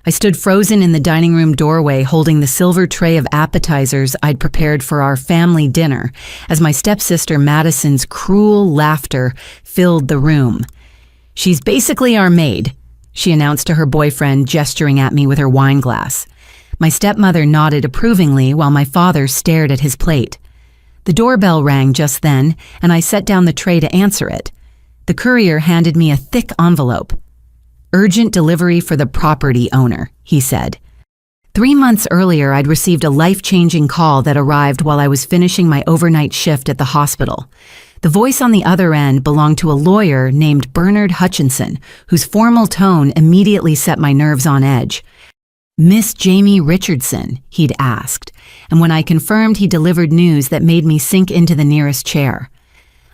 I stood frozen in the dining room doorway holding the silver tray of appetizers I'd prepared for our family dinner as my stepsister Madison's cruel laughter filled the room. "She's basically our maid," she announced to her boyfriend, gesturing at me with her wine glass. My stepmother nodded approvingly while my father stared at his plate. The doorbell rang just then, and I set down the tray to answer it. The courier handed me a thick envelope. "Urgent delivery for the property owner," he said. 3 months earlier, I'd received a life-changing call that arrived while I was finishing my overnight shift at the hospital. The voice on the other end belonged to a lawyer named Bernard Hutchinson, whose formal tone immediately set my nerves on edge. "Miss Jamie Richardson," he'd asked, and when I confirmed, he delivered news that made me sink into the nearest chair.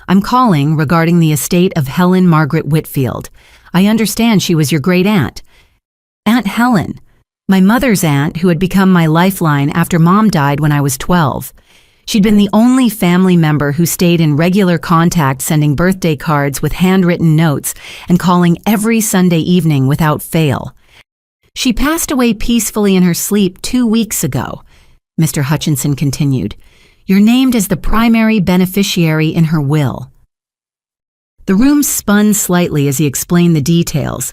"I'm calling regarding the estate of Helen Margaret Whitfield. I understand she was your great-aunt." "Aunt Helen, my mother's aunt who had become my lifeline after Mom died when I was 12. She'd been the only family member who stayed in regular contact, sending birthday cards with handwritten notes and calling every Sunday evening without fail. She passed away peacefully in her sleep 2 weeks ago," Mr. Hutchinson continued. "You're named as the primary beneficiary in her will." The room spun slightly as he explained the details.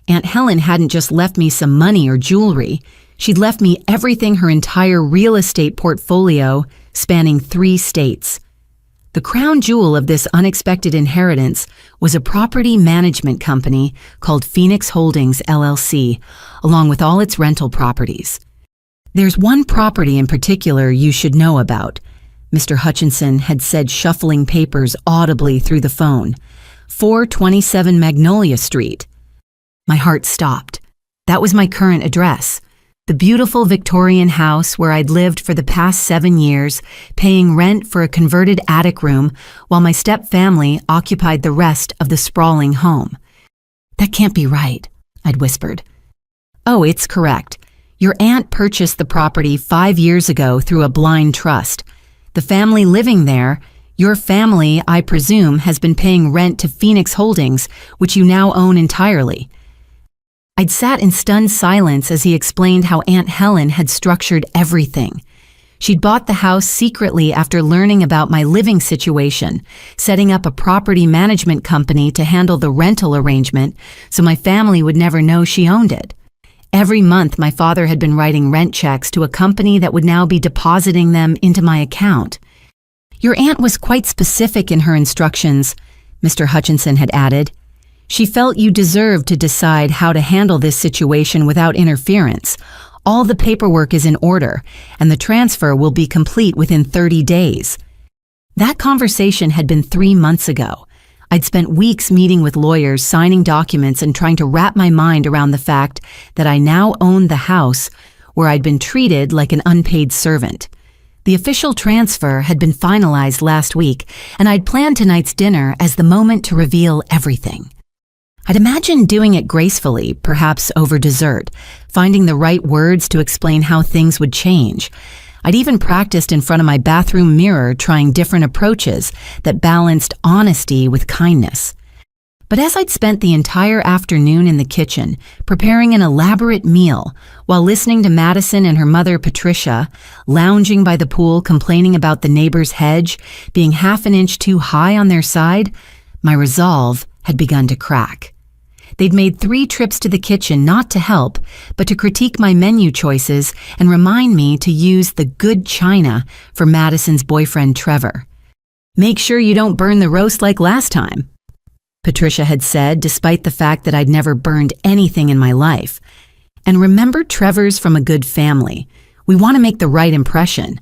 Aunt Helen hadn't just left me some money or jewelry. She'd left me everything, her entire real estate portfolio, spanning 3 states. The crown jewel of this unexpected inheritance was a property management company called Phoenix Holdings, LLC, along with all its rental properties. "There's one property in particular you should know about," Mr. Hutchinson had said, shuffling papers audibly through the phone. 427 Magnolia Street. My heart stopped. That was my current address. The beautiful Victorian house where I'd lived for the past 7 years, paying rent for a converted attic room while my stepfamily occupied the rest of the sprawling home. "That can't be right," I'd whispered. "Oh, it's correct. Your aunt purchased the property 5 years ago through a blind trust. The family living there, your family, I presume, has been paying rent to Phoenix Holdings, which you now own entirely." I'd sat in stunned silence as he explained how Aunt Helen had structured everything. She'd bought the house secretly after learning about my living situation, setting up a property management company to handle the rental arrangement so my family would never know she owned it. Every month, my father had been writing rent checks to a company that would now be depositing them into my account. "Your aunt was quite specific in her instructions," Mr. Hutchinson had added. "She felt you deserved to decide how to handle this situation without interference. All the paperwork is in order, and the transfer will be complete within 30 days. That conversation had been 3 months ago. I'd spent weeks meeting with lawyers, signing documents, and trying to wrap my mind around the fact that I now owned the house where I'd been treated like an unpaid servant. The official transfer had been finalized last week, and I'd planned tonight's dinner as the moment to reveal everything. I'd imagined doing it gracefully, perhaps over dessert, finding the right words to explain how things would change. I'd even practiced in front of my bathroom mirror, trying different approaches that balanced honesty with kindness. But as I'd spent the entire afternoon in the kitchen, preparing an elaborate meal, while listening to Madison and her mother Patricia, lounging by the pool complaining about the neighbor's hedge being half an inch too high on their side, my resolve had begun to crack. They'd made 3 trips to the kitchen not to help, but to critique my menu choices and remind me to use the good china for Madison's boyfriend Trevor. "Make sure you don't burn the roast like last time," Patricia had said, despite the fact that I'd never burned anything in my life. "And remember, Trevor's from a good family. We want to make the right impression."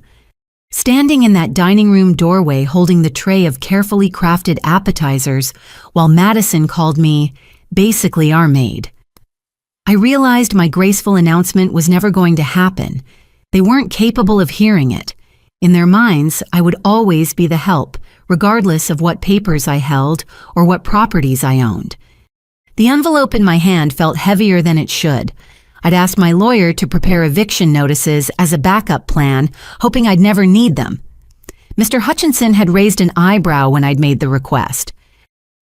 Standing in that dining room doorway holding the tray of carefully crafted appetizers, while Madison called me basically our maid, I realized my graceful announcement was never going to happen. They weren't capable of hearing it. In their minds, I would always be the help, regardless of what papers I held or what properties I owned. The envelope in my hand felt heavier than it should. I'd asked my lawyer to prepare eviction notices as a backup plan, hoping I'd never need them. Mr. Hutchinson had raised an eyebrow when I'd made the request.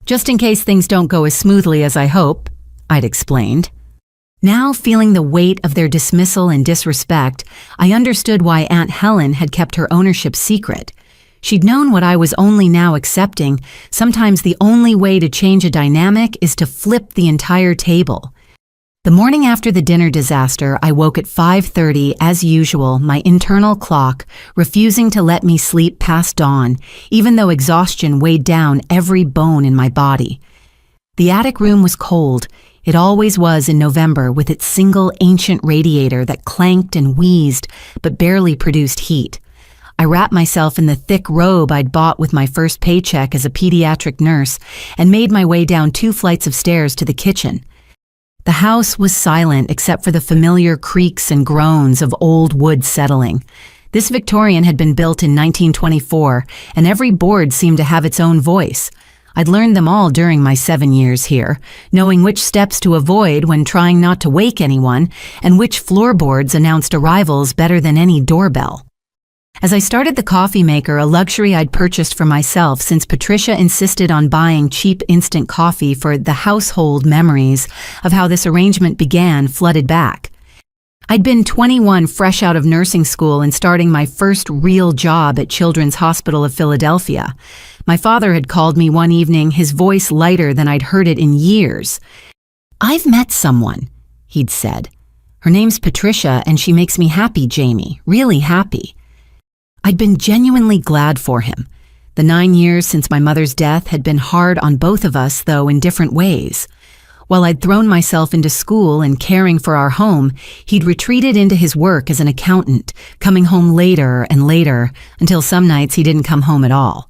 "Just in case things don't go as smoothly as I hope," I'd explained. Now, feeling the weight of their dismissal and disrespect, I understood why Aunt Helen had kept her ownership secret. She'd known what I was only now accepting. Sometimes the only way to change a dynamic is to flip the entire table. The morning after the dinner disaster, I woke at 5:30 as usual, my internal clock refusing to let me sleep past dawn, even though exhaustion weighed down every bone in my body. The attic room was cold. It always was in November, with its single ancient radiator that clanked and wheezed but barely produced heat. I wrapped myself in the thick robe I'd bought with my first paycheck as a pediatric nurse and made my way down 2 flights of stairs to the kitchen. The house was silent except for the familiar creaks and groans of old wood settling. This Victorian had been built in 1924, and every board seemed to have its own voice. I'd learned them all during my 7 years here, knowing which steps to avoid when trying not to wake anyone, and which floorboards announced arrivals better than any doorbell. As I started the coffee maker, a luxury I'd purchased for myself since Patricia insisted on buying cheap instant coffee for the household, memories of how this arrangement began flooded back. I'd been 21, fresh out of nursing school and starting my first real job at Children's Hospital of Philadelphia. My father had called me one evening, his voice lighter than I'd heard it in years. "I've met someone," he'd said. "Her name's Patricia, and she makes me happy, Jamie, really happy." I'd been genuinely glad for him. The 9 years since my mother's death had been hard on both of us, though in different ways. While I'd thrown myself into school and caring for our home, he'd retreated into his work as an accountant, coming home later and later, until some nights he didn't come home at all.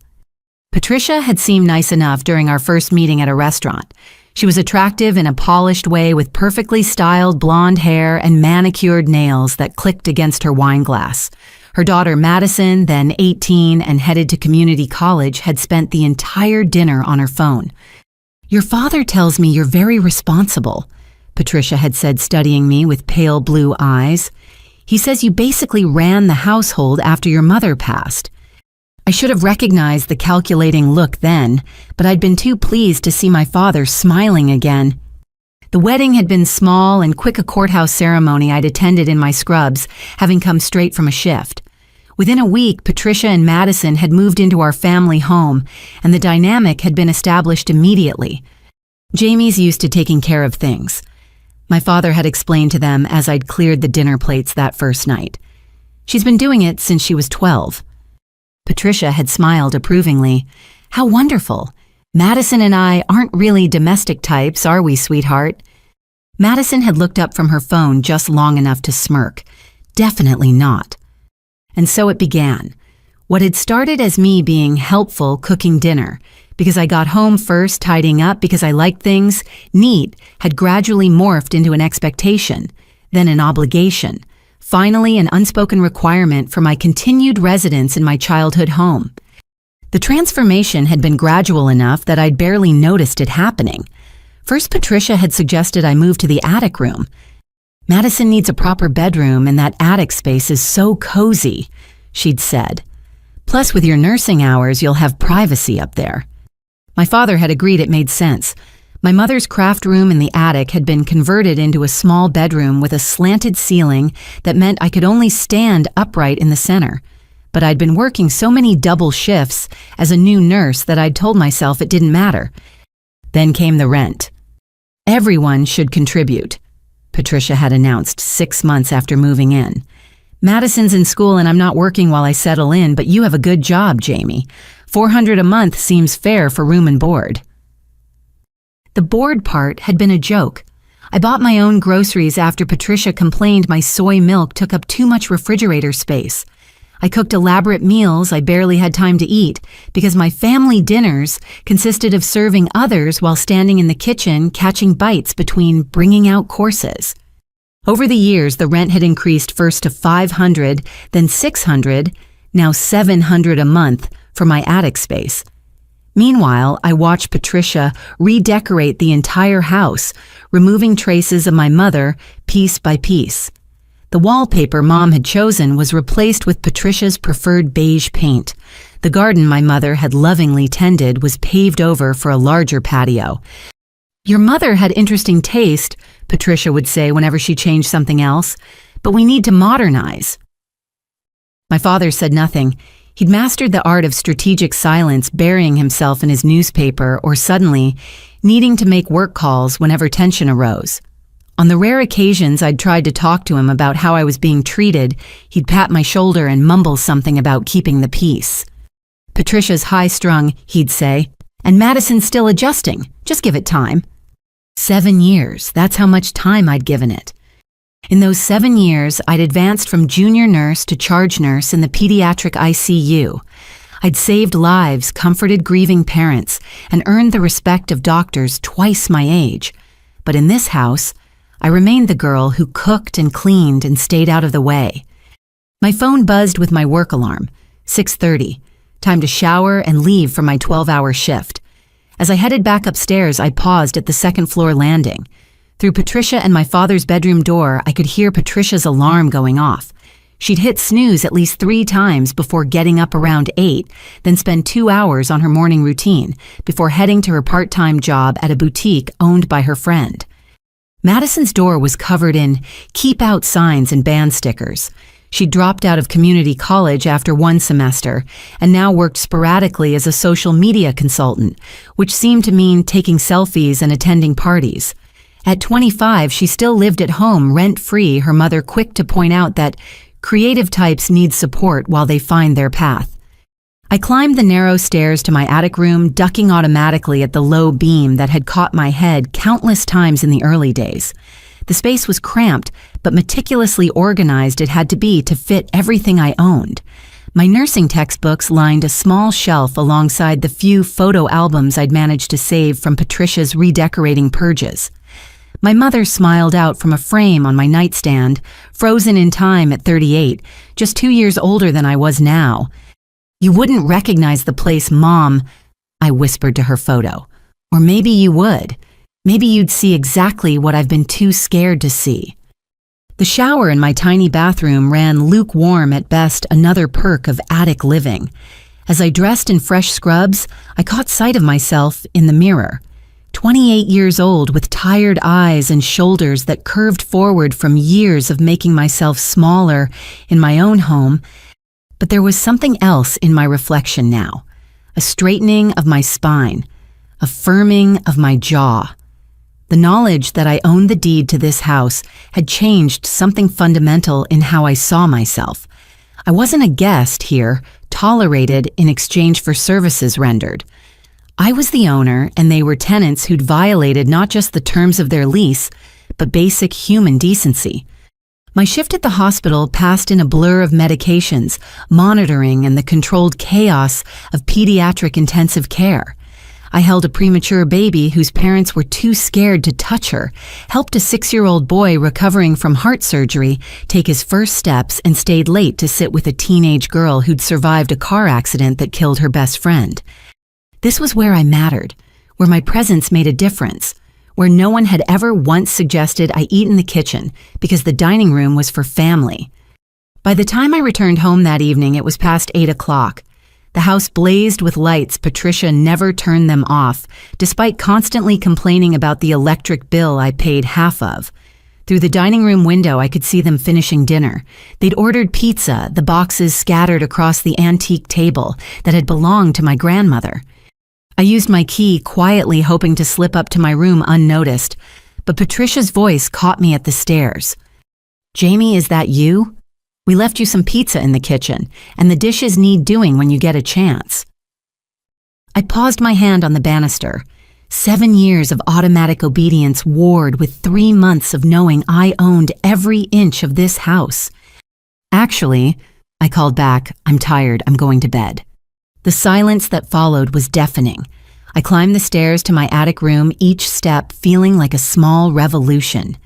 Patricia had seemed nice enough during our first meeting at a restaurant. She was attractive in a polished way with perfectly styled blonde hair and manicured nails that clicked against her wine glass. Her daughter Madison, then 18 and headed to community college, had spent the entire dinner on her phone. "Your father tells me you're very responsible," Patricia had said, studying me with pale blue eyes. "He says you basically ran the household after your mother passed." I should have recognized the calculating look then, but I'd been too pleased to see my father smiling again. The wedding had been small and quick, a courthouse ceremony I'd attended in my scrubs, having come straight from a shift. Within a week, Patricia and Madison had moved into our family home, and the dynamic had been established immediately. Jamie's used to taking care of things. My father had explained to them as I'd cleared the dinner plates that first night. She's been doing it since she was 12. Patricia had smiled approvingly. "How wonderful. Madison and I aren't really domestic types, are we, sweetheart?" Madison had looked up from her phone just long enough to smirk. "Definitely not." And so it began. What had started as me being helpful cooking dinner, because I got home first, tidying up because I liked things neat, had gradually morphed into an expectation, then an obligation, finally an unspoken requirement for my continued residence in my childhood home. The transformation had been gradual enough that I'd barely noticed it happening. First, Patricia had suggested I move to the attic room. "Madison needs a proper bedroom, and that attic space is so cozy," she'd said. "Plus, with your nursing hours, you'll have privacy up there." My father had agreed it made sense. My mother's craft room in the attic had been converted into a small bedroom with a slanted ceiling that meant I could only stand upright in the center. But I'd been working so many double shifts as a new nurse that I'd told myself it didn't matter. Then came the rent. "Everyone should contribute," Patricia had announced 6 months after moving in. "Madison's in school and I'm not working while I settle in, but you have a good job, Jamie. $400 a month seems fair for room and board." The board part had been a joke. I bought my own groceries after Patricia complained my soy milk took up too much refrigerator space. I cooked elaborate meals I barely had time to eat because my family dinners consisted of serving others while standing in the kitchen catching bites between bringing out courses. Over the years, the rent had increased first to $500, then $600, now $700 a month for my attic space. Meanwhile, I watched Patricia redecorate the entire house, removing traces of my mother piece by piece. The wallpaper Mom had chosen was replaced with Patricia's preferred beige paint. The garden my mother had lovingly tended was paved over for a larger patio. "Your mother had interesting taste," Patricia would say whenever she changed something else, "but we need to modernize." My father said nothing. He'd mastered the art of strategic silence, burying himself in his newspaper or suddenly needing to make work calls whenever tension arose. On the rare occasions I'd tried to talk to him about how I was being treated, he'd pat my shoulder and mumble something about keeping the peace. "Patricia's high-strung," he'd say, "and Madison's still adjusting. Just give it time." 7 years, that's how much time I'd given it. In those 7 years, I'd advanced from junior nurse to charge nurse in the pediatric ICU. I'd saved lives, comforted grieving parents, and earned the respect of doctors twice my age. But in this house, I remained the girl who cooked and cleaned and stayed out of the way. My phone buzzed with my work alarm, 6:30, time to shower and leave for my 12-hour shift. As I headed back upstairs, I paused at the second-floor landing. Through Patricia and my father's bedroom door, I could hear Patricia's alarm going off. She'd hit snooze at least 3 times before getting up around 8, then spend 2 hours on her morning routine before heading to her part-time job at a boutique owned by her friend. Madison's door was covered in "keep out" signs and band stickers. She dropped out of community college after 1 semester and now worked sporadically as a social media consultant, which seemed to mean taking selfies and attending parties. At 25, she still lived at home rent-free, her mother quick to point out that creative types need support while they find their path. I climbed the narrow stairs to my attic room, ducking automatically at the low beam that had caught my head countless times in the early days. The space was cramped, but meticulously organized it had to be to fit everything I owned. My nursing textbooks lined a small shelf alongside the few photo albums I'd managed to save from Patricia's redecorating purges. My mother smiled out from a frame on my nightstand, frozen in time at 38, just 2 years older than I was now. "You wouldn't recognize the place, Mom," I whispered to her photo. "Or maybe you would. Maybe you'd see exactly what I've been too scared to see." The shower in my tiny bathroom ran lukewarm at best, another perk of attic living. As I dressed in fresh scrubs, I caught sight of myself in the mirror. 28 years old with tired eyes and shoulders that curved forward from years of making myself smaller in my own home. But there was something else in my reflection now, a straightening of my spine, a firming of my jaw. The knowledge that I owned the deed to this house had changed something fundamental in how I saw myself. I wasn't a guest here, tolerated in exchange for services rendered. I was the owner, and they were tenants who'd violated not just the terms of their lease, but basic human decency. My shift at the hospital passed in a blur of medications, monitoring, and the controlled chaos of pediatric intensive care. I held a premature baby whose parents were too scared to touch her, helped a 6-year-old boy recovering from heart surgery take his first steps, and stayed late to sit with a teenage girl who'd survived a car accident that killed her best friend. This was where I mattered, where my presence made a difference, where no one had ever once suggested I eat in the kitchen because the dining room was for family. By the time I returned home that evening, it was past 8 o'clock. The house blazed with lights. Patricia never turned them off, despite constantly complaining about the electric bill I paid half of. Through the dining room window, I could see them finishing dinner. They'd ordered pizza, the boxes scattered across the antique table that had belonged to my grandmother. I used my key quietly, hoping to slip up to my room unnoticed, but Patricia's voice caught me at the stairs. "Jamie, is that you? We left you some pizza in the kitchen, and the dishes need doing when you get a chance." I paused my hand on the banister. 7 years of automatic obedience warred with 3 months of knowing I owned every inch of this house. "Actually," I called back, "I'm tired, I'm going to bed." The silence that followed was deafening. I climbed the stairs to my attic room, each step feeling like a small revolution.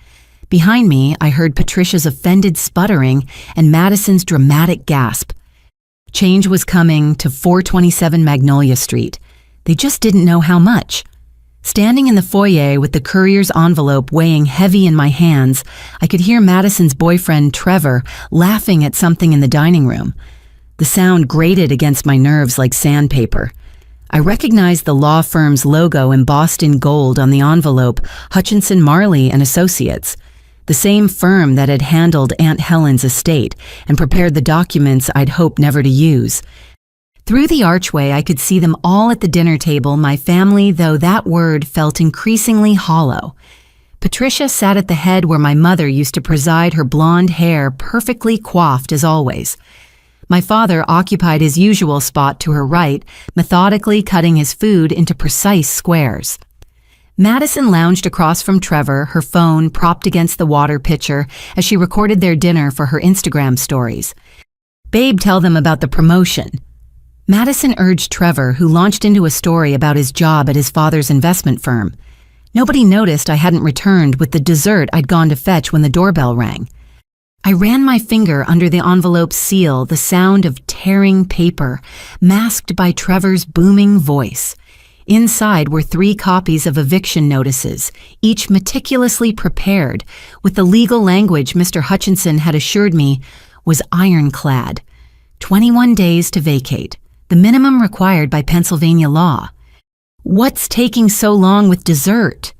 Behind me, I heard Patricia's offended sputtering and Madison's dramatic gasp. Change was coming to 427 Magnolia Street. They just didn't know how much. Standing in the foyer with the courier's envelope weighing heavy in my hands, I could hear Madison's boyfriend, Trevor, laughing at something in the dining room. The sound grated against my nerves like sandpaper. I recognized the law firm's logo embossed in gold on the envelope, Hutchinson Marley and Associates, the same firm that had handled Aunt Helen's estate and prepared the documents I'd hoped never to use. Through the archway, I could see them all at the dinner table, my family, though that word felt increasingly hollow. Patricia sat at the head where my mother used to preside, her blonde hair perfectly coiffed as always. My father occupied his usual spot to her right, methodically cutting his food into precise squares. Madison lounged across from Trevor, her phone propped against the water pitcher as she recorded their dinner for her Instagram stories. "Babe, tell them about the promotion." Madison urged Trevor, who launched into a story about his job at his father's investment firm. Nobody noticed I hadn't returned with the dessert I'd gone to fetch when the doorbell rang. I ran my finger under the envelope's seal, the sound of tearing paper, masked by Trevor's booming voice. Inside were 3 copies of eviction notices, each meticulously prepared, with the legal language Mr. Hutchinson had assured me was ironclad. 21 days to vacate, the minimum required by Pennsylvania law. "What's taking so long with dessert?"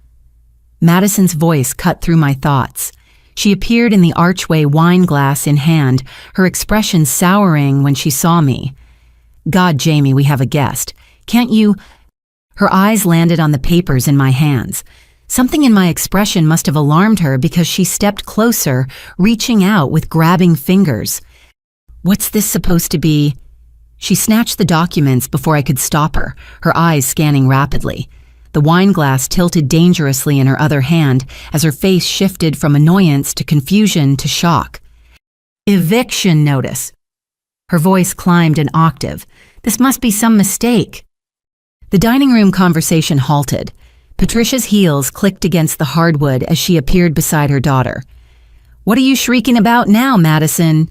Madison's voice cut through my thoughts. She appeared in the archway, wine glass in hand, her expression souring when she saw me. "God, Jamie, we have a guest. Can't you—" Her eyes landed on the papers in my hands. Something in my expression must have alarmed her because she stepped closer, reaching out with grabbing fingers. "What's this supposed to be?" She snatched the documents before I could stop her, her eyes scanning rapidly. The wine glass tilted dangerously in her other hand as her face shifted from annoyance to confusion to shock. "Eviction notice." Her voice climbed an octave. "This must be some mistake." The dining room conversation halted. Patricia's heels clicked against the hardwood as she appeared beside her daughter. "What are you shrieking about now, Madison?"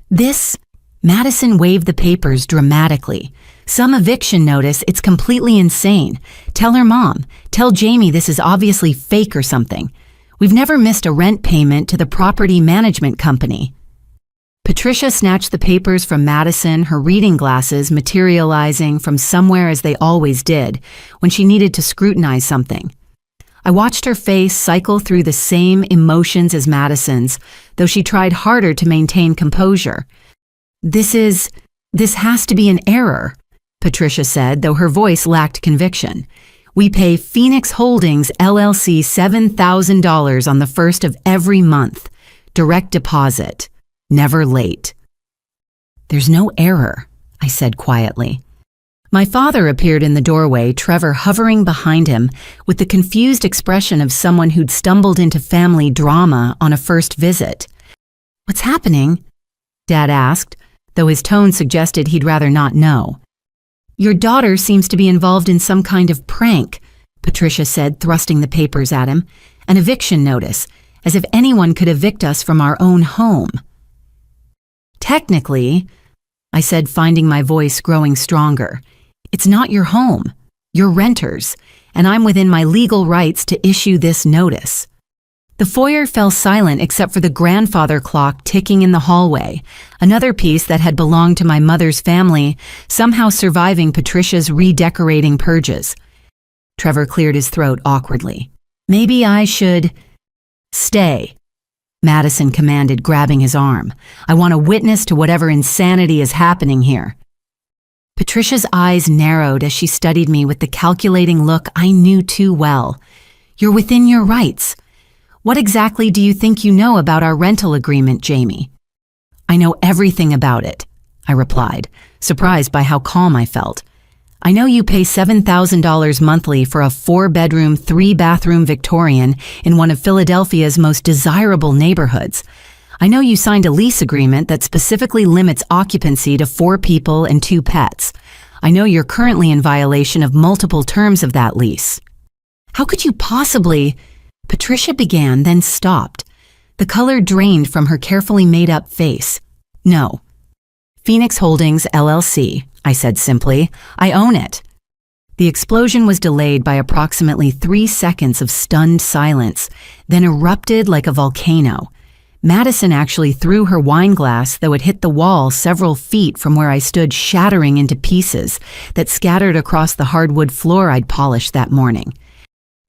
"This—" Madison waved the papers dramatically. "Some eviction notice, it's completely insane. Tell her mom. Tell Jamie this is obviously fake or something. We've never missed a rent payment to the property management company." Patricia snatched the papers from Madison, her reading glasses materializing from somewhere as they always did when she needed to scrutinize something. I watched her face cycle through the same emotions as Madison's, though she tried harder to maintain composure. This has to be an error," Patricia said, though her voice lacked conviction. "We pay Phoenix Holdings, LLC $7,000 on the 1st of every month. Direct deposit. Never late." "There's no error," I said quietly. My father appeared in the doorway, Trevor hovering behind him with the confused expression of someone who'd stumbled into family drama on a first visit. "What's happening?" Dad asked, though his tone suggested he'd rather not know. "Your daughter seems to be involved in some kind of prank," Patricia said, thrusting the papers at him. "An eviction notice, as if anyone could evict us from our own home." "Technically," I said, finding my voice growing stronger, "it's not your home. You're renters, and I'm within my legal rights to issue this notice." The foyer fell silent except for the grandfather clock ticking in the hallway, another piece that had belonged to my mother's family, somehow surviving Patricia's redecorating purges. Trevor cleared his throat awkwardly. "Maybe I should—" "Stay," Madison commanded, grabbing his arm. "I want a witness to whatever insanity is happening here." Patricia's eyes narrowed as she studied me with the calculating look I knew too well. "You're within your rights. What exactly do you think you know about our rental agreement, Jamie?" "I know everything about it," I replied, surprised by how calm I felt. "I know you pay $7,000 monthly for a 4-bedroom, 3-bathroom Victorian in one of Philadelphia's most desirable neighborhoods. I know you signed a lease agreement that specifically limits occupancy to 4 people and 2 pets. I know you're currently in violation of multiple terms of that lease." "How could you possibly—" Patricia began, then stopped. The color drained from her carefully made-up face. "No. Phoenix Holdings, LLC," I said simply. "I own it." The explosion was delayed by approximately 3 seconds of stunned silence, then erupted like a volcano. Madison actually threw her wine glass, though it hit the wall several feet from where I stood, shattering into pieces that scattered across the hardwood floor I'd polished that morning.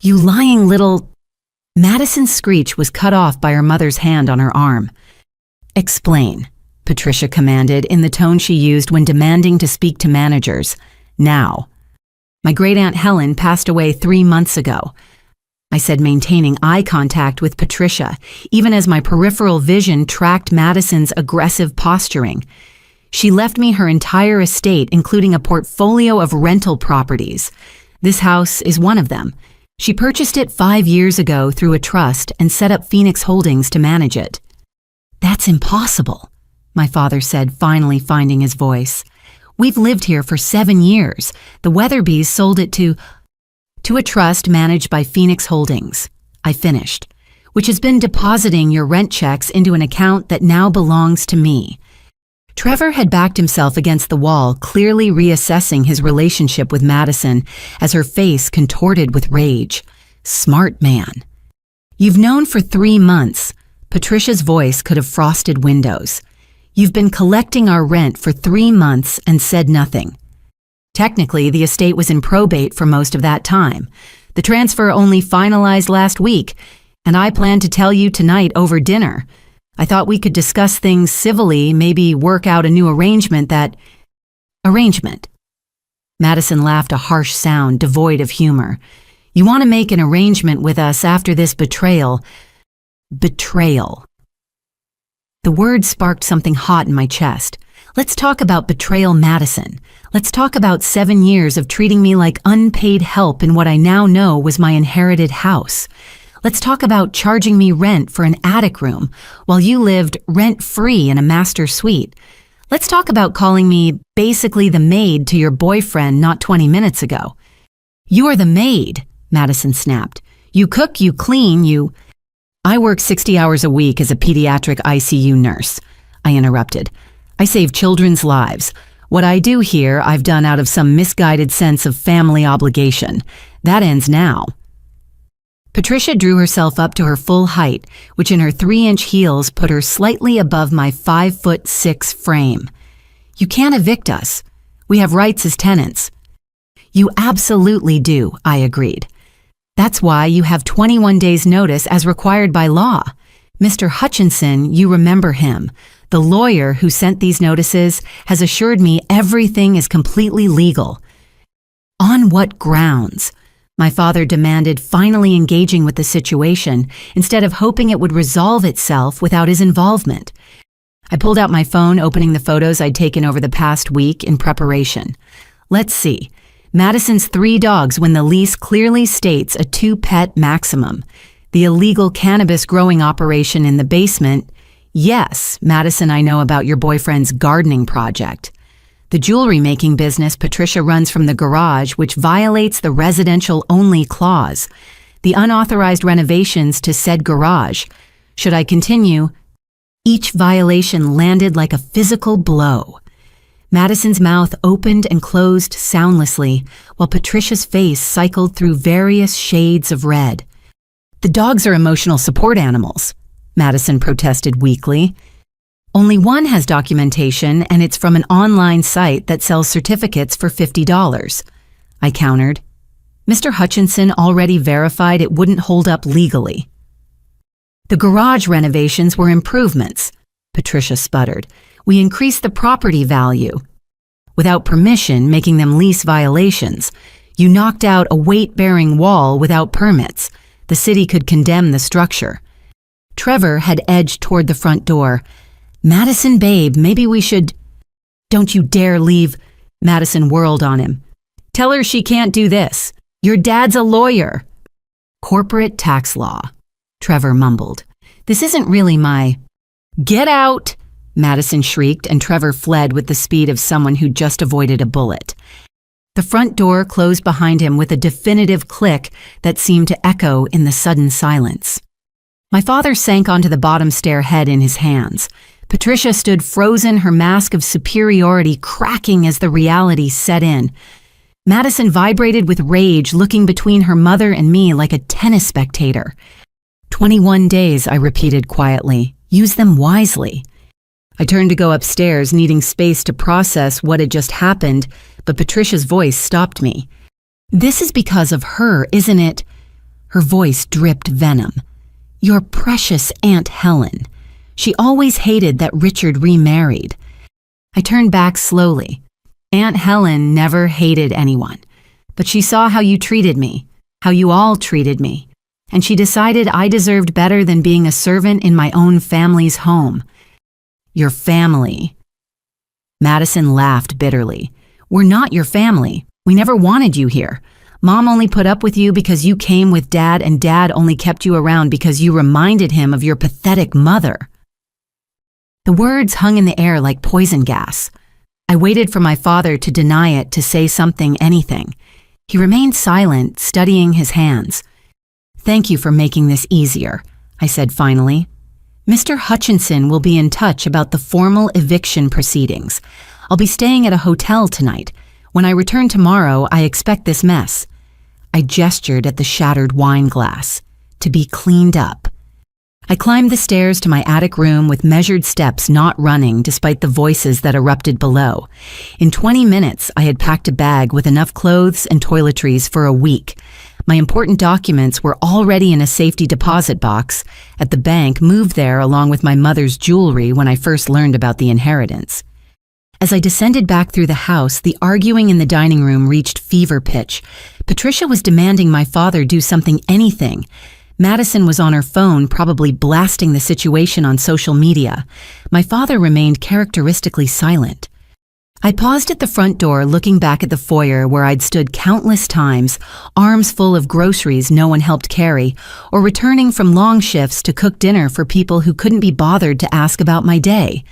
"You lying little—" Madison's screech was cut off by her mother's hand on her arm. "Explain," Patricia commanded in the tone she used when demanding to speak to managers. "Now." "My great-aunt Helen passed away 3 months ago," I said, maintaining eye contact with Patricia, even as my peripheral vision tracked Madison's aggressive posturing. "She left me her entire estate, including a portfolio of rental properties. This house is one of them. She purchased it 5 years ago through a trust and set up Phoenix Holdings to manage it." "That's impossible," my father said, finally finding his voice. "We've lived here for 7 years. The Weatherbys sold it to a trust managed by Phoenix Holdings," I finished, "which has been depositing your rent checks into an account that now belongs to me." Trevor had backed himself against the wall, clearly reassessing his relationship with Madison as her face contorted with rage. "Smart man." "You've known for 3 months." Patricia's voice could have frosted windows. "You've been collecting our rent for 3 months and said nothing." Technically, the estate was in probate for most of that time. The transfer only finalized last week, and I plan to tell you tonight over dinner. I thought we could discuss things civilly, maybe work out a new arrangement that— Arrangement. Madison laughed, a harsh sound devoid of humor. "You want to make an arrangement with us after this betrayal?" Betrayal. The word sparked something hot in my chest. Let's talk about betrayal, Madison. Let's talk about 7 years of treating me like unpaid help in what I now know was my inherited house. Let's talk about charging me rent for an attic room while you lived rent-free in a master suite. Let's talk about calling me basically the maid to your boyfriend not 20 minutes ago. "You're the maid," Madison snapped. "You cook, you clean, you—" "I work 60 hours a week as a pediatric ICU nurse," I interrupted. "I save children's lives. What I do here, I've done out of some misguided sense of family obligation. That ends now." Patricia drew herself up to her full height, which in her 3-inch heels put her slightly above my 5'6" frame. "You can't evict us. We have rights as tenants." "You absolutely do," I agreed. "That's why you have 21 days' notice as required by law. Mr. Hutchinson, you remember him. The lawyer who sent these notices has assured me everything is completely legal." "On what grounds?" my father demanded, finally engaging with the situation instead of hoping it would resolve itself without his involvement. I pulled out my phone, opening the photos I'd taken over the past week in preparation. Let's see. Madison's 3 dogs when the lease clearly states a 2-pet maximum. The illegal cannabis growing operation in the basement. Yes, Madison, I know about your boyfriend's gardening project. The jewelry making business Patricia runs from the garage, which violates the residential-only clause. The unauthorized renovations to said garage. Should I continue? Each violation landed like a physical blow. Madison's mouth opened and closed soundlessly, while Patricia's face cycled through various shades of red. "The dogs are emotional support animals," Madison protested weakly. "Only one has documentation, and it's from an online site that sells certificates for $50. I countered. Mr. Hutchinson already verified it wouldn't hold up legally. "The garage renovations were improvements," Patricia sputtered. "We increased the property value. Without permission, making them lease violations. You knocked out a weight-bearing wall without permits. The city could condemn the structure." Trevor had edged toward the front door. "Madison, babe, maybe we should—" "Don't you dare leave," Madison whirled on him. "Tell her she can't do this. Your dad's a lawyer." "Corporate tax law," Trevor mumbled. "This isn't really my—" "Get out!" Madison shrieked, and Trevor fled with the speed of someone who just avoided a bullet. The front door closed behind him with a definitive click that seemed to echo in the sudden silence. My father sank onto the bottom stair, head in his hands. Patricia stood frozen, her mask of superiority cracking as the reality set in. Madison vibrated with rage, looking between her mother and me like a tennis spectator. 21 days, I repeated quietly. Use them wisely. I turned to go upstairs, needing space to process what had just happened, but Patricia's voice stopped me. "This is because of her, isn't it?" Her voice dripped venom. "Your precious Aunt Helen. She always hated that Richard remarried." I turned back slowly. "Aunt Helen never hated anyone, but she saw how you treated me, how you all treated me, and she decided I deserved better than being a servant in my own family's home." "Your family." Madison laughed bitterly. "We're not your family. We never wanted you here. Mom only put up with you because you came with Dad, and Dad only kept you around because you reminded him of your pathetic mother." The words hung in the air like poison gas. I waited for my father to deny it, to say something, anything. He remained silent, studying his hands. "Thank you for making this easier," I said finally. "Mr. Hutchinson will be in touch about the formal eviction proceedings. I'll be staying at a hotel tonight. When I return tomorrow, I expect this mess." I gestured at the shattered wine glass. "To be cleaned up." I climbed the stairs to my attic room with measured steps, not running despite the voices that erupted below. In 20 minutes, I had packed a bag with enough clothes and toiletries for a week. My important documents were already in a safety deposit box at the bank, moved there along with my mother's jewelry when I first learned about the inheritance. As I descended back through the house, the arguing in the dining room reached fever pitch. Patricia was demanding my father do something, anything. Madison was on her phone, probably blasting the situation on social media. My father remained characteristically silent. I paused at the front door, looking back at the foyer where I'd stood countless times, arms full of groceries no one helped carry, or returning from long shifts to cook dinner for people who couldn't be bothered to ask about my day.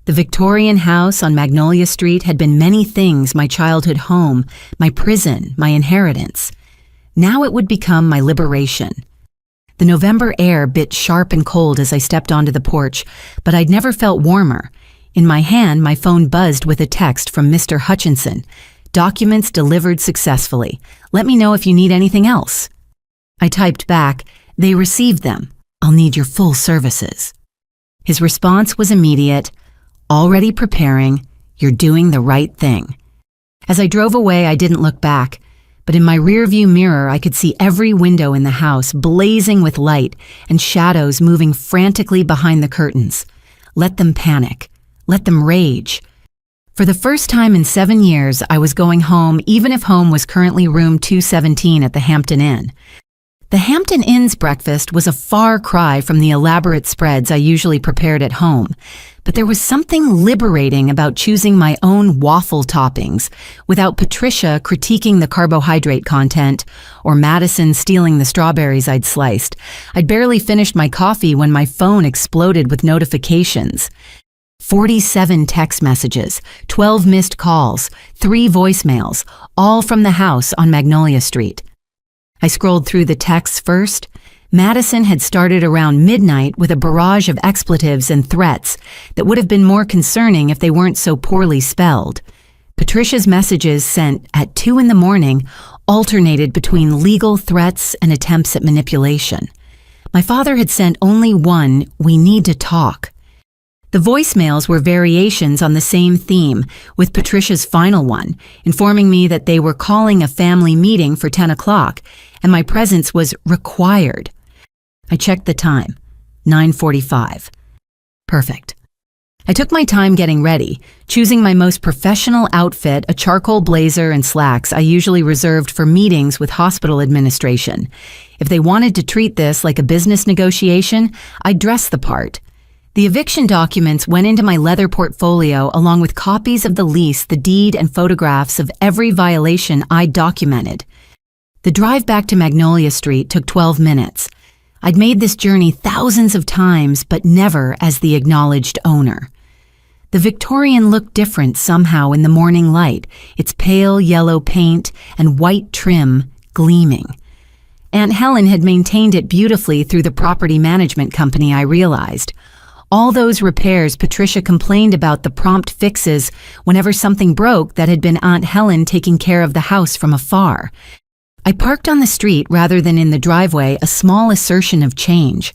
The Victorian house on Magnolia Street had been many things: my childhood home, my prison, my inheritance. Now it would become my liberation. The November air bit sharp and cold as I stepped onto the porch, but I'd never felt warmer. In my hand, my phone buzzed with a text from Mr. Hutchinson. "Documents delivered successfully. Let me know if you need anything else." I typed back, "They received them. I'll need your full services." His response was immediate. "Already preparing. You're doing the right thing." As I drove away, I didn't look back, but in my rearview mirror, I could see every window in the house blazing with light and shadows moving frantically behind the curtains. Let them panic. Let them rage. For the first time in 7 years, I was going home, even if home was currently room 217 at the Hampton Inn. The Hampton Inn's breakfast was a far cry from the elaborate spreads I usually prepared at home, but there was something liberating about choosing my own waffle toppings without Patricia critiquing the carbohydrate content or Madison stealing the strawberries I'd sliced. I'd barely finished my coffee when my phone exploded with notifications. 47 text messages, 12 missed calls, 3 voicemails, all from the house on Magnolia Street. I scrolled through the texts first. Madison had started around midnight with a barrage of expletives and threats that would have been more concerning if they weren't so poorly spelled. Patricia's messages, sent at 2 in the morning, alternated between legal threats and attempts at manipulation. My father had sent only one, "We need to talk." The voicemails were variations on the same theme, with Patricia's final one, informing me that they were calling a family meeting for 10 o'clock, and my presence was required. I checked the time, 9:45. Perfect. I took my time getting ready, choosing my most professional outfit, a charcoal blazer and slacks I usually reserved for meetings with hospital administration. If they wanted to treat this like a business negotiation, I'd dress the part. The eviction documents went into my leather portfolio along with copies of the lease, the deed, and photographs of every violation I'd documented. The drive back to Magnolia Street took 12 minutes. I'd made this journey thousands of times, but never as the acknowledged owner. The Victorian looked different somehow in the morning light, its pale yellow paint and white trim gleaming. Aunt Helen had maintained it beautifully through the property management company, I realized. All those repairs Patricia complained about, the prompt fixes whenever something broke, that had been Aunt Helen taking care of the house from afar. I parked on the street rather than in the driveway, a small assertion of change.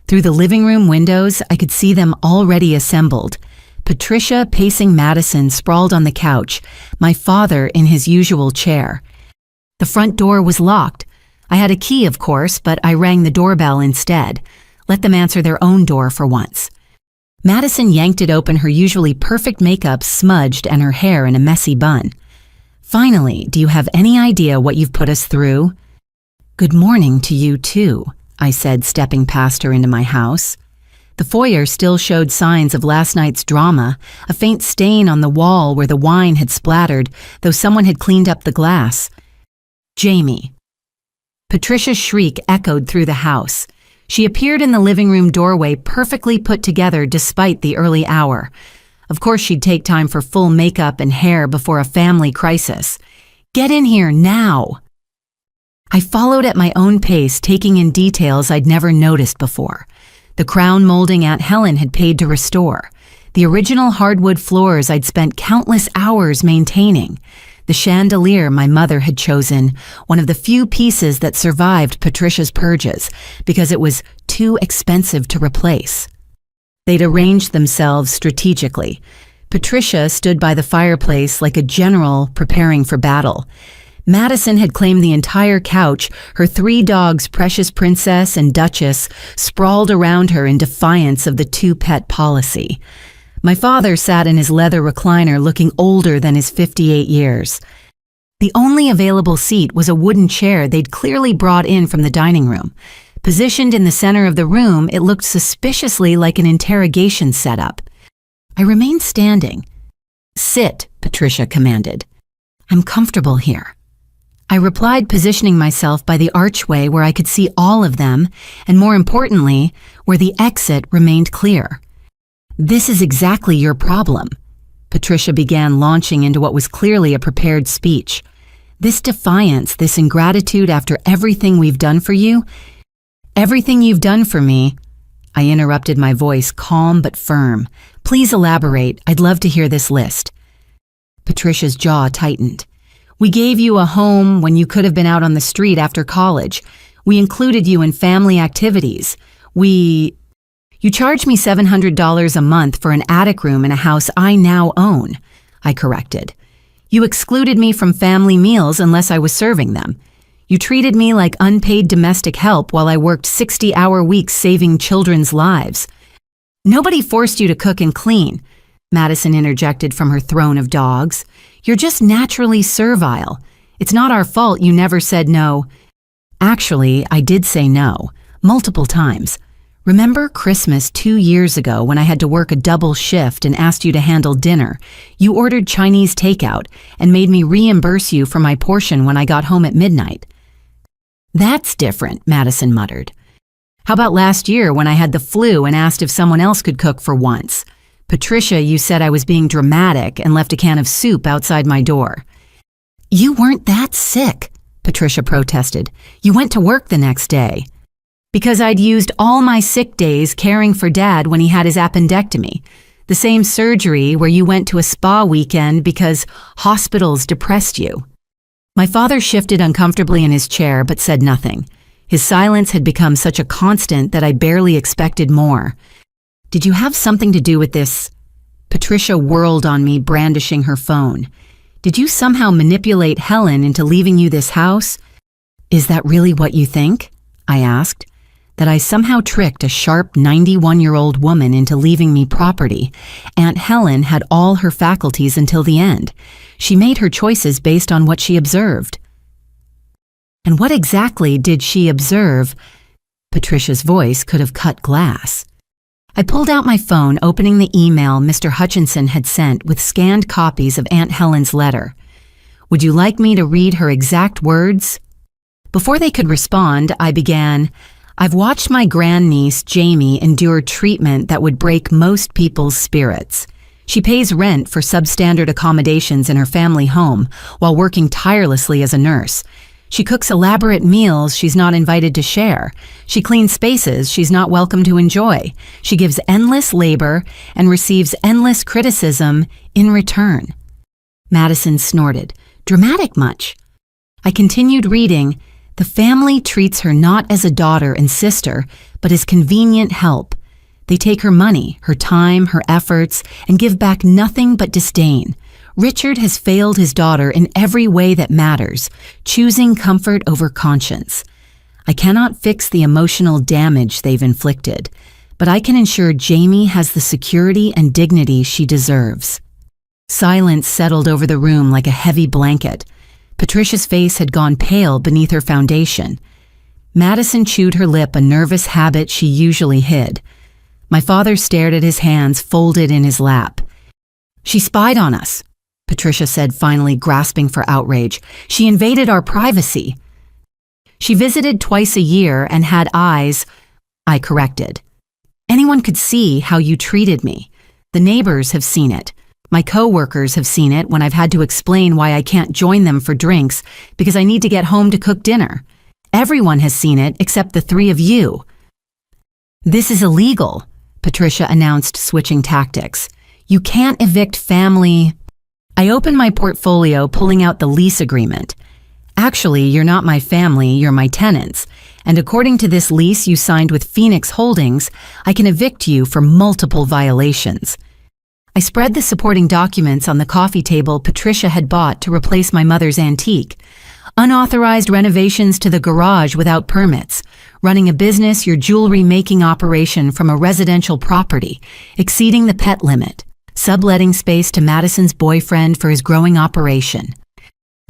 Through the living room windows, I could see them already assembled. Patricia pacing Madison sprawled on the couch, my father in his usual chair. The front door was locked. I had a key, of course, but I rang the doorbell instead. Let them answer their own door for once. Madison yanked it open, her usually perfect makeup smudged and her hair in a messy bun. "Finally, do you have any idea what you've put us through?" "Good morning to you too," I said, stepping past her into my house. The foyer still showed signs of last night's drama, a faint stain on the wall where the wine had splattered, though someone had cleaned up the glass. "Jamie." Patricia's shriek echoed through the house. She appeared in the living room doorway, perfectly put together despite the early hour. Of course she'd take time for full makeup and hair before a family crisis. "Get in here now!" I followed at my own pace, taking in details I'd never noticed before. The crown molding Aunt Helen had paid to restore. The original hardwood floors I'd spent countless hours maintaining. The chandelier my mother had chosen, one of the few pieces that survived Patricia's purges, because it was too expensive to replace. They'd arranged themselves strategically. Patricia stood by the fireplace like a general preparing for battle. Madison had claimed the entire couch, her 3 dogs, Precious Princess and Duchess, sprawled around her in defiance of the 2-pet policy. My father sat in his leather recliner looking older than his 58 years. The only available seat was a wooden chair they'd clearly brought in from the dining room. Positioned in the center of the room, it looked suspiciously like an interrogation setup. I remained standing. "Sit," Patricia commanded. "I'm comfortable here." I replied, positioning myself by the archway where I could see all of them, and more importantly, where the exit remained clear. "This is exactly your problem." Patricia began launching into what was clearly a prepared speech. "This defiance, this ingratitude after everything we've done for you, everything you've done for me." I interrupted, my voice calm but firm. "Please elaborate. I'd love to hear this list." Patricia's jaw tightened. "We gave you a home when you could have been out on the street after college. We included you in family activities. You charged me $700 a month for an attic room in a house I now own," I corrected. "You excluded me from family meals unless I was serving them. You treated me like unpaid domestic help while I worked 60-hour weeks saving children's lives." "Nobody forced you to cook and clean," Madison interjected from her throne of dogs. "You're just naturally servile. It's not our fault you never said no." Actually, I did say no, multiple times. Remember Christmas 2 years ago when I had to work a double shift and asked you to handle dinner? You ordered Chinese takeout and made me reimburse you for my portion when I got home at midnight. "That's different," Madison muttered. "How about last year when I had the flu and asked if someone else could cook for once? Patricia, you said I was being dramatic and left a can of soup outside my door." "You weren't that sick," Patricia protested. "You went to work the next day." "Because I'd used all my sick days caring for Dad when he had his appendectomy. The same surgery where you went to a spa weekend because hospitals depressed you." My father shifted uncomfortably in his chair but said nothing. His silence had become such a constant that I barely expected more. "Did you have something to do with this?" Patricia whirled on me, brandishing her phone. "Did you somehow manipulate Helen into leaving you this house?" "Is that really what you think?" I asked. "That I somehow tricked a sharp 91-year-old woman into leaving me property? Aunt Helen had all her faculties until the end. She made her choices based on what she observed." "And what exactly did she observe?" Patricia's voice could have cut glass. I pulled out my phone, opening the email Mr. Hutchinson had sent with scanned copies of Aunt Helen's letter. "Would you like me to read her exact words?" Before they could respond, I began, "I've watched my grandniece, Jamie, endure treatment that would break most people's spirits. She pays rent for substandard accommodations in her family home while working tirelessly as a nurse. She cooks elaborate meals she's not invited to share. She cleans spaces she's not welcome to enjoy. She gives endless labor and receives endless criticism in return." Madison snorted. "Dramatic much?" I continued reading. The family treats her not as a daughter and sister, but as convenient help. They take her money, her time, her efforts, and give back nothing but disdain. Richard has failed his daughter in every way that matters, choosing comfort over conscience. I cannot fix the emotional damage they've inflicted, but I can ensure Jamie has the security and dignity she deserves. Silence settled over the room like a heavy blanket. Patricia's face had gone pale beneath her foundation. Madison chewed her lip, a nervous habit she usually hid. My father stared at his hands folded in his lap. "She spied on us," Patricia said, finally grasping for outrage. "She invaded our privacy." "She visited twice a year and had eyes," I corrected. "Anyone could see how you treated me. The neighbors have seen it. My co-workers have seen it when I've had to explain why I can't join them for drinks because I need to get home to cook dinner. Everyone has seen it except the three of you." "This is illegal," Patricia announced, switching tactics. "You can't evict family." I opened my portfolio, pulling out the lease agreement. "Actually, you're not my family, you're my tenants. And according to this lease you signed with Phoenix Holdings, I can evict you for multiple violations." I spread the supporting documents on the coffee table Patricia had bought to replace my mother's antique. Unauthorized renovations to the garage without permits, running a business, your jewelry-making operation from a residential property, exceeding the pet limit, subletting space to Madison's boyfriend for his growing operation.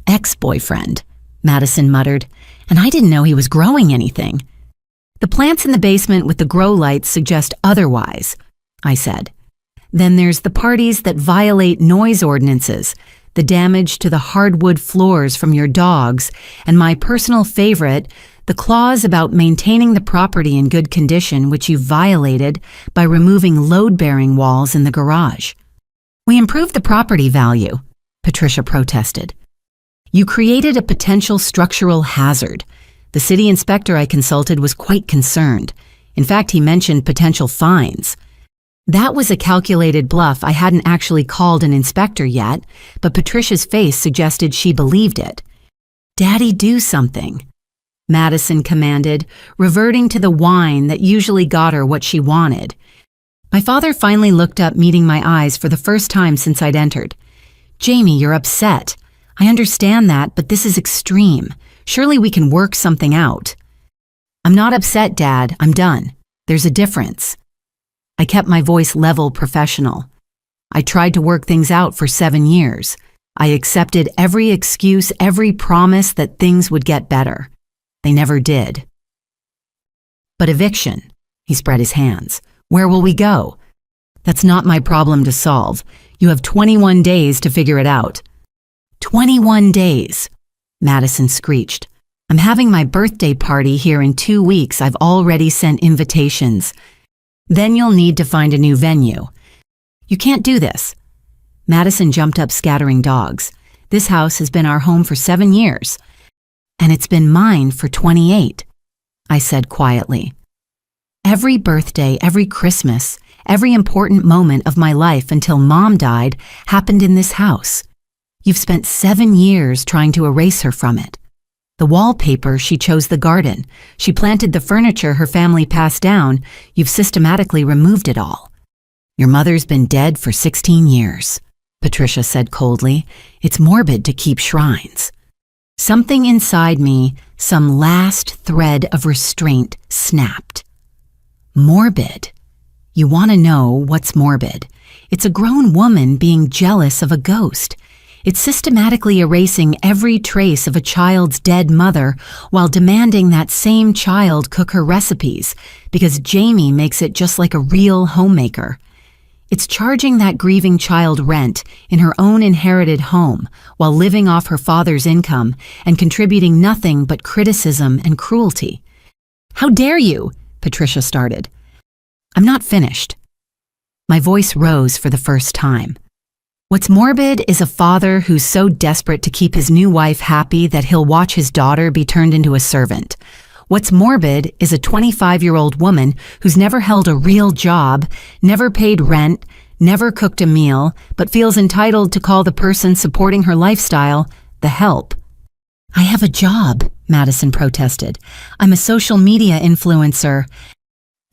"Ex-boyfriend," Madison muttered, "and I didn't know he was growing anything." "The plants in the basement with the grow lights suggest otherwise," I said. "Then there's the parties that violate noise ordinances, the damage to the hardwood floors from your dogs, and my personal favorite, the clause about maintaining the property in good condition, which you violated by removing load-bearing walls in the garage." "We improved the property value," Patricia protested. "You created a potential structural hazard. The city inspector I consulted was quite concerned. In fact, he mentioned potential fines." That was a calculated bluff. I hadn't actually called an inspector yet, but Patricia's face suggested she believed it. "Daddy, do something," Madison commanded, reverting to the whine that usually got her what she wanted. My father finally looked up, meeting my eyes for the first time since I'd entered. "Jamie, you're upset. I understand that, but this is extreme. Surely we can work something out." "I'm not upset, Dad. I'm done. There's a difference." I kept my voice level, professional. "I tried to work things out for 7 years. I accepted every excuse, every promise that things would get better. They never did." "But eviction," he spread his hands. "Where will we go?" "That's not my problem to solve. You have 21 days to figure it out." 21 days, Madison screeched. "I'm having my birthday party here in 2 weeks. I've already sent invitations. Then you'll need to find a new venue." "You can't do this." Madison jumped up, scattering dogs. "This house has been our home for 7 years. And it's been mine for 28, I said quietly. "Every birthday, every Christmas, every important moment of my life until Mom died happened in this house. You've spent 7 years trying to erase her from it. The wallpaper, she chose the garden. She planted the furniture her family passed down. You've systematically removed it all. Your mother's been dead for 16 years, Patricia said coldly. It's morbid to keep shrines. Something inside me, some last thread of restraint, snapped. Morbid. You want to know what's morbid? It's a grown woman being jealous of a ghost. It's systematically erasing every trace of a child's dead mother while demanding that same child cook her recipes because Jamie makes it just like a real homemaker. It's charging that grieving child rent in her own inherited home while living off her father's income and contributing nothing but criticism and cruelty. How dare you? Patricia started. I'm not finished. My voice rose for the first time. What's morbid is a father who's so desperate to keep his new wife happy that he'll watch his daughter be turned into a servant. What's morbid is a 25-year-old woman who's never held a real job, never paid rent, never cooked a meal, but feels entitled to call the person supporting her lifestyle the help. I have a job, Madison protested. "I'm a social media influencer.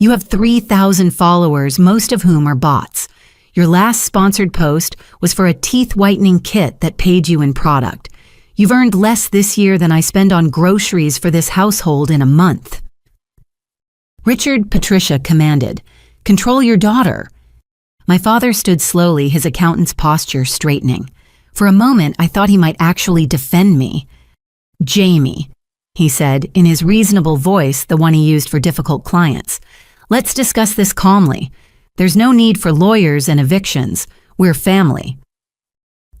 You have 3,000 followers, most of whom are bots. Your last sponsored post was for a teeth whitening kit that paid you in product. You've earned less this year than I spend on groceries for this household in a month." Richard, Patricia commanded, "Control your daughter." My father stood slowly, his accountant's posture straightening. For a moment, I thought he might actually defend me. "Jamie," he said, in his reasonable voice, the one he used for difficult clients, "let's discuss this calmly. There's no need for lawyers and evictions. We're family."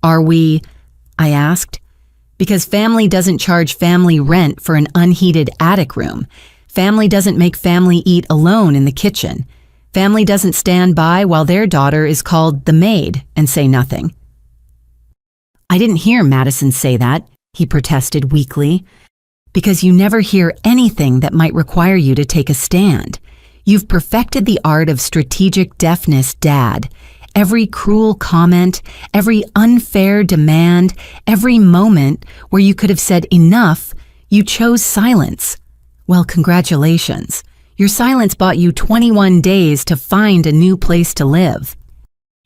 "Are we?" I asked. "Because family doesn't charge family rent for an unheated attic room. Family doesn't make family eat alone in the kitchen. Family doesn't stand by while their daughter is called the maid and say nothing." "I didn't hear Madison say that," he protested weakly. "Because you never hear anything that might require you to take a stand. You've perfected the art of strategic deafness, Dad. Every cruel comment, every unfair demand, every moment where you could have said enough, you chose silence. Well, congratulations. Your silence bought you 21 days to find a new place to live."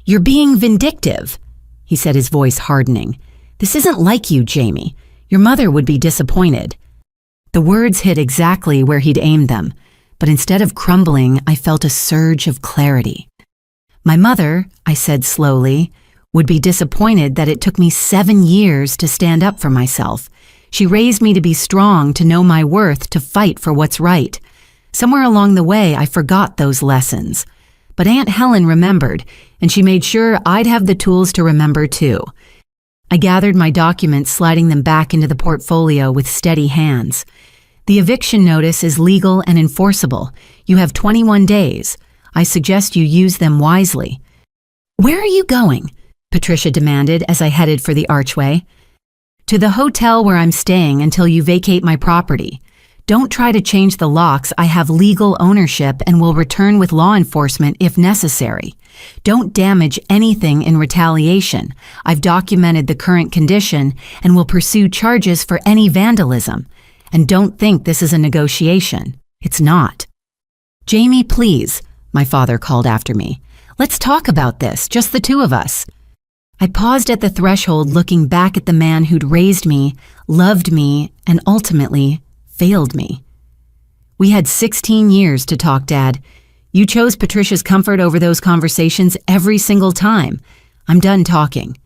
"You're being vindictive," he said, his voice hardening. "This isn't like you, Jamie. Your mother would be disappointed." The words hit exactly where he'd aimed them, but instead of crumbling, I felt a surge of clarity. "My mother," I said slowly, "would be disappointed that it took me 7 years to stand up for myself. She raised me to be strong, to know my worth, to fight for what's right. Somewhere along the way, I forgot those lessons. But Aunt Helen remembered, and she made sure I'd have the tools to remember too." I gathered my documents, sliding them back into the portfolio with steady hands. "The eviction notice is legal and enforceable. You have 21 days. I suggest you use them wisely." "Where are you going?" Patricia demanded as I headed for the archway. "To the hotel where I'm staying until you vacate my property. Don't try to change the locks. I have legal ownership and will return with law enforcement if necessary. Don't damage anything in retaliation. I've documented the current condition and will pursue charges for any vandalism. And don't think this is a negotiation. It's not." "Jamie, please," my father called after me. "Let's talk about this, just the two of us." I paused at the threshold, looking back at the man who'd raised me, loved me, and ultimately failed me. "We had 16 years to talk, Dad. You chose Patricia's comfort over those conversations every single time. I'm done talking."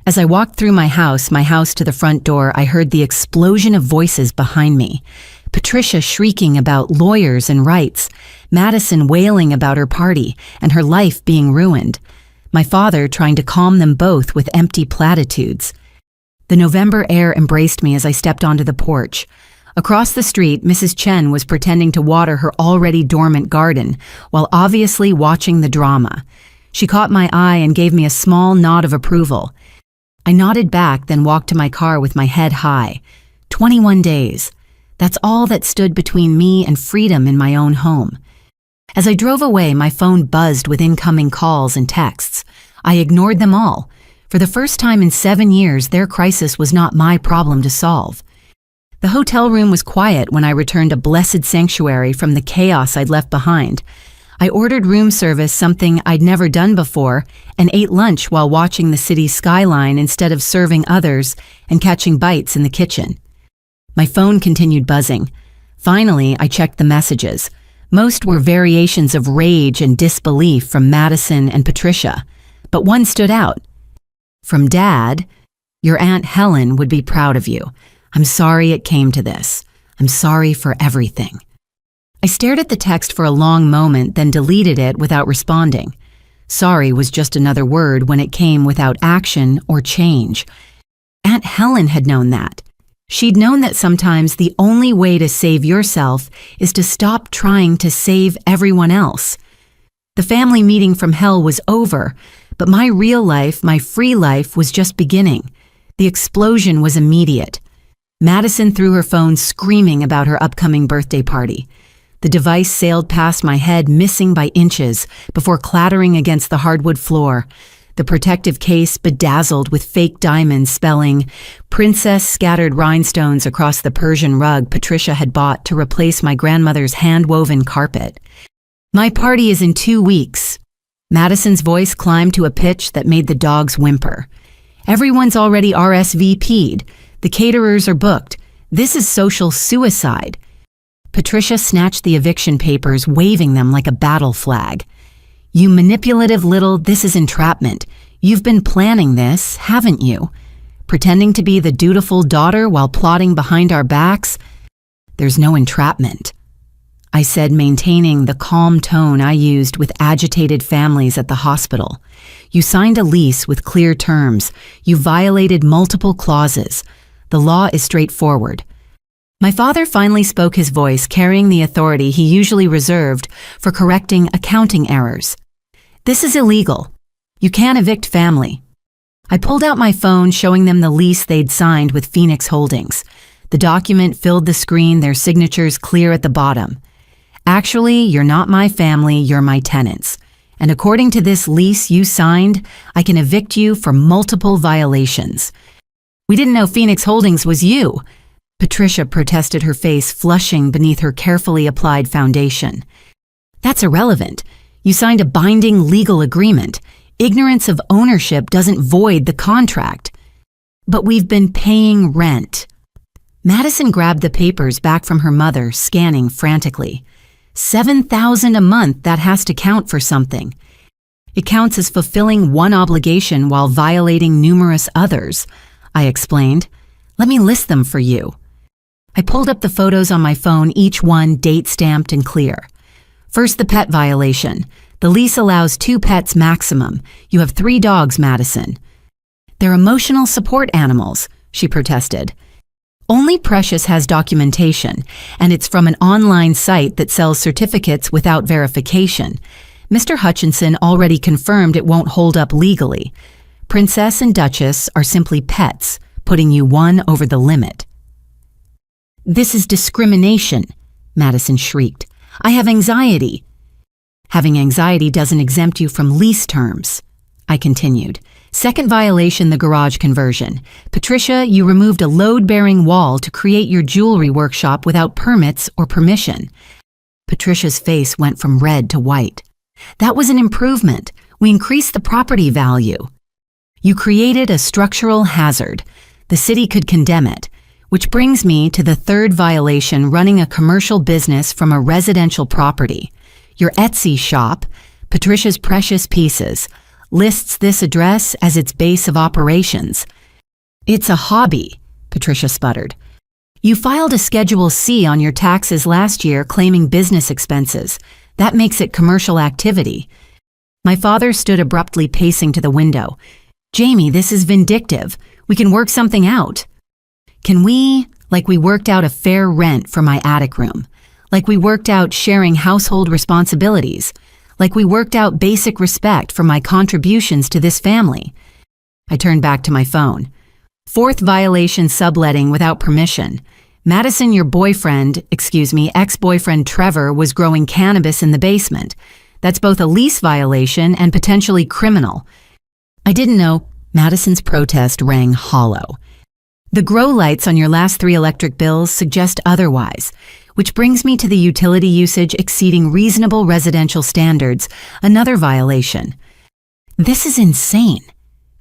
As I walked through my house to the front door, I heard the explosion of voices behind me. Patricia shrieking about lawyers and rights, Madison wailing about her party and her life being ruined, my father trying to calm them both with empty platitudes. The November air embraced me as I stepped onto the porch. Across the street, Mrs. Chen was pretending to water her already dormant garden while obviously watching the drama. She caught my eye and gave me a small nod of approval. I nodded back, then walked to my car with my head high. 21 days. That's all that stood between me and freedom in my own home. As I drove away, my phone buzzed with incoming calls and texts. I ignored them all. For the first time in 7 years, their crisis was not my problem to solve. The hotel room was quiet when I returned a blessed sanctuary from the chaos I'd left behind. I ordered room service, something I'd never done before, and ate lunch while watching the city's skyline instead of serving others and catching bites in the kitchen. My phone continued buzzing. Finally, I checked the messages. Most were variations of rage and disbelief from Madison and Patricia, but one stood out. From Dad, "Your Aunt Helen would be proud of you. I'm sorry it came to this. I'm sorry for everything." I stared at the text for a long moment, then deleted it without responding. Sorry was just another word when it came without action or change. Aunt Helen had known that. She'd known that sometimes the only way to save yourself is to stop trying to save everyone else. The family meeting from hell was over, but my real life, my free life, was just beginning. The explosion was immediate. Madison threw her phone, screaming about her upcoming birthday party. The device sailed past my head, missing by inches, before clattering against the hardwood floor. the protective case bedazzled with fake diamonds spelling "Princess" scattered rhinestones across the Persian rug Patricia had bought to replace my grandmother's hand-woven carpet. "My party is in 2 weeks." Madison's voice climbed to a pitch that made the dogs whimper. "Everyone's already RSVP'd. The caterers are booked. This is social suicide." Patricia snatched the eviction papers, waving them like a battle flag. "You manipulative little, this is entrapment. You've been planning this, haven't you? Pretending to be the dutiful daughter while plotting behind our backs? There's no entrapment," I said, maintaining the calm tone I used with agitated families at the hospital. "You signed a lease with clear terms. You violated multiple clauses. The law is straightforward." My father finally spoke, his voice carrying the authority he usually reserved for correcting accounting errors. "This is illegal. You can't evict family." I pulled out my phone, showing them the lease they'd signed with Phoenix Holdings. The document filled the screen, their signatures clear at the bottom. "Actually, you're not my family, you're my tenants. And according to this lease you signed, I can evict you for multiple violations." "We didn't know Phoenix Holdings was you," Patricia protested, her face flushing beneath her carefully applied foundation. "That's irrelevant. You signed a binding legal agreement. Ignorance of ownership doesn't void the contract." "But we've been paying rent." Madison grabbed the papers back from her mother, scanning frantically. $7,000 a month, that has to count for something. It counts as fulfilling one obligation while violating numerous others, I explained. "Let me list them for you." I pulled up the photos on my phone, each one date-stamped and clear. First, the pet violation. The lease allows 2 pets maximum. You have 3 dogs, Madison. "They're emotional support animals," she protested. "Only Precious has documentation, and it's from an online site that sells certificates without verification. Mr. Hutchinson already confirmed it won't hold up legally. Princess and Duchess are simply pets, putting you one over the limit." "This is discrimination," Madison shrieked. "I have anxiety." "Having anxiety doesn't exempt you from lease terms," I continued. "Second violation, the garage conversion. Patricia, you removed a load-bearing wall to create your jewelry workshop without permits or permission." Patricia's face went from red to white. "That was an improvement. We increased the property value." "You created a structural hazard. The city could condemn it. Which brings me to the third violation, running a commercial business from a residential property. Your Etsy shop, Patricia's Precious Pieces, lists this address as its base of operations." "It's a hobby," Patricia sputtered. "You filed a Schedule C on your taxes last year claiming business expenses. That makes it commercial activity." My father stood abruptly, pacing to the window. "Jamie, this is vindictive. We can work something out." "Can we, like we worked out a fair rent for my attic room? Like we worked out sharing household responsibilities? Like we worked out basic respect for my contributions to this family?" I turned back to my phone. "Fourth violation, subletting without permission. Madison, your ex-boyfriend Trevor was growing cannabis in the basement. That's both a lease violation and potentially criminal." "I didn't know." Madison's protest rang hollow. "The grow lights on your last 3 electric bills suggest otherwise, which brings me to the utility usage exceeding reasonable residential standards, another violation." "This is insane."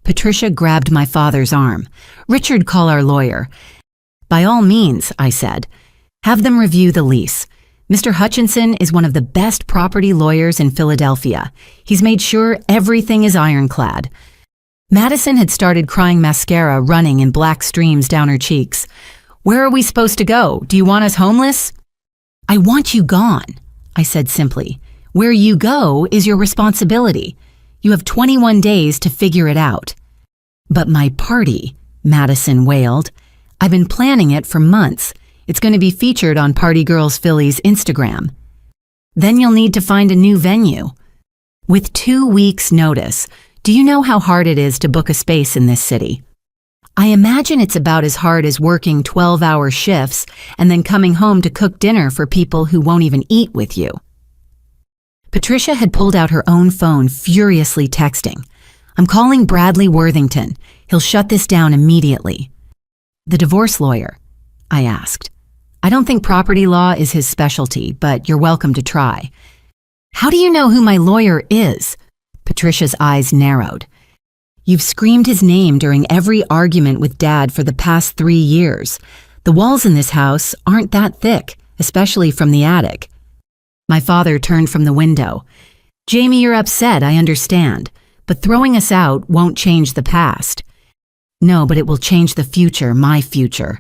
Patricia grabbed my father's arm. "Richard, call our lawyer." "By all means," I said. "Have them review the lease. Mr. Hutchinson is one of the best property lawyers in Philadelphia. He's made sure everything is ironclad." Madison had started crying, mascara running in black streams down her cheeks. "Where are we supposed to go? Do you want us homeless?" "I want you gone," I said simply. "Where you go is your responsibility. You have 21 days to figure it out." "But my party," Madison wailed. "I've been planning it for months. It's going to be featured on Party Girls Philly's Instagram." "Then you'll need to find a new venue." "With 2 weeks' notice. Do you know how hard it is to book a space in this city?" "I imagine it's about as hard as working 12-hour shifts and then coming home to cook dinner for people who won't even eat with you." Patricia had pulled out her own phone, furiously texting. I'm calling Bradley Worthington. He'll shut this down immediately. The divorce lawyer? I asked. I don't think property law is his specialty, but you're welcome to try. How do you know who my lawyer is? Patricia's eyes narrowed. You've screamed his name during every argument with Dad for the past 3 years. The walls in this house aren't that thick, especially from the attic. My father turned from the window. Jamie, you're upset, I understand, but throwing us out won't change the past. No, but it will change the future, my future.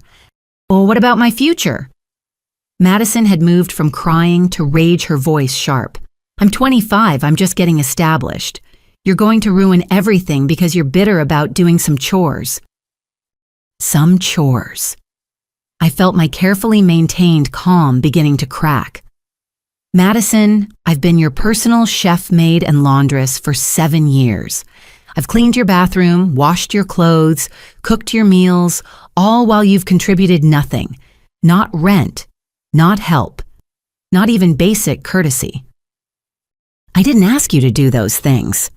Well, what about my future? Madison had moved from crying to rage, her voice sharp. I'm 25, I'm just getting established. You're going to ruin everything because you're bitter about doing some chores. Some chores. I felt my carefully maintained calm beginning to crack. Madison, I've been your personal chef, maid, and laundress for 7 years. I've cleaned your bathroom, washed your clothes, cooked your meals, all while you've contributed nothing. Not rent, not help, not even basic courtesy. I didn't ask you to do those things.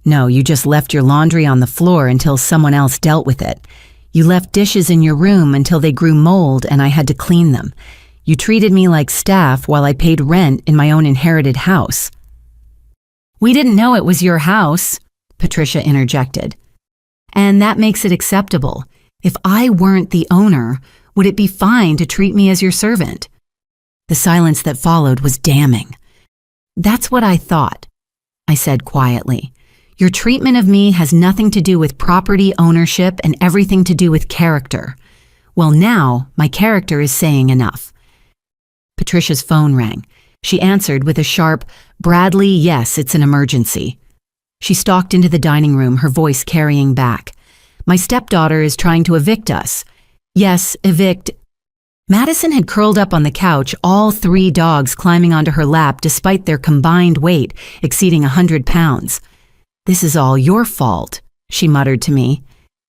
No, you just left your laundry on the floor until someone else dealt with it. You left dishes in your room until they grew mold and I had to clean them. You treated me like staff while I paid rent in my own inherited house. We didn't know it was your house, Patricia interjected. And that makes it acceptable. If I weren't the owner, would it be fine to treat me as your servant? The silence that followed was damning. That's what I thought, I said quietly. Your treatment of me has nothing to do with property ownership and everything to do with character. Well, now my character is saying enough. Patricia's phone rang. She answered with a sharp, Bradley, yes, it's an emergency. She stalked into the dining room, her voice carrying back. My stepdaughter is trying to evict us. Yes, evict. Madison had curled up on the couch, all 3 dogs climbing onto her lap despite their combined weight exceeding 100 pounds. This is all your fault, she muttered to me.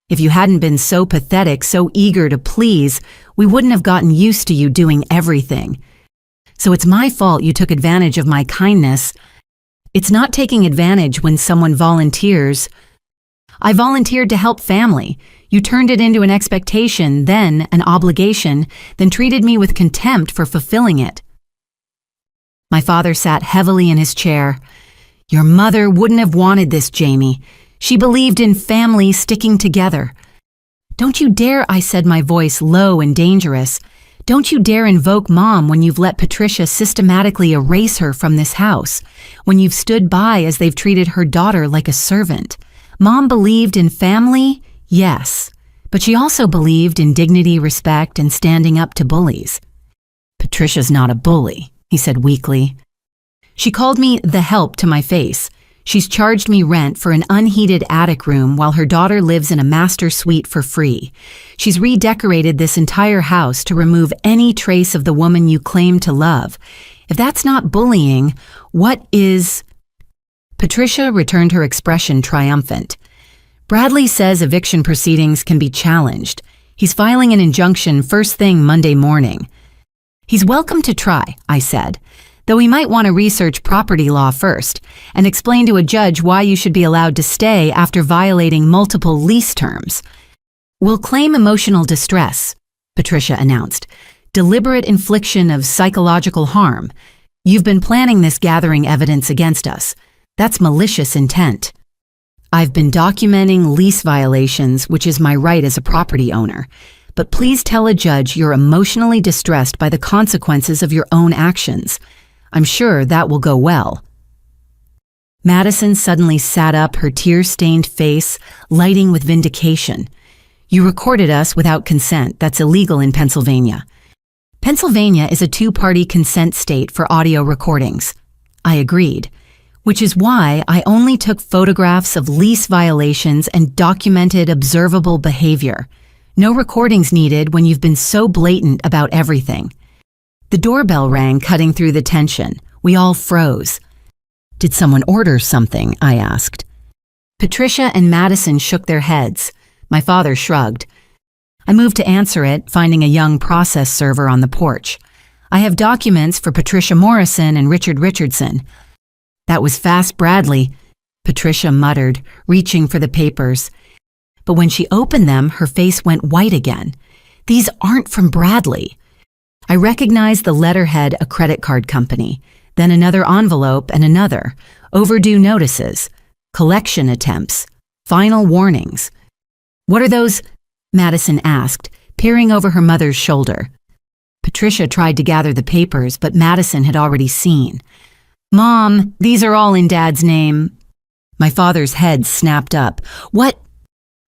If you hadn't been so pathetic, so eager to please, we wouldn't have gotten used to you doing everything. So it's my fault you took advantage of my kindness. It's not taking advantage when someone volunteers. I volunteered to help family. You turned it into an expectation, then an obligation, then treated me with contempt for fulfilling it. My father sat heavily in his chair. Your mother wouldn't have wanted this, Jamie. She believed in family sticking together. Don't you dare, I said, my voice low and dangerous. Don't you dare invoke Mom when you've let Patricia systematically erase her from this house, when you've stood by as they've treated her daughter like a servant. Mom believed in family, yes, but she also believed in dignity, respect, and standing up to bullies. Patricia's not a bully, he said weakly. She called me the help to my face. She's charged me rent for an unheated attic room while her daughter lives in a master suite for free. She's redecorated this entire house to remove any trace of the woman you claim to love. If that's not bullying, what is? Patricia returned her expression triumphant. Bradley says eviction proceedings can be challenged. He's filing an injunction first thing Monday morning. He's welcome to try, I said, though he might want to research property law first and explain to a judge why you should be allowed to stay after violating multiple lease terms. We'll claim emotional distress, Patricia announced. Deliberate infliction of psychological harm. You've been planning this, gathering evidence against us. That's malicious intent. I've been documenting lease violations, which is my right as a property owner. But please tell a judge you're emotionally distressed by the consequences of your own actions. I'm sure that will go well. Madison suddenly sat up, her tear-stained face lighting with vindication. You recorded us without consent. That's illegal in Pennsylvania. Pennsylvania is a 2-party consent state for audio recordings. I agreed, which is why I only took photographs of lease violations and documented observable behavior. No recordings needed when you've been so blatant about everything. The doorbell rang, cutting through the tension. We all froze. Did someone order something? I asked. Patricia and Madison shook their heads. My father shrugged. I moved to answer it, finding a young process server on the porch. I have documents for Patricia Morrison and Richard Richardson. That was fast, Bradley. Patricia muttered, reaching for the papers. But when she opened them, her face went white again. These aren't from Bradley. I recognized the letterhead, a credit card company, then another envelope and another, overdue notices, collection attempts, final warnings. What are those? Madison asked, peering over her mother's shoulder. Patricia tried to gather the papers, but Madison had already seen. Mom, these are all in Dad's name. My father's head snapped up. What?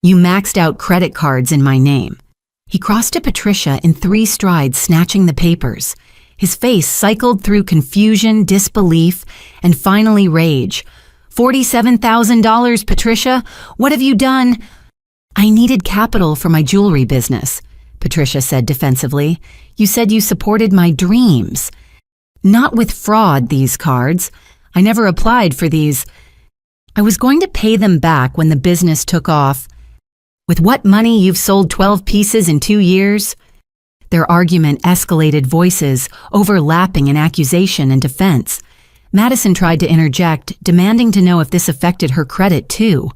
You maxed out credit cards in my name. He crossed to Patricia in 3 strides, snatching the papers. His face cycled through confusion, disbelief, and finally rage. $47,000, Patricia? What have you done? I needed capital for my jewelry business, Patricia said defensively. You said you supported my dreams. Not with fraud, these cards. I never applied for these. I was going to pay them back when the business took off. With what money you've sold 12 pieces in 2 years? Their argument escalated, voices overlapping in accusation and defense. Madison tried to interject, demanding to know if this affected her credit too.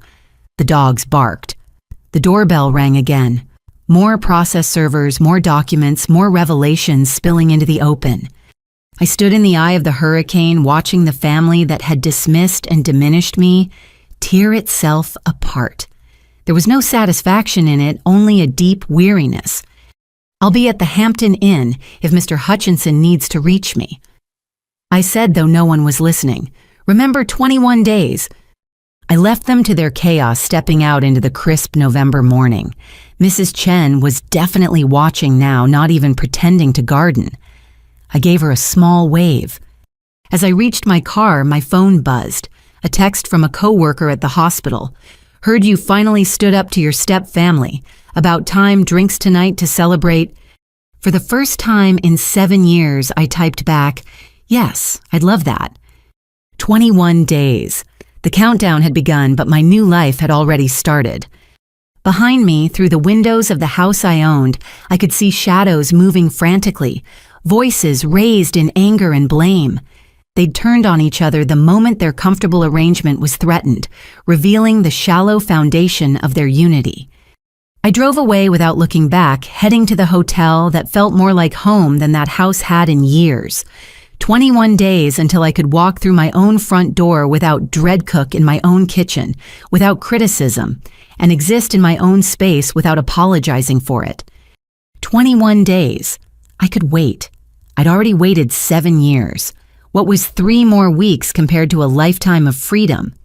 The dogs barked. The doorbell rang again. More process servers, more documents, more revelations spilling into the open. I stood in the eye of the hurricane, watching the family that had dismissed and diminished me tear itself apart. There was no satisfaction in it, only a deep weariness. I'll be at the Hampton Inn if Mr. Hutchinson needs to reach me. I said, though no one was listening. Remember 21 days. I left them to their chaos, stepping out into the crisp November morning. Mrs. Chen was definitely watching now, not even pretending to garden. I gave her a small wave. As I reached my car, my phone buzzed. A text from a coworker at the hospital. Heard you finally stood up to your stepfamily. About time, drinks tonight to celebrate. For the first time in 7 years, I typed back, yes, I'd love that. 21 days. The countdown had begun, but my new life had already started. Behind me, through the windows of the house I owned, I could see shadows moving frantically, voices raised in anger and blame. They'd turned on each other the moment their comfortable arrangement was threatened, revealing the shallow foundation of their unity. I drove away without looking back, heading to the hotel that felt more like home than that house had in years. 21 days until I could walk through my own front door without dread cook in my own kitchen, without criticism, and exist in my own space without apologizing for it. 21 days. I could wait. I'd already waited 7 years. What was 3 more weeks compared to a lifetime of freedom?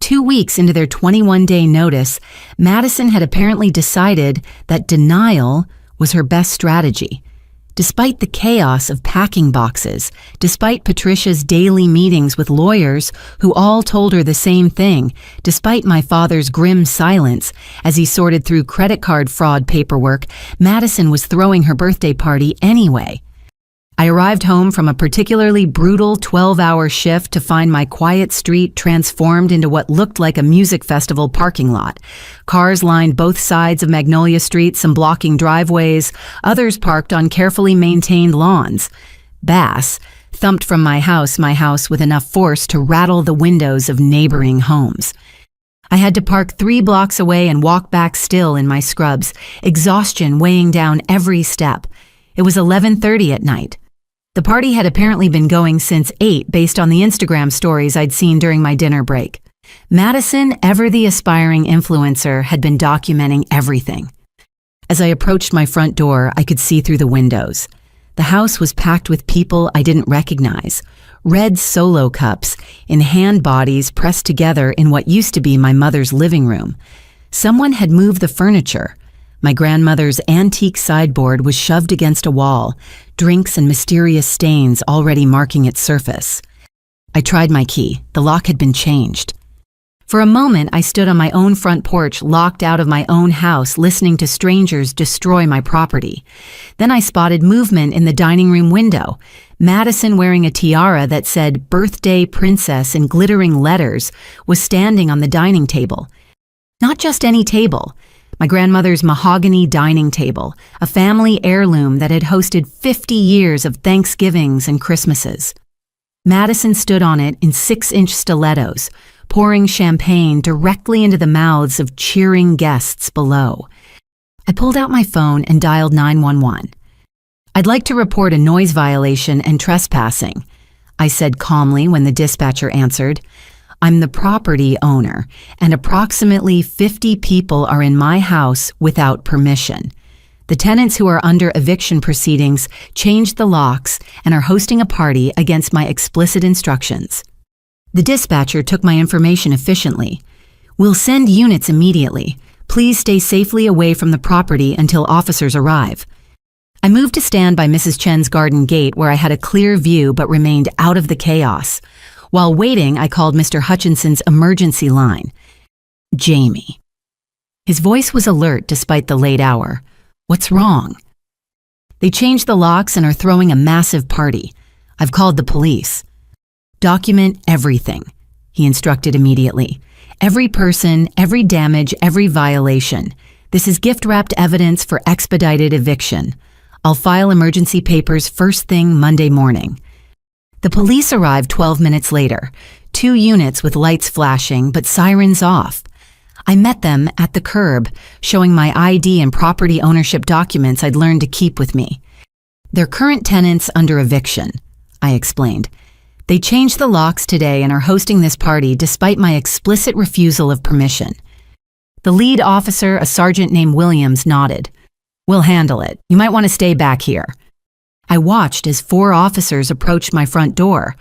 2 weeks into their 21-day notice, Madison had apparently decided that denial was her best strategy. Despite the chaos of packing boxes, despite Patricia's daily meetings with lawyers who all told her the same thing, despite my father's grim silence as he sorted through credit card fraud paperwork, Madison was throwing her birthday party anyway. I arrived home from a particularly brutal 12-hour shift to find my quiet street transformed into what looked like a music festival parking lot. Cars lined both sides of Magnolia Street, some blocking driveways, others parked on carefully maintained lawns. Bass thumped from my house with enough force to rattle the windows of neighboring homes. I had to park 3 blocks away and walk back still in my scrubs, exhaustion weighing down every step. It was 11:30 at night. The party had apparently been going since 8 based on the Instagram stories I'd seen during my dinner break. Madison, ever the aspiring influencer, had been documenting everything. As I approached my front door, I could see through the windows. The house was packed with people I didn't recognize. Red Solo cups in hand bodies pressed together in what used to be my mother's living room. Someone had moved the furniture. My grandmother's antique sideboard was shoved against a wall, drinks and mysterious stains already marking its surface. I tried my key. The lock had been changed. For a moment, I stood on my own front porch, locked out of my own house, listening to strangers destroy my property. Then I spotted movement in the dining room window. Madison, wearing a tiara that said "Birthday Princess" in glittering letters, was standing on the dining table. Not just any table. My grandmother's mahogany dining table, a family heirloom that had hosted 50 years of Thanksgivings and Christmases. Madison stood on it in 6-inch stilettos, pouring champagne directly into the mouths of cheering guests below. I pulled out my phone and dialed 911. "I'd like to report a noise violation and trespassing," I said calmly when the dispatcher answered. "I'm the property owner, and approximately 50 people are in my house without permission. The tenants who are under eviction proceedings changed the locks and are hosting a party against my explicit instructions." The dispatcher took my information efficiently. "We'll send units immediately. Please stay safely away from the property until officers arrive." I moved to stand by Mrs. Chen's garden gate where I had a clear view but remained out of the chaos. While waiting, I called Mr. Hutchinson's emergency line. "Jamie." His voice was alert despite the late hour. "What's wrong?" "They changed the locks and are throwing a massive party. I've called the police." "Document everything," he instructed immediately. "Every person, every damage, every violation. This is gift-wrapped evidence for expedited eviction. I'll file emergency papers first thing Monday morning." The police arrived 12 minutes later, 2 units with lights flashing but sirens off. I met them at the curb, showing my ID and property ownership documents I'd learned to keep with me. "They're current tenants under eviction," I explained. "They changed the locks today and are hosting this party despite my explicit refusal of permission." The lead officer, a sergeant named Williams, nodded. "We'll handle it. You might want to stay back here." I watched as 4 officers approached my front door.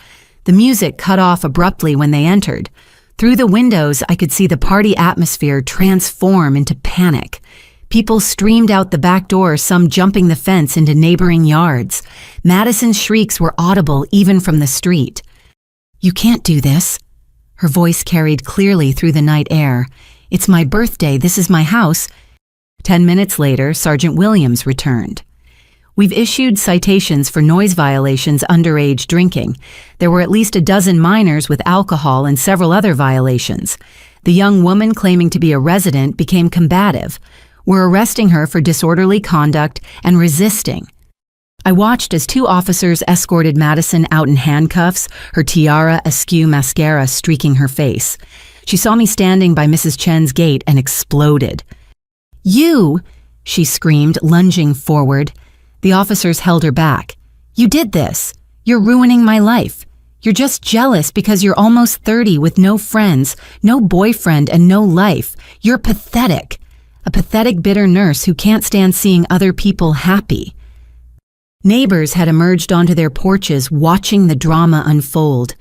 The music cut off abruptly when they entered. Through the windows, I could see the party atmosphere transform into panic. People streamed out the back door, some jumping the fence into neighboring yards. Madison's shrieks were audible even from the street. "You can't do this." Her voice carried clearly through the night air. "It's my birthday. This is my house." 10 minutes later, Sergeant Williams returned. "We've issued citations for noise violations, underage drinking. There were at least a dozen minors with alcohol and several other violations. The young woman claiming to be a resident became combative. We're arresting her for disorderly conduct and resisting." I watched as 2 officers escorted Madison out in handcuffs, her tiara askew, mascara streaking her face. She saw me standing by Mrs. Chen's gate and exploded. "You!" she screamed, lunging forward. The officers held her back. "You did this. You're ruining my life. You're just jealous because you're almost 30 with no friends, no boyfriend, and no life. You're pathetic. A pathetic, bitter nurse who can't stand seeing other people happy." Neighbors had emerged onto their porches, watching the drama unfold.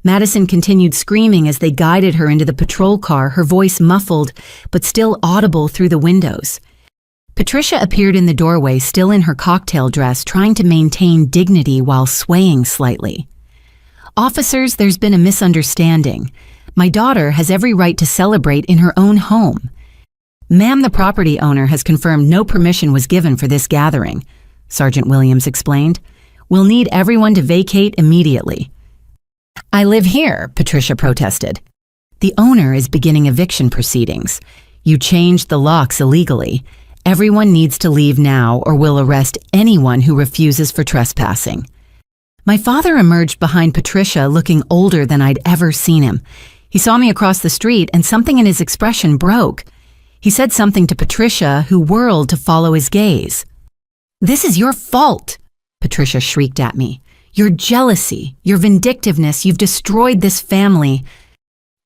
Madison continued screaming as they guided her into the patrol car, her voice muffled but still audible through the windows. Patricia appeared in the doorway, still in her cocktail dress, trying to maintain dignity while swaying slightly. "Officers, there's been a misunderstanding. My daughter has every right to celebrate in her own home." "Ma'am, the property owner has confirmed no permission was given for this gathering," Sergeant Williams explained. "We'll need everyone to vacate immediately." "I live here," Patricia protested. "The owner is beginning eviction proceedings. You changed the locks illegally. Everyone needs to leave now or we'll arrest anyone who refuses for trespassing." My father emerged behind Patricia, looking older than I'd ever seen him. He saw me across the street and something in his expression broke. He said something to Patricia, who whirled to follow his gaze. "This is your fault," Patricia shrieked at me. "Your jealousy, your vindictiveness, you've destroyed this family."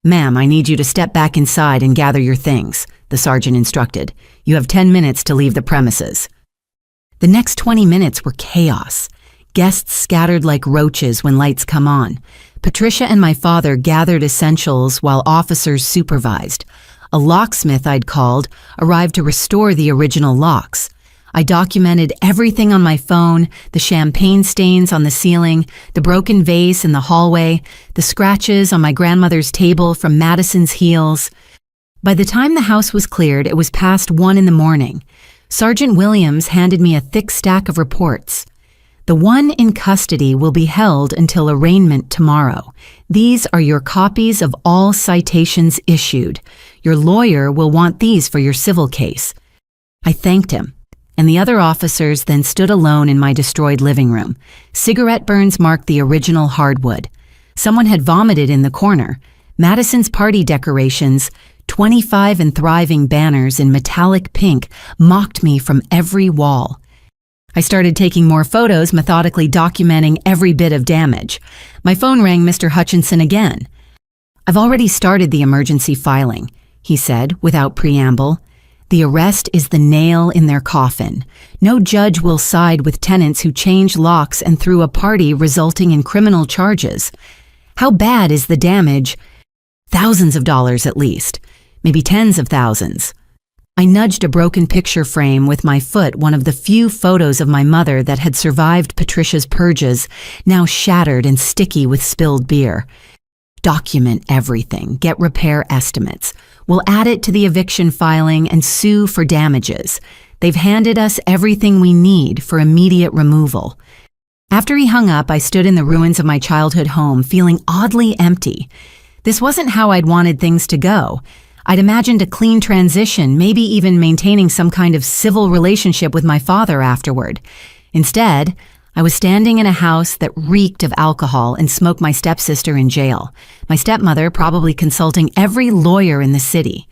"Ma'am, I need you to step back inside and gather your things," the sergeant instructed. "You have 10 minutes to leave the premises." The next 20 minutes were chaos. Guests scattered like roaches when lights come on. Patricia and my father gathered essentials while officers supervised. A locksmith I'd called arrived to restore the original locks. I documented everything on my phone, the champagne stains on the ceiling, the broken vase in the hallway, the scratches on my grandmother's table from Madison's heels. By the time the house was cleared, it was past 1 in the morning. Sergeant Williams handed me a thick stack of reports. "The one in custody will be held until arraignment tomorrow. These are your copies of all citations issued. Your lawyer will want these for your civil case." I thanked him, and the other officers then stood alone in my destroyed living room. Cigarette burns marked the original hardwood. Someone had vomited in the corner. Madison's party decorations, 25 and thriving banners in metallic pink, mocked me from every wall. I started taking more photos, methodically documenting every bit of damage. My phone rang Mr. Hutchinson again. "I've already started the emergency filing," he said without preamble. "The arrest is the nail in their coffin. No judge will side with tenants who change locks and threw a party resulting in criminal charges. How bad is the damage? Thousands of dollars at least, maybe tens of thousands." I nudged a broken picture frame with my foot, one of the few photos of my mother that had survived Patricia's purges, now shattered and sticky with spilled beer. "Document everything, get repair estimates. We'll add it to the eviction filing and sue for damages. They've handed us everything we need for immediate removal." After he hung up, I stood in the ruins of my childhood home, feeling oddly empty. This wasn't how I'd wanted things to go. I'd imagined a clean transition, maybe even maintaining some kind of civil relationship with my father afterward. Instead, I was standing in a house that reeked of alcohol and smoked my stepsister in jail, my stepmother probably consulting every lawyer in the city.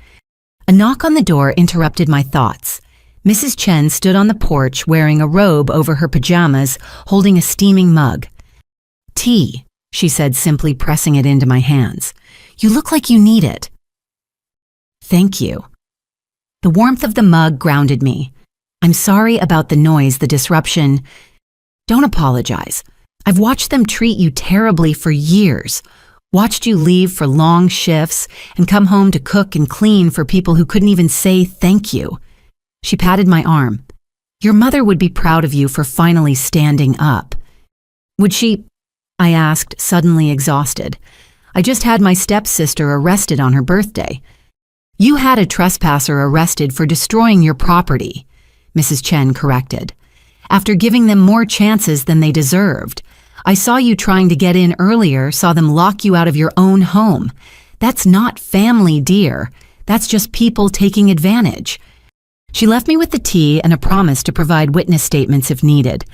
A knock on the door interrupted my thoughts. Mrs. Chen stood on the porch wearing a robe over her pajamas, holding a steaming mug. "Tea," she said, simply pressing it into my hands. "You look like you need it." "Thank you." The warmth of the mug grounded me. "I'm sorry about the noise, the disruption." "Don't apologize. I've watched them treat you terribly for years. Watched you leave for long shifts and come home to cook and clean for people who couldn't even say thank you." She patted my arm. "Your mother would be proud of you for finally standing up." "Would she?" I asked, suddenly exhausted. I just had my stepsister arrested on her birthday. "You had a trespasser arrested for destroying your property," Mrs. Chen corrected, "after giving them more chances than they deserved. I saw you trying to get in earlier, saw them lock you out of your own home. That's not family, dear. That's just people taking advantage." She left me with the tea and a promise to provide witness statements if needed.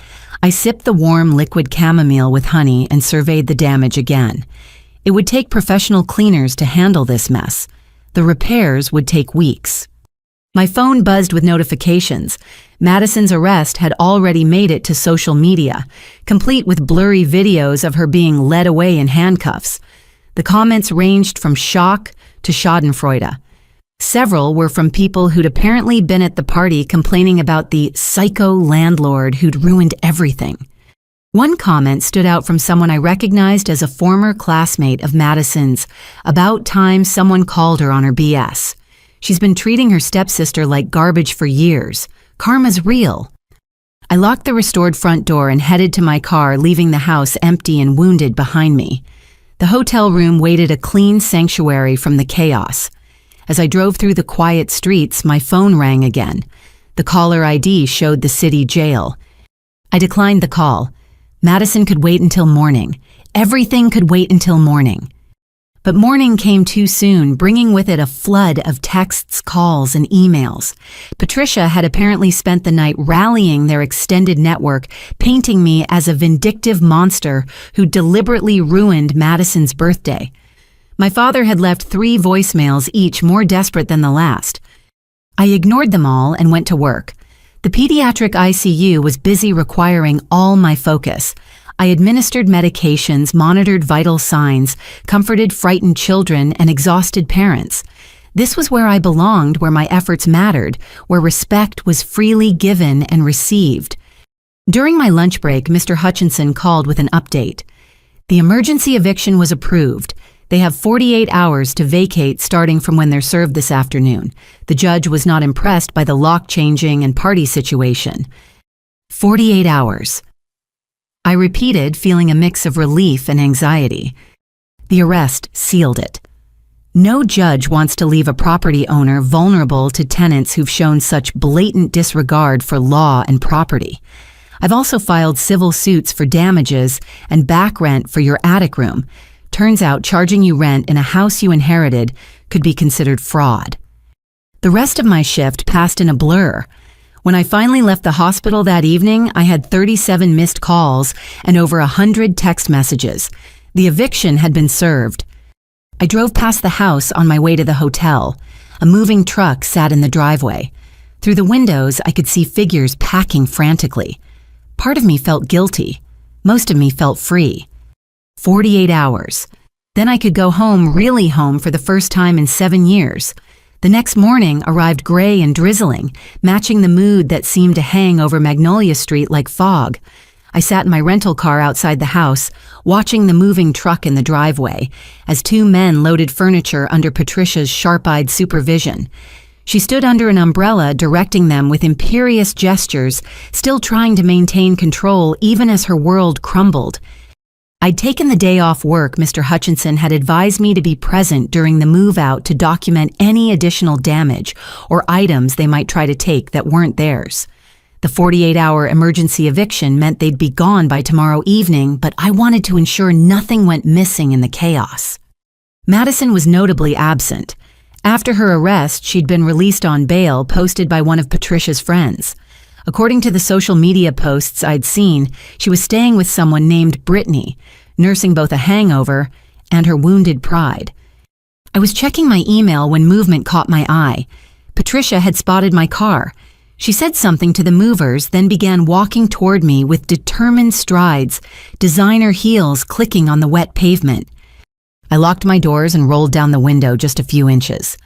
I sipped the warm liquid chamomile with honey and surveyed the damage again. It would take professional cleaners to handle this mess. The repairs would take weeks. My phone buzzed with notifications. Madison's arrest had already made it to social media, complete with blurry videos of her being led away in handcuffs. The comments ranged from shock to schadenfreude. Several were from people who'd apparently been at the party complaining about the psycho landlord who'd ruined everything. One comment stood out from someone I recognized as a former classmate of Madison's. "About time someone called her on her BS. She's been treating her stepsister like garbage for years. Karma's real." I locked the restored front door and headed to my car, leaving the house empty and wounded behind me. The hotel room waited a clean sanctuary from the chaos. As I drove through the quiet streets, my phone rang again. The caller ID showed the city jail. I declined the call. Madison could wait until morning. Everything could wait until morning. But morning came too soon, bringing with it a flood of texts, calls, and emails. Patricia had apparently spent the night rallying their extended network, painting me as a vindictive monster who deliberately ruined Madison's birthday. My father had left 3 voicemails, each more desperate than the last. I ignored them all and went to work. The pediatric ICU was busy requiring all my focus. I administered medications, monitored vital signs, comforted frightened children and exhausted parents. This was where I belonged, where my efforts mattered, where respect was freely given and received. During my lunch break, Mr. Hutchinson called with an update. The emergency eviction was approved. They have 48 hours to vacate starting from when they're served this afternoon. The judge was not impressed by the lock changing and party situation. 48 hours. I repeated, feeling a mix of relief and anxiety. The arrest sealed it. No judge wants to leave a property owner vulnerable to tenants who've shown such blatant disregard for law and property. I've also filed civil suits for damages and back rent for your attic room. Turns out charging you rent in a house you inherited could be considered fraud. The rest of my shift passed in a blur. When I finally left the hospital that evening, I had 37 missed calls and over 100 text messages. The eviction had been served. I drove past the house on my way to the hotel. A moving truck sat in the driveway. Through the windows, I could see figures packing frantically. Part of me felt guilty. Most of me felt free. 48 hours. Then I could go home, really home, for the first time in 7 years. The next morning arrived gray and drizzling, matching the mood that seemed to hang over Magnolia Street like fog. I sat in my rental car outside the house, watching the moving truck in the driveway, as two men loaded furniture under Patricia's sharp-eyed supervision. She stood under an umbrella, directing them with imperious gestures, still trying to maintain control even as her world crumbled. I'd taken the day off work. Mr. Hutchinson had advised me to be present during the move-out to document any additional damage or items they might try to take that weren't theirs. The 48-hour emergency eviction meant they'd be gone by tomorrow evening, but I wanted to ensure nothing went missing in the chaos. Madison was notably absent. After her arrest, she'd been released on bail posted by one of Patricia's friends. According to the social media posts I'd seen, she was staying with someone named Brittany, nursing both a hangover and her wounded pride. I was checking my email when movement caught my eye. Patricia had spotted my car. She said something to the movers, then began walking toward me with determined strides, designer heels clicking on the wet pavement. I locked my doors and rolled down the window just a few inches.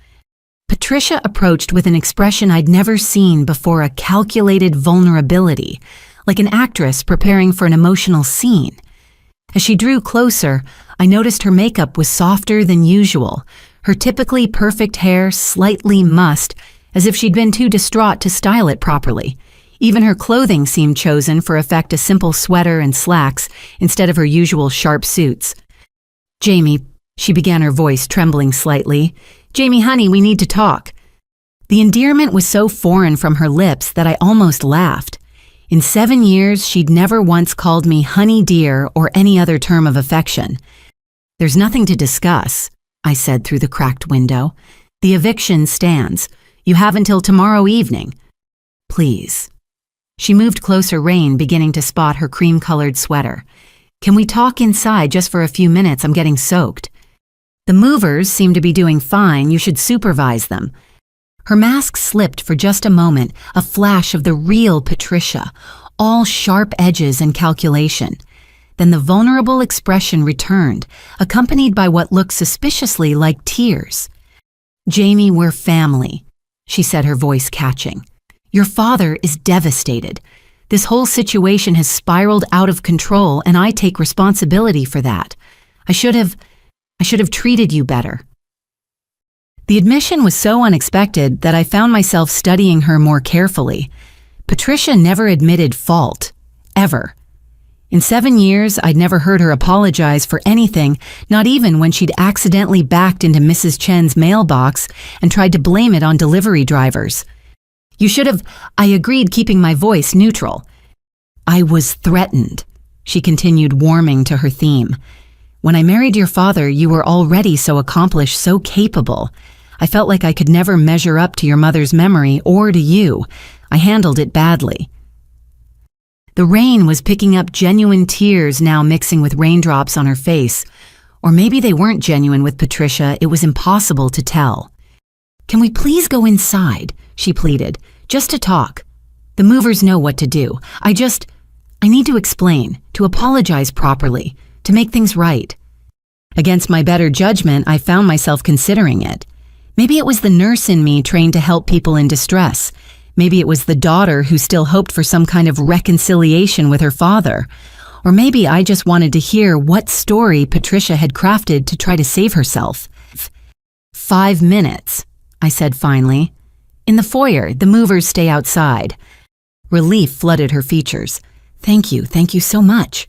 Patricia approached with an expression I'd never seen before, a calculated vulnerability, like an actress preparing for an emotional scene. As she drew closer, I noticed her makeup was softer than usual, her typically perfect hair slightly mussed, as if she'd been too distraught to style it properly. Even her clothing seemed chosen for effect, a simple sweater and slacks instead of her usual sharp suits. "Jamie," she began, her voice trembling slightly. "Jamie, honey, we need to talk." The endearment was so foreign from her lips that I almost laughed. In 7 years, she'd never once called me honey dear or any other term of affection. "There's nothing to discuss," I said through the cracked window. "The eviction stands. You have until tomorrow evening. Please." She moved closer, rain beginning to spot her cream-colored sweater. "Can we talk inside just for a few minutes? I'm getting soaked." "The movers seem to be doing fine. You should supervise them." Her mask slipped for just a moment, a flash of the real Patricia, all sharp edges and calculation. Then the vulnerable expression returned, accompanied by what looked suspiciously like tears. "Jamie, we're family," she said, her voice catching. "Your father is devastated. This whole situation has spiraled out of control, and I take responsibility for that. I should have treated you better." The admission was so unexpected that I found myself studying her more carefully. Patricia never admitted fault, ever. In 7 years, I'd never heard her apologize for anything, not even when she'd accidentally backed into Mrs. Chen's mailbox and tried to blame it on delivery drivers. I agreed, keeping my voice neutral. "I was threatened," she continued, warming to her theme. "When I married your father, you were already so accomplished, so capable. I felt like I could never measure up to your mother's memory or to you. I handled it badly." The rain was picking up genuine tears now, mixing with raindrops on her face. Or maybe they weren't genuine with Patricia. It was impossible to tell. "Can we please go inside?" she pleaded. "Just to talk. The movers know what to do. I need to explain, to apologize properly, to make things right." Against my better judgment, I found myself considering it. Maybe it was the nurse in me trained to help people in distress. Maybe it was the daughter who still hoped for some kind of reconciliation with her father. Or maybe I just wanted to hear what story Patricia had crafted to try to save herself. 5 minutes, I said finally. "In the foyer, the movers stay outside." Relief flooded her features. Thank you so much."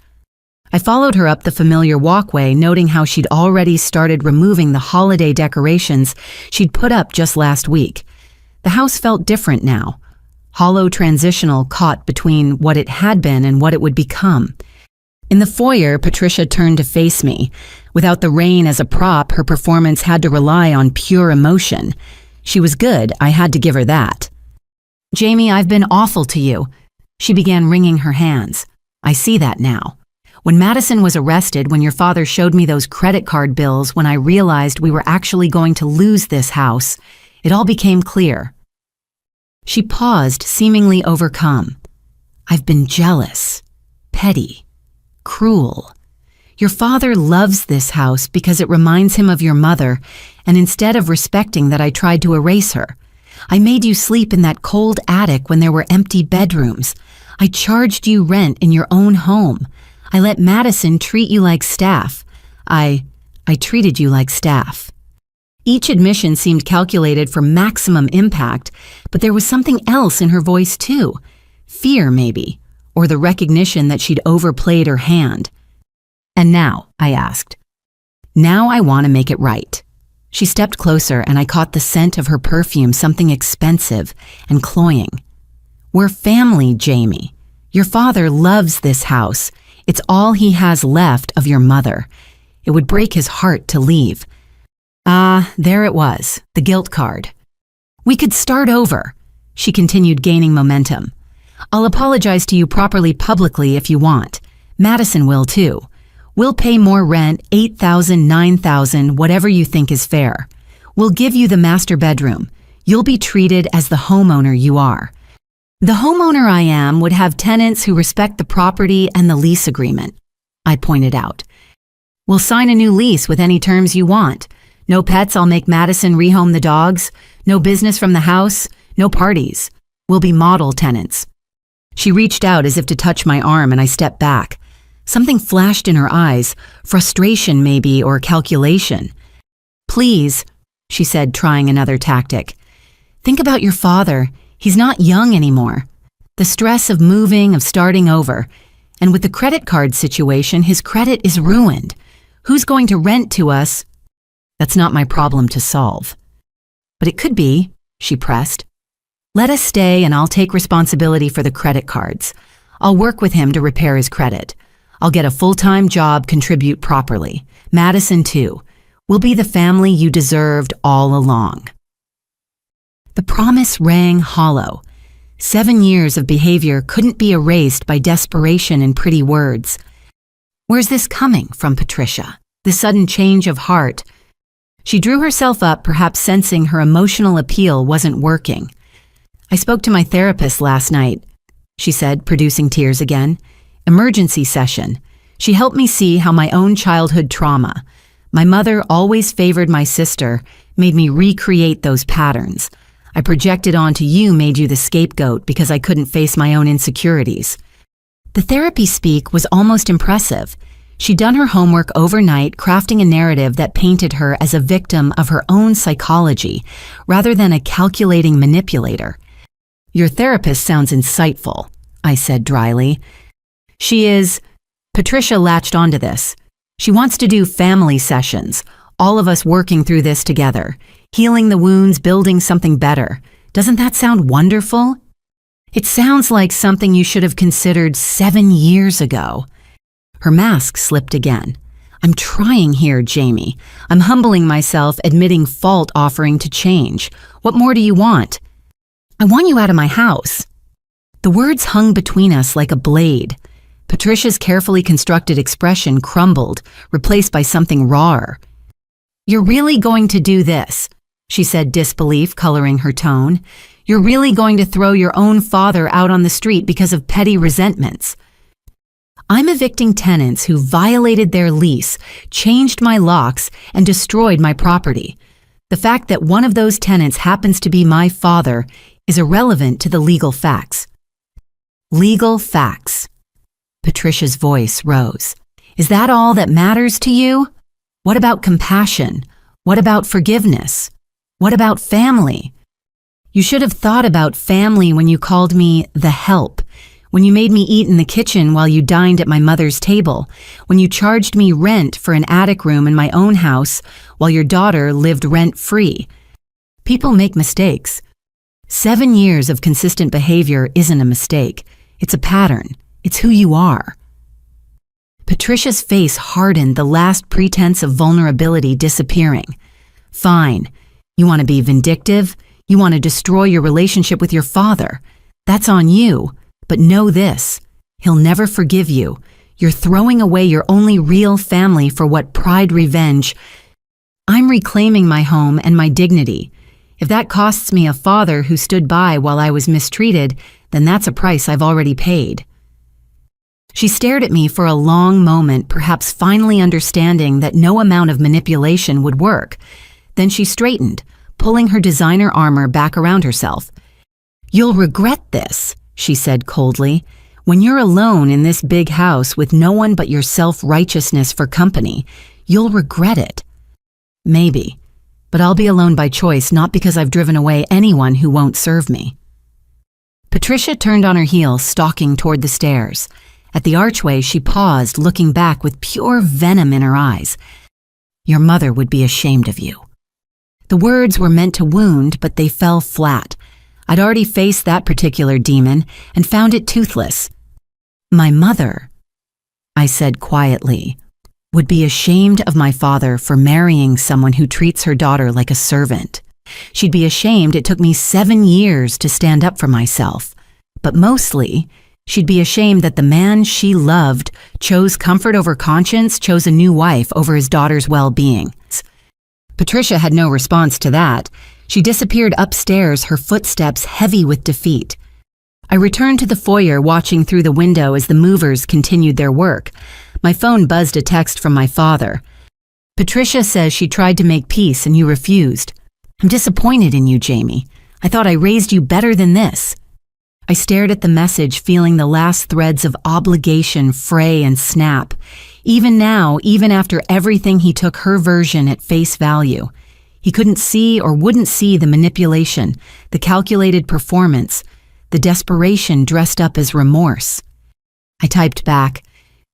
I followed her up the familiar walkway, noting how she'd already started removing the holiday decorations she'd put up just last week. The house felt different now, hollow, transitional, caught between what it had been and what it would become. In the foyer, Patricia turned to face me. Without the rain as a prop, her performance had to rely on pure emotion. She was good, I had to give her that. "Jamie, I've been awful to you." She began wringing her hands. "I see that now. When Madison was arrested, when your father showed me those credit card bills, when I realized we were actually going to lose this house, it all became clear. She paused, seemingly overcome. I've been jealous, petty, cruel. Your father loves this house because it reminds him of your mother, and instead of respecting that, I tried to erase her. I made you sleep in that cold attic when there were empty bedrooms. I charged you rent in your own home. I let Madison treat you like staff. I treated you like staff. Each admission seemed calculated for maximum impact, but there was something else in her voice too. Fear, maybe, or the recognition that she'd overplayed her hand. And now, I asked. Now I want to make it right. She stepped closer and I caught the scent of her perfume, something expensive and cloying. We're family, Jamie. Your father loves this house. It's all he has left of your mother. It would break his heart to leave. There it was, the guilt card. We could start over. She continued, gaining momentum. I'll apologize to you properly publicly if you want. Madison will too. We'll pay more rent, $8,000, $9,000, whatever you think is fair. We'll give you the master bedroom. You'll be treated as the homeowner you are. The homeowner I am would have tenants who respect the property and the lease agreement, I pointed out. We'll sign a new lease with any terms you want. No pets, I'll make Madison rehome the dogs. No business from the house. No parties. We'll be model tenants. She reached out as if to touch my arm and I stepped back. Something flashed in her eyes, frustration maybe, or calculation. Please, she said, trying another tactic. Think about your father. He's not young anymore. The stress of moving, of starting over. And with the credit card situation, his credit is ruined. Who's going to rent to us? That's not my problem to solve. But it could be, she pressed. Let us stay and I'll take responsibility for the credit cards. I'll work with him to repair his credit. I'll get a full-time job, contribute properly. Madison too. We'll be the family you deserved all along. The promise rang hollow. 7 years of behavior couldn't be erased by desperation and pretty words. Where's this coming from, Patricia? This sudden change of heart. She drew herself up, perhaps sensing her emotional appeal wasn't working. I spoke to my therapist last night, she said, producing tears again. Emergency session. She helped me see how my own childhood trauma, my mother always favored my sister, made me recreate those patterns. I projected onto you, made you the scapegoat because I couldn't face my own insecurities. The therapy speak was almost impressive. She'd done her homework overnight, crafting a narrative that painted her as a victim of her own psychology, rather than a calculating manipulator. Your therapist sounds insightful, I said dryly. She is. Patricia latched onto this. She wants to do family sessions, all of us working through this together, healing the wounds, building something better. Doesn't that sound wonderful? It sounds like something you should have considered 7 years ago. Her mask slipped again. I'm trying here, Jamie. I'm humbling myself, admitting fault, offering to change. What more do you want? I want you out of my house. The words hung between us like a blade. Patricia's carefully constructed expression crumbled, replaced by something rawer. You're really going to do this, she said, disbelief coloring her tone. You're really going to throw your own father out on the street because of petty resentments. I'm evicting tenants who violated their lease, changed my locks, and destroyed my property. The fact that one of those tenants happens to be my father is irrelevant to the legal facts. Legal facts. Patricia's voice rose. Is that all that matters to you? What about compassion? What about forgiveness? What about family? You should have thought about family when you called me the help, when you made me eat in the kitchen while you dined at my mother's table, when you charged me rent for an attic room in my own house while your daughter lived rent-free. People make mistakes. 7 years of consistent behavior isn't a mistake. It's a pattern. It's who you are. Patricia's face hardened, the last pretense of vulnerability disappearing. Fine. You want to be vindictive? You want to destroy your relationship with your father? That's on you. But know this, he'll never forgive you. You're throwing away your only real family for what pride revenge. I'm reclaiming my home and my dignity. If that costs me a father who stood by while I was mistreated, then that's a price I've already paid." She stared at me for a long moment, perhaps finally understanding that no amount of manipulation would work. Then she straightened, pulling her designer armor back around herself. "You'll regret this," she said coldly. "When you're alone in this big house with no one but your self-righteousness for company, you'll regret it." "Maybe, but I'll be alone by choice, not because I've driven away anyone who won't serve me." Patricia turned on her heel, stalking toward the stairs. At the archway, she paused, looking back with pure venom in her eyes. "Your mother would be ashamed of you." The words were meant to wound, but they fell flat. I'd already faced that particular demon and found it toothless. "My mother," I said quietly, "would be ashamed of my father for marrying someone who treats her daughter like a servant. She'd be ashamed it took me 7 years to stand up for myself. But mostly, she'd be ashamed that the man she loved chose comfort over conscience, chose a new wife over his daughter's well-being." Patricia had no response to that. She disappeared upstairs, her footsteps heavy with defeat. I returned to the foyer, watching through the window as the movers continued their work. My phone buzzed a text from my father. "Patricia says she tried to make peace and you refused. I'm disappointed in you, Jamie. I thought I raised you better than this." I stared at the message, feeling the last threads of obligation fray and snap. Even now, even after everything, he took her version at face value. He couldn't see or wouldn't see the manipulation, the calculated performance, the desperation dressed up as remorse. I typed back,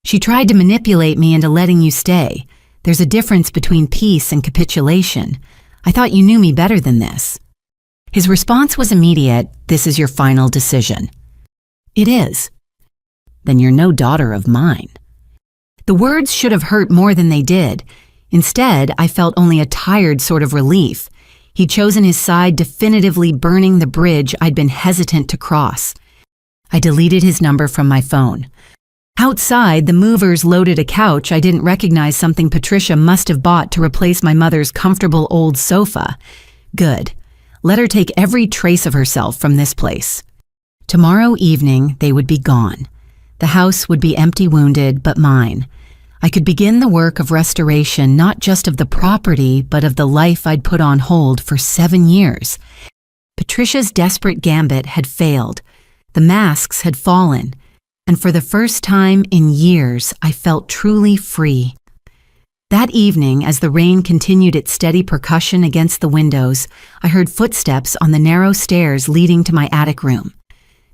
"She tried to manipulate me into letting you stay. There's a difference between peace and capitulation. I thought you knew me better than this." His response was immediate, "This is your final decision." "It is." "Then you're no daughter of mine." The words should have hurt more than they did. Instead, I felt only a tired sort of relief. He'd chosen his side, definitively burning the bridge I'd been hesitant to cross. I deleted his number from my phone. Outside, the movers loaded a couch I didn't recognize, something Patricia must have bought to replace my mother's comfortable old sofa. Good. Let her take every trace of herself from this place. Tomorrow evening, they would be gone. The house would be empty, wounded, but mine. I could begin the work of restoration, not just of the property, but of the life I'd put on hold for 7 years. Patricia's desperate gambit had failed. The masks had fallen. And for the first time in years, I felt truly free. That evening, as the rain continued its steady percussion against the windows, I heard footsteps on the narrow stairs leading to my attic room.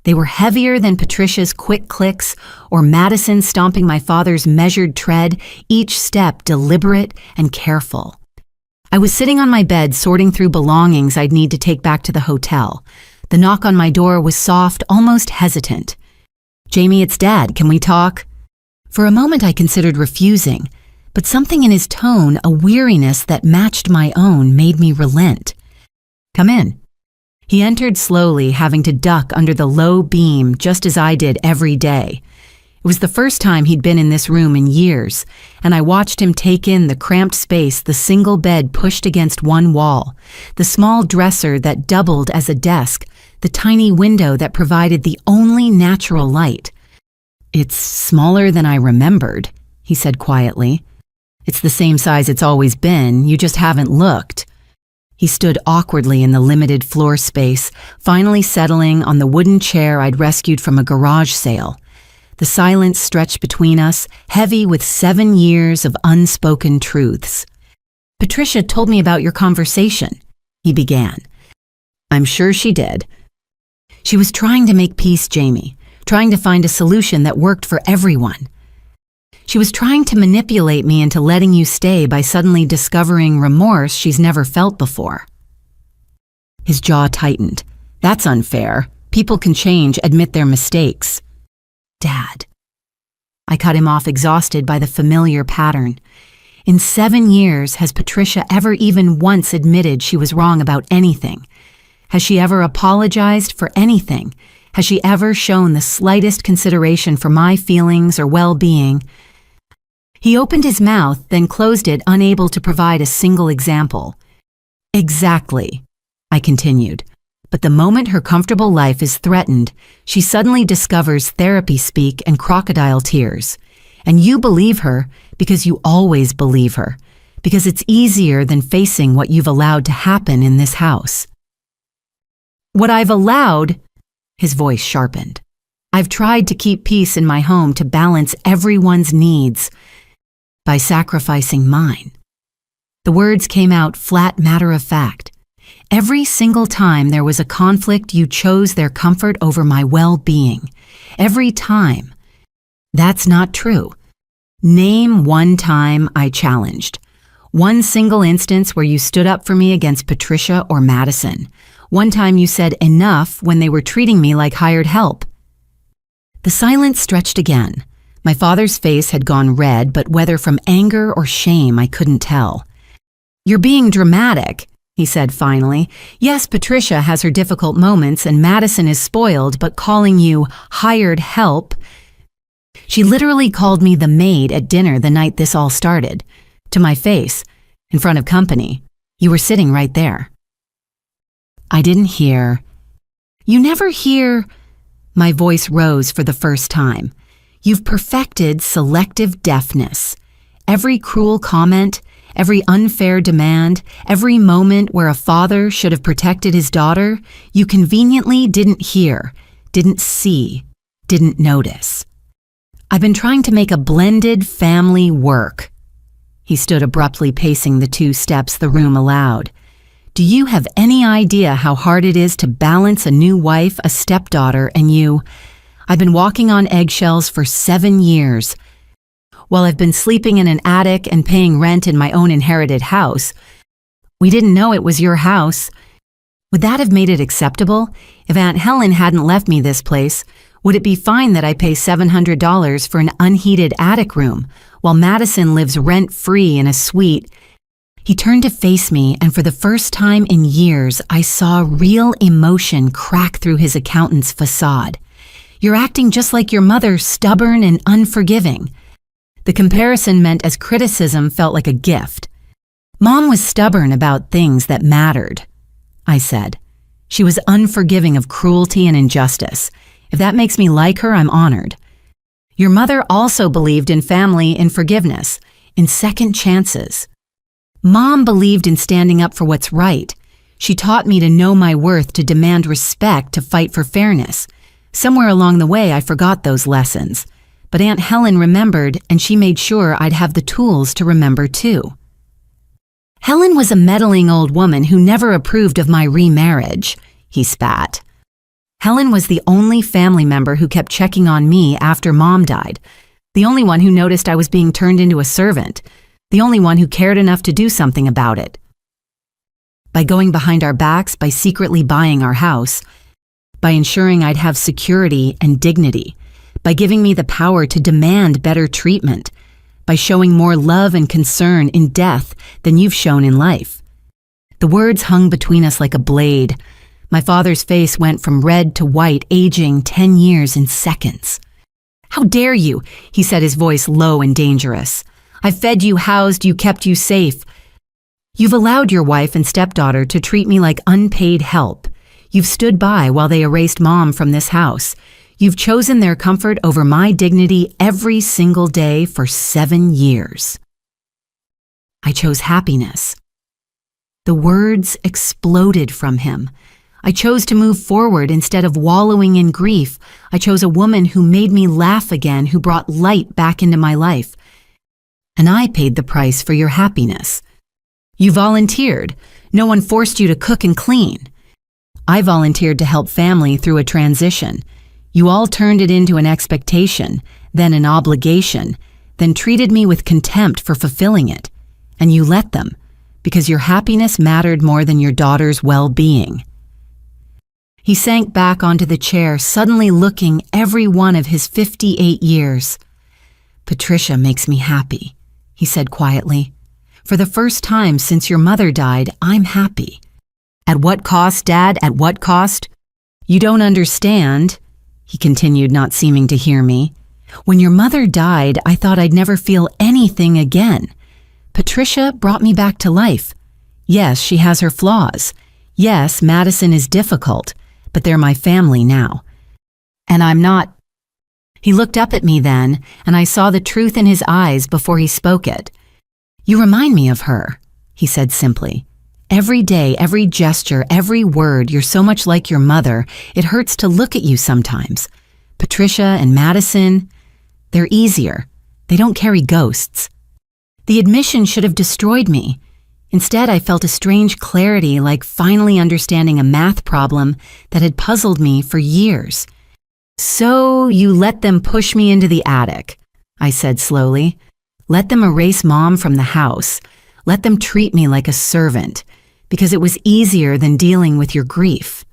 They were heavier than Patricia's quick clicks or Madison stomping my father's measured tread, each step deliberate and careful. I was sitting on my bed sorting through belongings I'd need to take back to the hotel. The knock on my door was soft, almost hesitant. "Jamie, it's Dad. Can we talk?" For a moment I considered refusing, but something in his tone, a weariness that matched my own, made me relent. "Come in." He entered slowly, having to duck under the low beam just as I did every day. It was the first time he'd been in this room in years, and I watched him take in the cramped space, the single bed pushed against one wall, the small dresser that doubled as a desk, the tiny window that provided the only natural light. "It's smaller than I remembered," he said quietly. "It's the same size it's always been, you just haven't looked." He stood awkwardly in the limited floor space, finally settling on the wooden chair I'd rescued from a garage sale. The silence stretched between us, heavy with 7 years of unspoken truths. "Patricia told me about your conversation," he began. "I'm sure she did." "She was trying to make peace, Jamie, trying to find a solution that worked for everyone. She was trying to manipulate me into letting you stay by suddenly discovering remorse she's never felt before." His jaw tightened. "That's unfair. People can change, admit their mistakes." "Dad." I cut him off, exhausted by the familiar pattern. In 7 years, has Patricia ever even once admitted she was wrong about anything? Has she ever apologized for anything? Has she ever shown the slightest consideration for my feelings or well-being? He opened his mouth, then closed it, unable to provide a single example. Exactly, I continued. But the moment her comfortable life is threatened, she suddenly discovers therapy speak and crocodile tears. And you believe her because you always believe her, because it's easier than facing what you've allowed to happen in this house. What I've allowed, his voice sharpened. I've tried to keep peace in my home to balance everyone's needs by sacrificing mine. The words came out flat, matter of fact. Every single time there was a conflict, you chose their comfort over my well-being. Every time. That's not true. Name one time I challenged. One single instance where you stood up for me against Patricia or Madison. One time you said enough when they were treating me like hired help. The silence stretched again. My father's face had gone red, but whether from anger or shame, I couldn't tell. You're being dramatic, he said finally. Yes, Patricia has her difficult moments and Madison is spoiled, but calling you hired help. She literally called me the maid at dinner the night this all started. To my face, in front of company. You were sitting right there. I didn't hear. You never hear. My voice rose for the first time. You've perfected selective deafness. Every cruel comment, every unfair demand, every moment where a father should have protected his daughter, you conveniently didn't hear, didn't see, didn't notice. I've been trying to make a blended family work. He stood abruptly, pacing the 2 steps the room allowed. Do you have any idea how hard it is to balance a new wife, a stepdaughter, and you? I've been walking on eggshells for 7 years. While I've been sleeping in an attic and paying rent in my own inherited house, we didn't know it was your house. Would that have made it acceptable? If Aunt Helen hadn't left me this place, would it be fine that I pay $700 for an unheated attic room, while Madison lives rent-free in a suite? He turned to face me, and for the first time in years, I saw real emotion crack through his accountant's facade. You're acting just like your mother, stubborn and unforgiving. The comparison meant as criticism felt like a gift. Mom was stubborn about things that mattered, I said. She was unforgiving of cruelty and injustice. If that makes me like her, I'm honored. Your mother also believed in family, in forgiveness, in second chances. Mom believed in standing up for what's right. She taught me to know my worth, to demand respect, to fight for fairness. Somewhere along the way, I forgot those lessons. But Aunt Helen remembered, and she made sure I'd have the tools to remember too. Helen was a meddling old woman who never approved of my remarriage, he spat. Helen was the only family member who kept checking on me after Mom died, the only one who noticed I was being turned into a servant, the only one who cared enough to do something about it. By going behind our backs, by secretly buying our house, by ensuring I'd have security and dignity, by giving me the power to demand better treatment, by showing more love and concern in death than you've shown in life. The words hung between us like a blade. My father's face went from red to white, aging 10 years in seconds. How dare you, he said, his voice low and dangerous. I fed you, housed you, kept you safe. You've allowed your wife and stepdaughter to treat me like unpaid help. You've stood by while they erased Mom from this house. You've chosen their comfort over my dignity every single day for 7 years. I chose happiness. The words exploded from him. I chose to move forward instead of wallowing in grief. I chose a woman who made me laugh again, who brought light back into my life. And I paid the price for your happiness. You volunteered. No one forced you to cook and clean. I volunteered to help family through a transition. You all turned it into an expectation, then an obligation, then treated me with contempt for fulfilling it. And you let them, because your happiness mattered more than your daughter's well-being. He sank back onto the chair, suddenly looking every one of his 58 years. Patricia makes me happy, he said quietly. For the first time since your mother died, I'm happy. At what cost, Dad? At what cost? You don't understand, he continued, not seeming to hear me. When your mother died, I thought I'd never feel anything again. Patricia brought me back to life. Yes, she has her flaws. Yes, Madison is difficult, but they're my family now. And I'm not. He looked up at me then, and I saw the truth in his eyes before he spoke it. You remind me of her, he said simply. Every day, every gesture, every word, you're so much like your mother, it hurts to look at you sometimes. Patricia and Madison, they're easier. They don't carry ghosts. The admission should have destroyed me. Instead, I felt a strange clarity, like finally understanding a math problem that had puzzled me for years. So you let them push me into the attic, I said slowly. Let them erase Mom from the house. Let them treat me like a servant, because it was easier than dealing with your grief.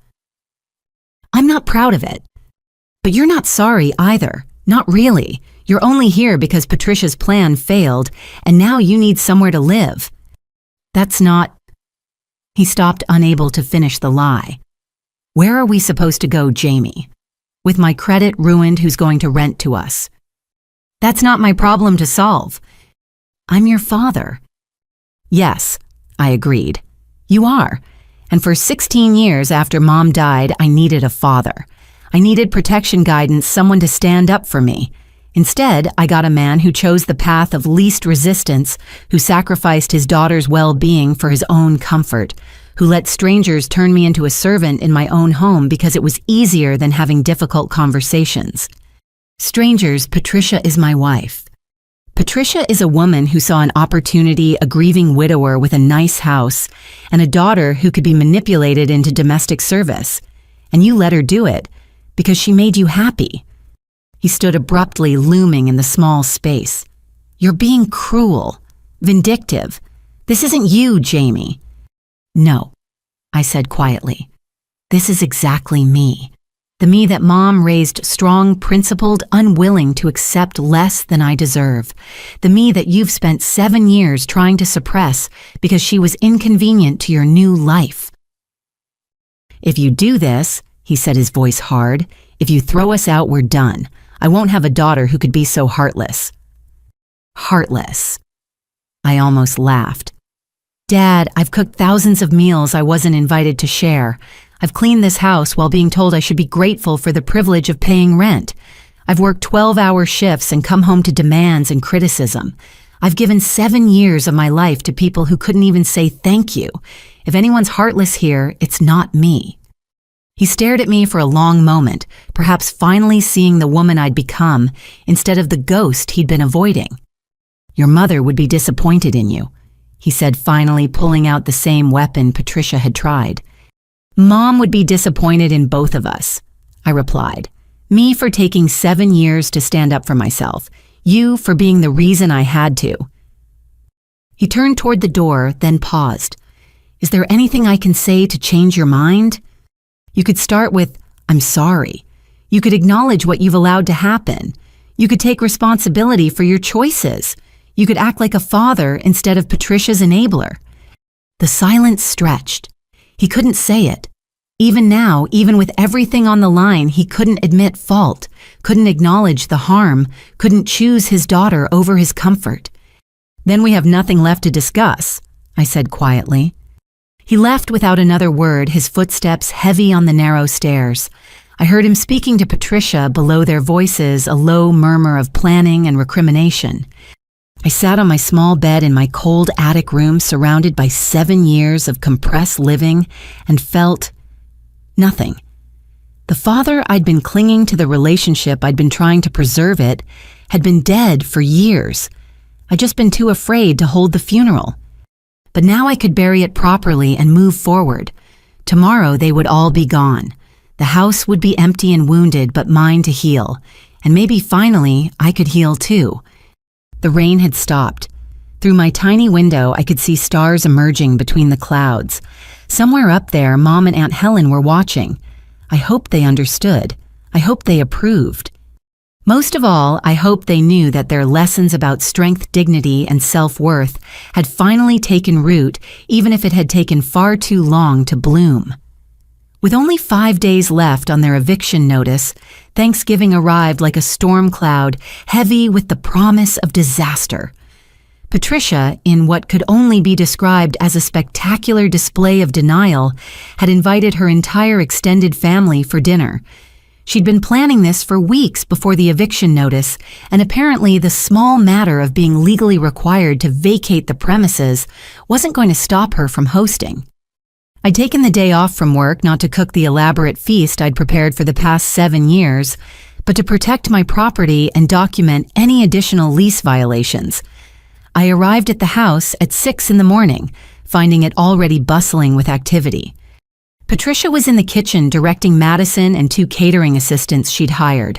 I'm not proud of it. But you're not sorry either. Not really. You're only here because Patricia's plan failed, and now you need somewhere to live. That's not... He stopped, unable to finish the lie. Where are we supposed to go, Jamie? With my credit ruined, who's going to rent to us? That's not my problem to solve. I'm your father. Yes, I agreed. You are. And for 16 years after Mom died, I needed a father. I needed protection, guidance, someone to stand up for me. Instead, I got a man who chose the path of least resistance, who sacrificed his daughter's well-being for his own comfort, who let strangers turn me into a servant in my own home because it was easier than having difficult conversations. Strangers, Patricia is my wife. Patricia is a woman who saw an opportunity, a grieving widower with a nice house, and a daughter who could be manipulated into domestic service. And you let her do it because she made you happy. He stood abruptly, looming in the small space. You're being cruel, vindictive. This isn't you, Jamie. No, I said quietly. This is exactly me. The me that Mom raised strong, principled, unwilling to accept less than I deserve. The me that you've spent 7 years trying to suppress because she was inconvenient to your new life. If you do this, he said, his voice hard, if you throw us out, we're done. I won't have a daughter who could be so heartless. Heartless. I almost laughed. Dad, I've cooked thousands of meals I wasn't invited to share. I've cleaned this house while being told I should be grateful for the privilege of paying rent. I've worked 12-hour shifts and come home to demands and criticism. I've given 7 years of my life to people who couldn't even say thank you. If anyone's heartless here, it's not me. He stared at me for a long moment, perhaps finally seeing the woman I'd become instead of the ghost he'd been avoiding. Your mother would be disappointed in you, he said, finally pulling out the same weapon Patricia had tried. Mom would be disappointed in both of us, I replied. Me for taking 7 years to stand up for myself. You for being the reason I had to. He turned toward the door, then paused. Is there anything I can say to change your mind? You could start with, I'm sorry. You could acknowledge what you've allowed to happen. You could take responsibility for your choices. You could act like a father instead of Patricia's enabler. The silence stretched. He couldn't say it. Even now, even with everything on the line, he couldn't admit fault, couldn't acknowledge the harm, couldn't choose his daughter over his comfort. Then we have nothing left to discuss, I said quietly. He left without another word, his footsteps heavy on the narrow stairs. I heard him speaking to Patricia, below their voices, a low murmur of planning and recrimination. I sat on my small bed in my cold attic room, surrounded by 7 years of compressed living, and felt nothing. The father I'd been clinging to, the relationship I'd been trying to preserve it, had been dead for years. I'd just been too afraid to hold the funeral. But now I could bury it properly and move forward. Tomorrow they would all be gone. The house would be empty and wounded, but mine to heal. And maybe finally I could heal too. The rain had stopped. Through my tiny window, I could see stars emerging between the clouds. Somewhere up there, Mom and Aunt Helen were watching. I hoped they understood. I hoped they approved. Most of all, I hoped they knew that their lessons about strength, dignity, and self-worth had finally taken root, even if it had taken far too long to bloom. With only 5 days left on their eviction notice, Thanksgiving arrived like a storm cloud, heavy with the promise of disaster. Patricia, in what could only be described as a spectacular display of denial, had invited her entire extended family for dinner. She'd been planning this for weeks before the eviction notice, and apparently the small matter of being legally required to vacate the premises wasn't going to stop her from hosting. I'd taken the day off from work not to cook the elaborate feast I'd prepared for the past 7 years, but to protect my property and document any additional lease violations. I arrived at the house at 6 in the morning, finding it already bustling with activity. Patricia was in the kitchen directing Madison and 2 catering assistants she'd hired.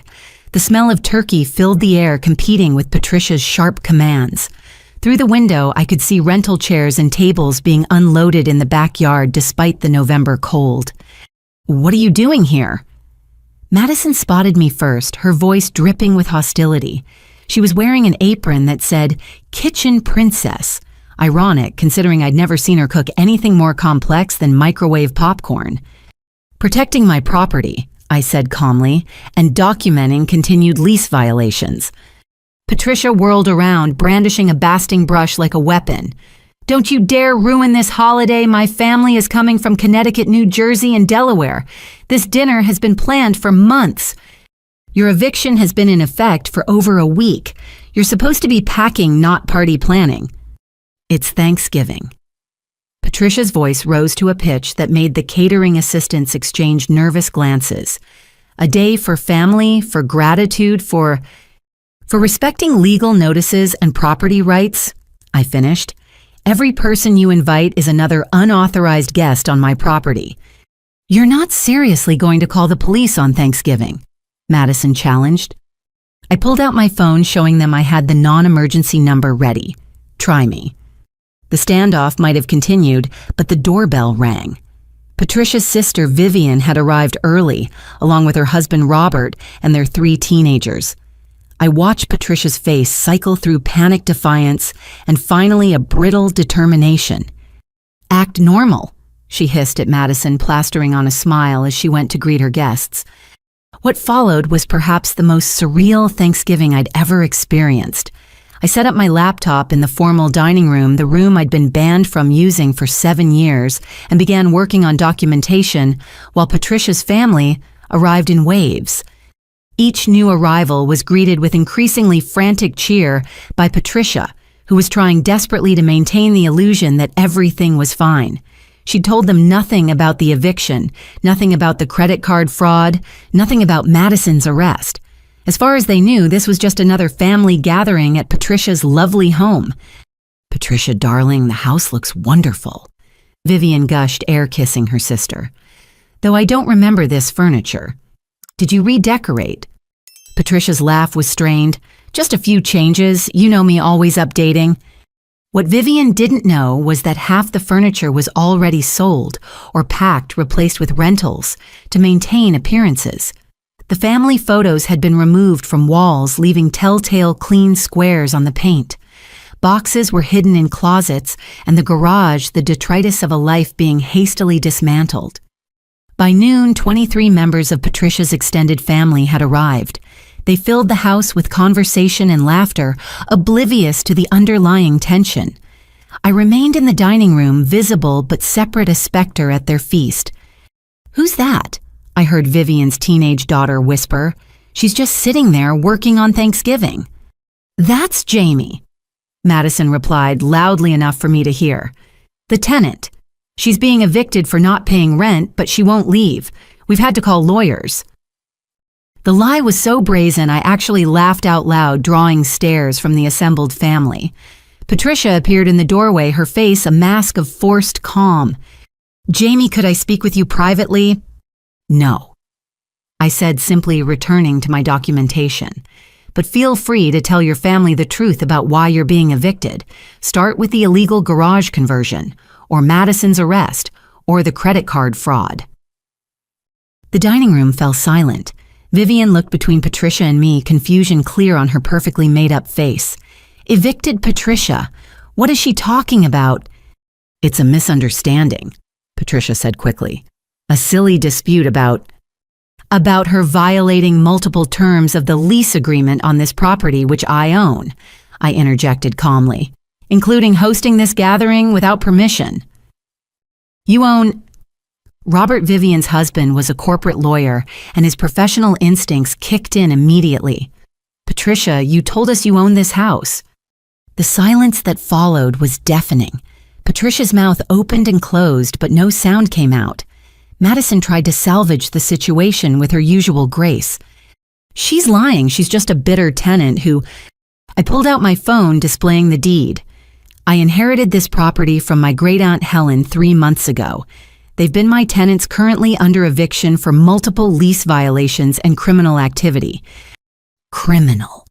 The smell of turkey filled the air, competing with Patricia's sharp commands. Through the window, I could see rental chairs and tables being unloaded in the backyard despite the November cold. "What are you doing here?" Madison spotted me first, her voice dripping with hostility. She was wearing an apron that said, "Kitchen Princess." Ironic, considering I'd never seen her cook anything more complex than microwave popcorn. "Protecting my property," I said calmly, "and documenting continued lease violations." Patricia whirled around, brandishing a basting brush like a weapon. "Don't you dare ruin this holiday. My family is coming from Connecticut, New Jersey, and Delaware. This dinner has been planned for months. Your eviction has been in effect for over a week. You're supposed to be packing, not party planning. It's Thanksgiving." Patricia's voice rose to a pitch that made the catering assistants exchange nervous glances. "A day for family, for gratitude, for respecting legal notices and property rights," I finished. "Every person you invite is another unauthorized guest on my property." "You're not seriously going to call the police on Thanksgiving?" Madison challenged. I pulled out my phone, showing them I had the non-emergency number ready. "Try me." The standoff might have continued, but the doorbell rang. Patricia's sister Vivian had arrived early, along with her husband Robert and their 3 teenagers. I watched Patricia's face cycle through panic defiance and finally a brittle determination. "Act normal," she hissed at Madison, plastering on a smile as she went to greet her guests. What followed was perhaps the most surreal Thanksgiving I'd ever experienced. I set up my laptop in the formal dining room, the room I'd been banned from using for 7 years, and began working on documentation while Patricia's family arrived in waves. Each new arrival was greeted with increasingly frantic cheer by Patricia, who was trying desperately to maintain the illusion that everything was fine. She'd told them nothing about the eviction, nothing about the credit card fraud, nothing about Madison's arrest. As far as they knew, this was just another family gathering at Patricia's lovely home. "Patricia, darling, the house looks wonderful," Vivian gushed, air-kissing her sister. "Though I don't remember this furniture. Did you redecorate?" Patricia's laugh was strained. "Just a few changes. You know me, always updating." What Vivian didn't know was that half the furniture was already sold or packed, replaced with rentals to maintain appearances. The family photos had been removed from walls, leaving telltale clean squares on the paint. Boxes were hidden in closets, and the garage the detritus of a life being hastily dismantled. By noon, 23 members of Patricia's extended family had arrived. They filled the house with conversation and laughter, oblivious to the underlying tension. I remained in the dining room, visible but separate, a specter at their feast. "Who's that?" I heard Vivian's teenage daughter whisper. "She's just sitting there working on Thanksgiving." "That's Jamie," Madison replied, loudly enough for me to hear. "The tenant. She's being evicted for not paying rent, but she won't leave. We've had to call lawyers." The lie was so brazen I actually laughed out loud, drawing stares from the assembled family. Patricia appeared in the doorway, her face a mask of forced calm. "Jamie, could I speak with you privately?" "No," I said, simply returning to my documentation. "But feel free to tell your family the truth about why you're being evicted. Start with the illegal garage conversion, or Madison's arrest, or the credit card fraud." The dining room fell silent. Vivian looked between Patricia and me, confusion clear on her perfectly made-up face. "Evicted Patricia? What is she talking about?" "It's a misunderstanding," Patricia said quickly. A silly dispute about her violating multiple terms of the lease agreement on this property which I own, I interjected calmly, including hosting this gathering without permission. You own... Robert Vivian's husband was a corporate lawyer, and his professional instincts kicked in immediately. Patricia, you told us you own this house. The silence that followed was deafening. Patricia's mouth opened and closed, but no sound came out. Madison tried to salvage the situation with her usual grace. She's lying, she's just a bitter tenant who... I pulled out my phone displaying the deed. I inherited this property from my great-aunt Helen 3 months ago. They've been my tenants currently under eviction for multiple lease violations and criminal activity. Criminal.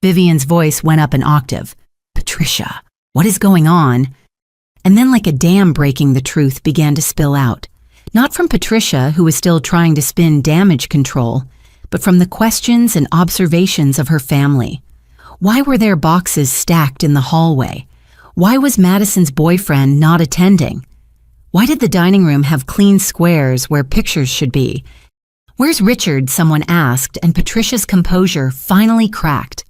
Vivian's voice went up an octave. Patricia, what is going on? And then like a dam breaking, the truth began to spill out. Not from Patricia, who was still trying to spin damage control, but from the questions and observations of her family. Why were there boxes stacked in the hallway? Why was Madison's boyfriend not attending? Why did the dining room have clean squares where pictures should be? Where's Richard? Someone asked, and Patricia's composure finally cracked.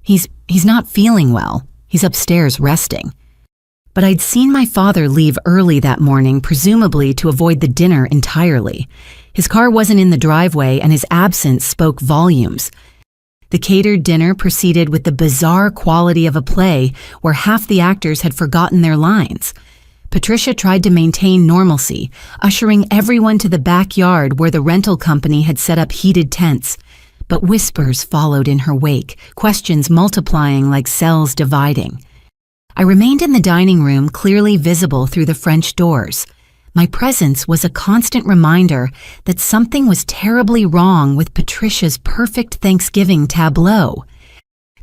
He's not feeling well. He's upstairs resting. But I'd seen my father leave early that morning, presumably to avoid the dinner entirely. His car wasn't in the driveway, and his absence spoke volumes. The catered dinner proceeded with the bizarre quality of a play where half the actors had forgotten their lines. Patricia tried to maintain normalcy, ushering everyone to the backyard where the rental company had set up heated tents. But whispers followed in her wake, questions multiplying like cells dividing. I remained in the dining room, clearly visible through the French doors. My presence was a constant reminder that something was terribly wrong with Patricia's perfect Thanksgiving tableau.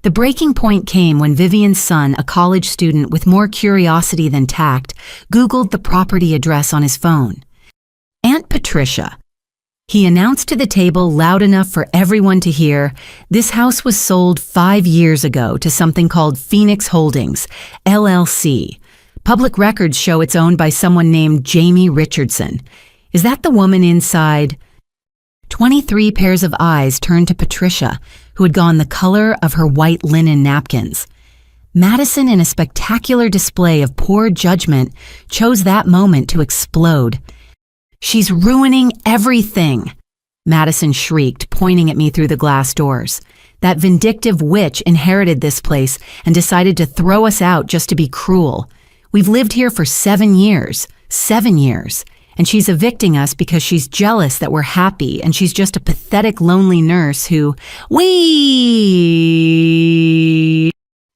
The breaking point came when Vivian's son, a college student with more curiosity than tact, Googled the property address on his phone. Aunt Patricia. He announced to the table loud enough for everyone to hear, this house was sold 5 years ago to something called Phoenix Holdings, LLC. Public records show it's owned by someone named Jamie Richardson. Is that the woman inside? 23 pairs of eyes turned to Patricia, who had gone the color of her white linen napkins. Madison, in a spectacular display of poor judgment, chose that moment to explode. She's ruining everything, Madison shrieked, pointing at me through the glass doors. That vindictive witch inherited this place and decided to throw us out just to be cruel. We've lived here for 7 years, and she's evicting us because she's jealous that we're happy, and she's just a pathetic, lonely nurse who...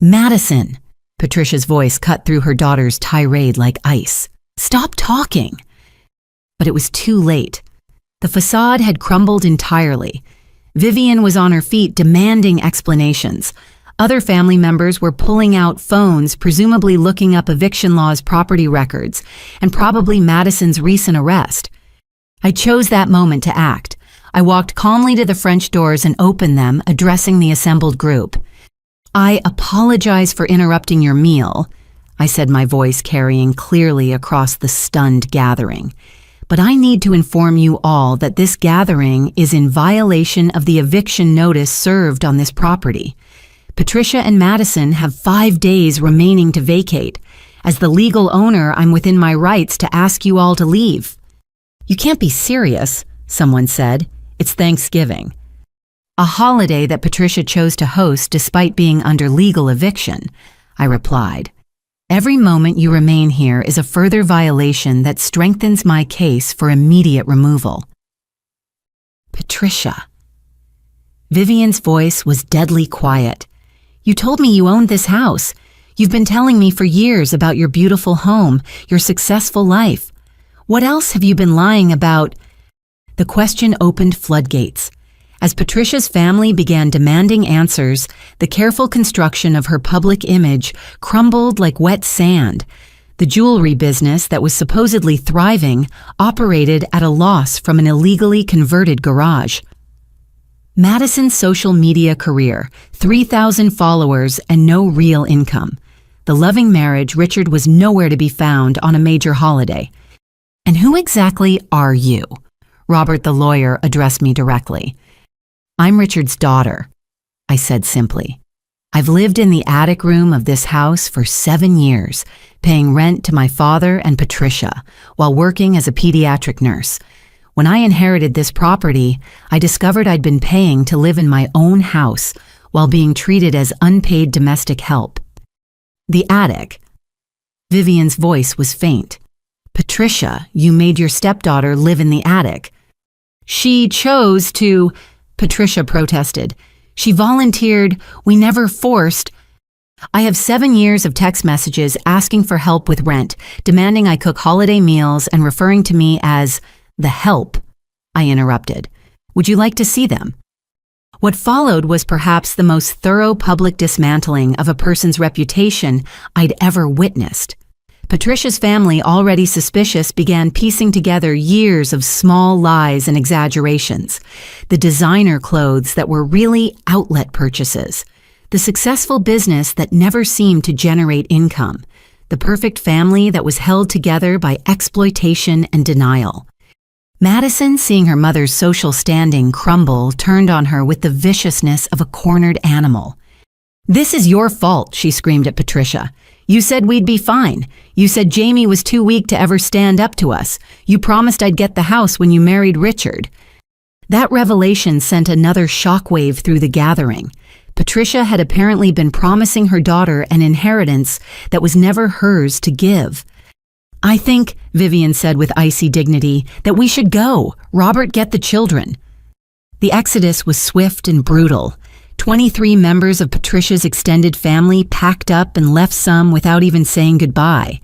Madison! Patricia's voice cut through her daughter's tirade like ice. Stop talking! But it was too late. The facade had crumbled entirely. Vivian was on her feet demanding explanations. Other family members were pulling out phones, presumably looking up eviction law's property records, and probably Madison's recent arrest. I chose that moment to act. I walked calmly to the French doors and opened them, addressing the assembled group. I apologize for interrupting your meal, I said, my voice carrying clearly across the stunned gathering. But I need to inform you all that this gathering is in violation of the eviction notice served on this property. Patricia and Madison have 5 days remaining to vacate. As the legal owner, I'm within my rights to ask you all to leave. You can't be serious, someone said. It's Thanksgiving. A holiday that Patricia chose to host despite being under legal eviction, I replied. Every moment you remain here is a further violation that strengthens my case for immediate removal. Patricia. Vivian's voice was deadly quiet. You told me you owned this house. You've been telling me for years about your beautiful home, your successful life. What else have you been lying about? The question opened floodgates. As Patricia's family began demanding answers, the careful construction of her public image crumbled like wet sand. The jewelry business that was supposedly thriving operated at a loss from an illegally converted garage. Madison's social media career, 3,000 followers and no real income. The loving marriage, Richard was nowhere to be found on a major holiday. "And who exactly are you?" Robert the lawyer addressed me directly. "I'm Richard's daughter," I said simply. "I've lived in the attic room of this house for 7 years, paying rent to my father and Patricia, while working as a pediatric nurse. When I inherited this property, I discovered I'd been paying to live in my own house while being treated as unpaid domestic help." The attic. Vivian's voice was faint. "Patricia, you made your stepdaughter live in the attic." "She chose to," Patricia protested. "She volunteered. We never forced." "I have 7 years of text messages asking for help with rent, demanding I cook holiday meals and referring to me as the help," I interrupted. "Would you like to see them?" What followed was perhaps the most thorough public dismantling of a person's reputation I'd ever witnessed. Patricia's family, already suspicious, began piecing together years of small lies and exaggerations. The designer clothes that were really outlet purchases. The successful business that never seemed to generate income. The perfect family that was held together by exploitation and denial. Madison, seeing her mother's social standing crumble, turned on her with the viciousness of a cornered animal. "This is your fault," she screamed at Patricia. "You said we'd be fine. You said Jamie was too weak to ever stand up to us. You promised I'd get the house when you married Richard." That revelation sent another shockwave through the gathering. Patricia had apparently been promising her daughter an inheritance that was never hers to give. "I think," Vivian said with icy dignity, "that we should go. Robert, get the children." The exodus was swift and brutal. 23 members of Patricia's extended family packed up and left, some without even saying goodbye.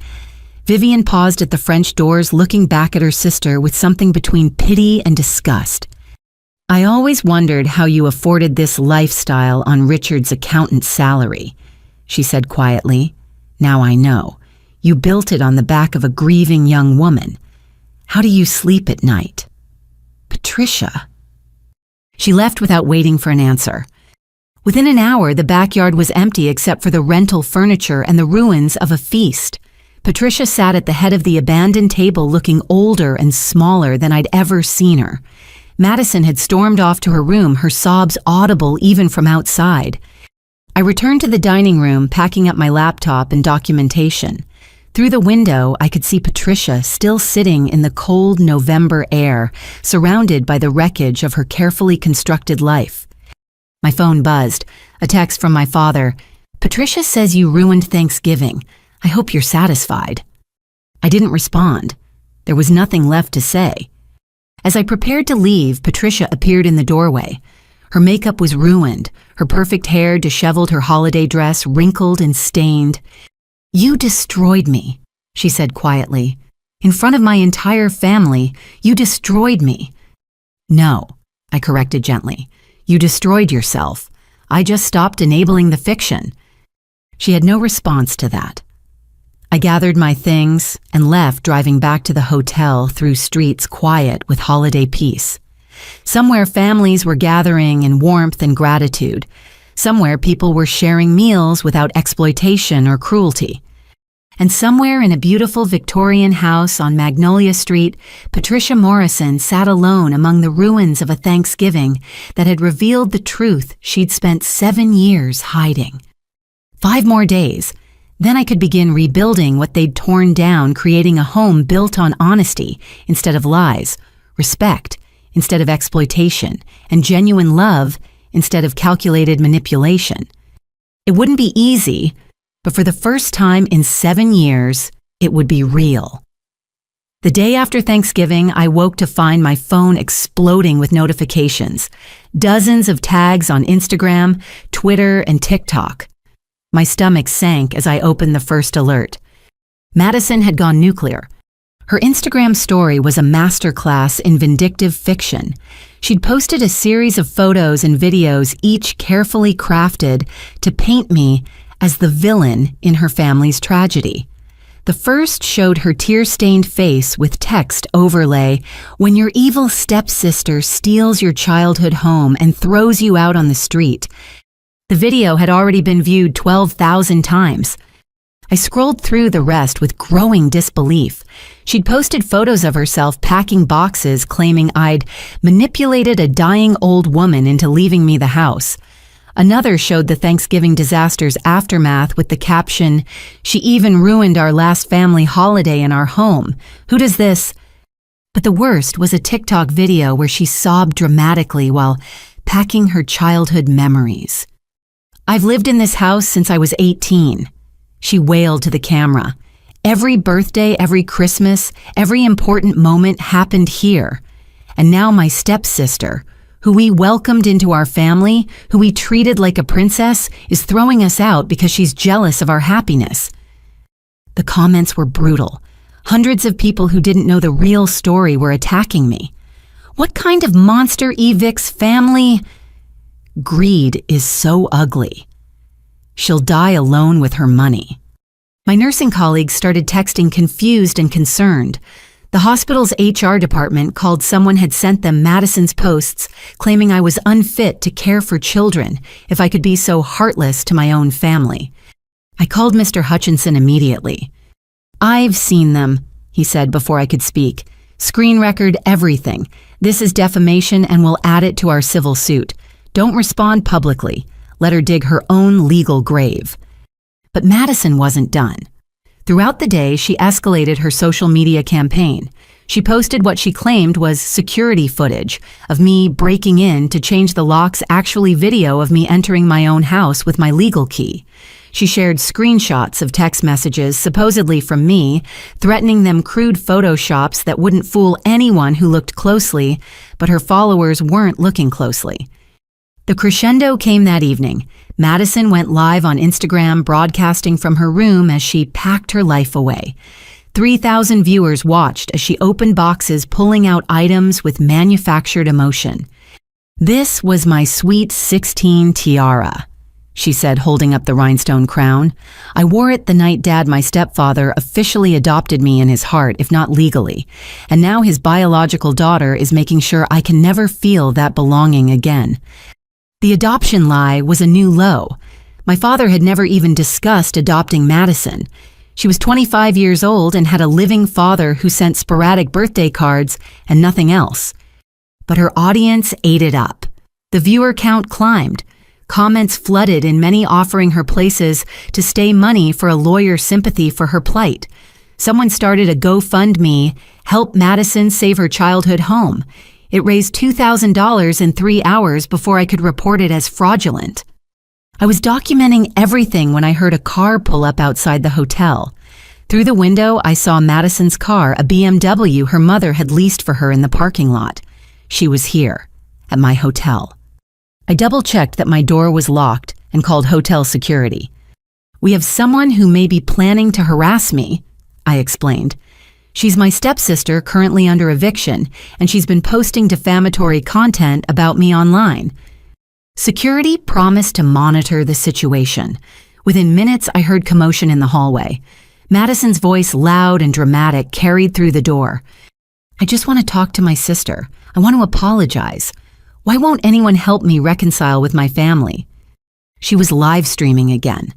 Vivian paused at the French doors, looking back at her sister with something between pity and disgust. "I always wondered how you afforded this lifestyle on Richard's accountant's salary," she said quietly. "Now I know. You built it on the back of a grieving young woman. How do you sleep at night?" "Patricia." She left without waiting for an answer. Within an hour, the backyard was empty except for the rental furniture and the ruins of a feast. Patricia sat at the head of the abandoned table, looking older and smaller than I'd ever seen her. Madison had stormed off to her room, her sobs audible even from outside. I returned to the dining room, packing up my laptop and documentation. Through the window, I could see Patricia still sitting in the cold November air, surrounded by the wreckage of her carefully constructed life. My phone buzzed. A text from my father. "Patricia says you ruined Thanksgiving. I hope you're satisfied." I didn't respond. There was nothing left to say. As I prepared to leave, Patricia appeared in the doorway. Her makeup was ruined, her perfect hair disheveled, her holiday dress wrinkled and stained. "You destroyed me," she said quietly. "In front of my entire family, you destroyed me." "No," I corrected gently. "You destroyed yourself. I just stopped enabling the fiction." She had no response to that. I gathered my things and left, driving back to the hotel through streets quiet with holiday peace. Somewhere families were gathering in warmth and gratitude. Somewhere people were sharing meals without exploitation or cruelty. And somewhere in a beautiful Victorian house on Magnolia Street, Patricia Morrison sat alone among the ruins of a Thanksgiving that had revealed the truth she'd spent 7 years hiding. 5 more days, then I could begin rebuilding what they'd torn down, creating a home built on honesty instead of lies, respect instead of exploitation, and genuine love instead of calculated manipulation. It wouldn't be easy, but for the first time in 7 years, it would be real. The day after Thanksgiving, I woke to find my phone exploding with notifications. Dozens of tags on Instagram, Twitter, and TikTok. My stomach sank as I opened the first alert. Madison had gone nuclear. Her Instagram story was a masterclass in vindictive fiction. She'd posted a series of photos and videos, each carefully crafted to paint me as the villain in her family's tragedy. The first showed her tear-stained face with text overlay, "When your evil stepsister steals your childhood home and throws you out on the street." The video had already been viewed 12,000 times. I scrolled through the rest with growing disbelief. She'd posted photos of herself packing boxes claiming I'd manipulated a dying old woman into leaving me the house. Another showed the Thanksgiving disaster's aftermath with the caption, "She even ruined our last family holiday in our home. Who does this?" But the worst was a TikTok video where she sobbed dramatically while packing her childhood memories. "I've lived in this house since I was 18. She wailed to the camera. "Every birthday, every Christmas, every important moment happened here. And now my stepsister, who we welcomed into our family, who we treated like a princess, is throwing us out because she's jealous of our happiness." The comments were brutal. Hundreds of people who didn't know the real story were attacking me. What kind of monster evicts family? Greed is so ugly. She'll die alone with her money. My nursing colleagues started texting confused and concerned. The hospital's HR department called someone had sent them Madison's posts claiming I was unfit to care for children if I could be so heartless to my own family. I called Mr. Hutchinson immediately. "I've seen them," he said before I could speak. "Screen record everything. This is defamation and we'll add it to our civil suit. Don't respond publicly. Let her dig her own legal grave." But Madison wasn't done. Throughout the day, she escalated her social media campaign. She posted what she claimed was security footage of me breaking in to change the locks, actually video of me entering my own house with my legal key. She shared screenshots of text messages supposedly from me, threatening them crude photoshops that wouldn't fool anyone who looked closely, but her followers weren't looking closely. The crescendo came that evening. Madison went live on Instagram, broadcasting from her room as she packed her life away. 3,000 viewers watched as she opened boxes, pulling out items with manufactured emotion. "This was my sweet 16 tiara," she said, holding up the rhinestone crown. "I wore it the night Dad, my stepfather, officially adopted me in his heart, if not legally. And now his biological daughter is making sure I can never feel that belonging again." The adoption lie was a new low. My father had never even discussed adopting Madison. She was 25 years old and had a living father who sent sporadic birthday cards and nothing else. But her audience ate it up. The viewer count climbed. Comments flooded, in many offering her places to stay money for a lawyer's sympathy for her plight. Someone started a GoFundMe, "Help Madison Save Her Childhood Home." It raised $2,000 in 3 hours before I could report it as fraudulent. I was documenting everything when I heard a car pull up outside the hotel. Through the window, I saw Madison's car, a BMW her mother had leased for her in the parking lot. She was here, at my hotel. I double-checked that my door was locked and called hotel security. "We have someone who may be planning to harass me," I explained. "She's my stepsister currently under eviction, and she's been posting defamatory content about me online." Security promised to monitor the situation. Within minutes, I heard commotion in the hallway. Madison's voice, loud and dramatic, carried through the door. "I just want to talk to my sister. I want to apologize. Why won't anyone help me reconcile with my family?" She was live streaming again.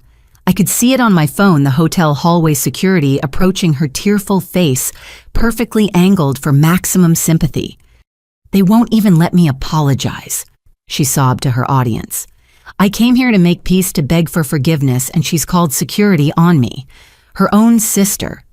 I could see it on my phone, the hotel hallway security approaching her tearful face, perfectly angled for maximum sympathy. "They won't even let me apologize," she sobbed to her audience. "I came here to make peace, to beg for forgiveness, and she's called security on me. Her own sister."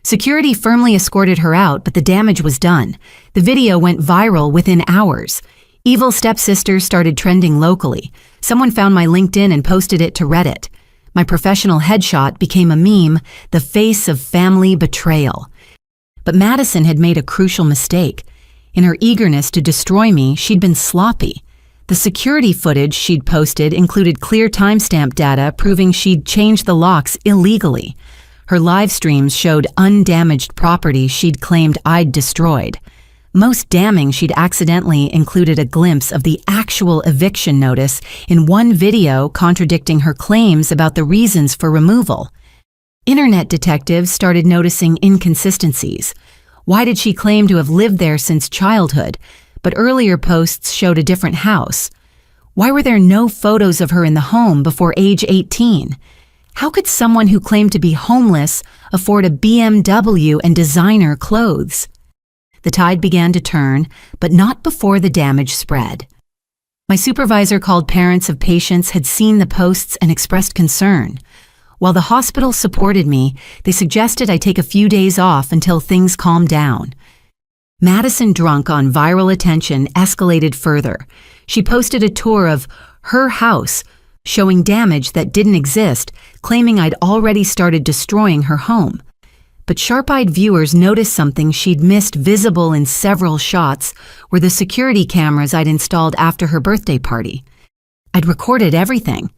Security firmly escorted her out, but the damage was done. The video went viral within hours. "Evil stepsister" started trending locally. Someone found my LinkedIn and posted it to Reddit. My professional headshot became a meme, the face of family betrayal. But Madison had made a crucial mistake. In her eagerness to destroy me, she'd been sloppy. The security footage she'd posted included clear timestamp data proving she'd changed the locks illegally. Her live streams showed undamaged property she'd claimed I'd destroyed. Most damning, she'd accidentally included a glimpse of the actual eviction notice in one video, contradicting her claims about the reasons for removal. Internet detectives started noticing inconsistencies. Why did she claim to have lived there since childhood, but earlier posts showed a different house? Why were there no photos of her in the home before age 18? How could someone who claimed to be homeless afford a BMW and designer clothes? The tide began to turn, but not before the damage spread. My supervisor called parents of patients had seen the posts and expressed concern. While the hospital supported me, they suggested I take a few days off until things calmed down. Madison, drunk on viral attention, escalated further. She posted a tour of her house, showing damage that didn't exist, claiming I'd already started destroying her home. But sharp-eyed viewers noticed something she'd missed. Visible in several shots were the security cameras I'd installed after her birthday party. I'd recorded everything.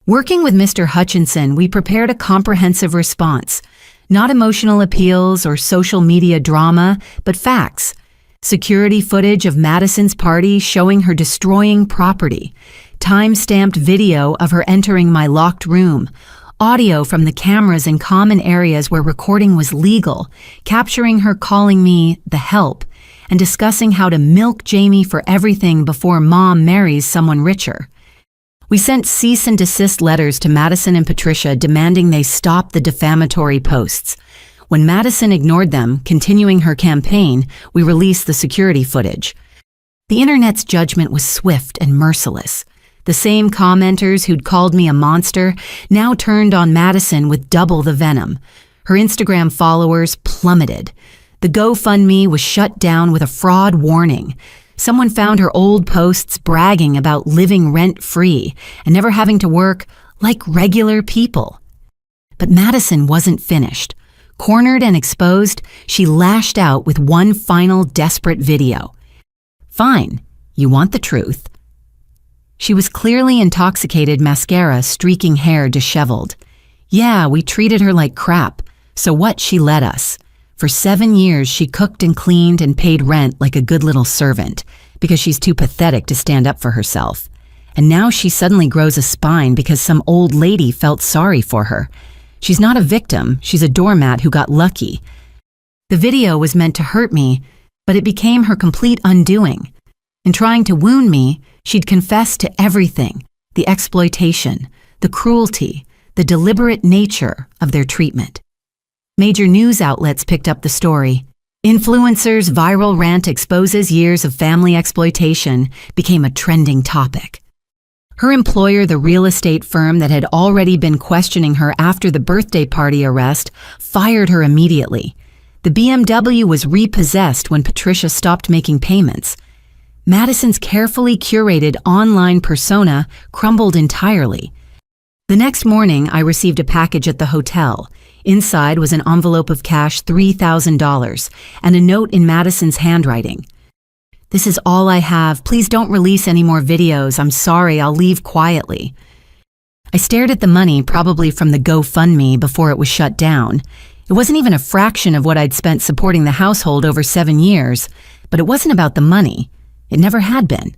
Working with Mr. Hutchinson, we prepared a comprehensive response. Not emotional appeals or social media drama, but facts. Security footage of Madison's party showing her destroying property. Time-stamped video of her entering my locked room. Audio from the cameras in common areas where recording was legal, capturing her calling me the help, and discussing how to milk Jamie for everything before Mom marries someone richer. We sent cease and desist letters to Madison and Patricia demanding they stop the defamatory posts. When Madison ignored them, continuing her campaign, we released the security footage. The internet's judgment was swift and merciless. The same commenters who'd called me a monster now turned on Madison with double the venom. Her Instagram followers plummeted. The GoFundMe was shut down with a fraud warning. Someone found her old posts bragging about living rent-free and never having to work like regular people. But Madison wasn't finished. Cornered and exposed, she lashed out with one final desperate video. Fine, you want the truth. She was clearly intoxicated, mascara streaking hair disheveled. Yeah, we treated her like crap, so what? She let us. For 7 years, she cooked and cleaned and paid rent like a good little servant, because she's too pathetic to stand up for herself. And now she suddenly grows a spine because some old lady felt sorry for her. She's not a victim, she's a doormat who got lucky. The video was meant to hurt me, but it became her complete undoing. In trying to wound me, she'd confessed to everything: the exploitation, the cruelty, the deliberate nature of their treatment. Major news outlets picked up the story. Influencers' viral rant exposes years of family exploitation became a trending topic. Her employer, the real estate firm that had already been questioning her after the birthday party arrest, fired her immediately. The BMW was repossessed when Patricia stopped making payments. Madison's carefully curated online persona crumbled entirely. The next morning, I received a package at the hotel. Inside was an envelope of cash, $3,000, and a note in Madison's handwriting. This is all I have. Please don't release any more videos. I'm sorry, I'll leave quietly. I stared at the money, probably from the GoFundMe, before it was shut down. It wasn't even a fraction of what I'd spent supporting the household over 7 years, but it wasn't about the money. It never had been.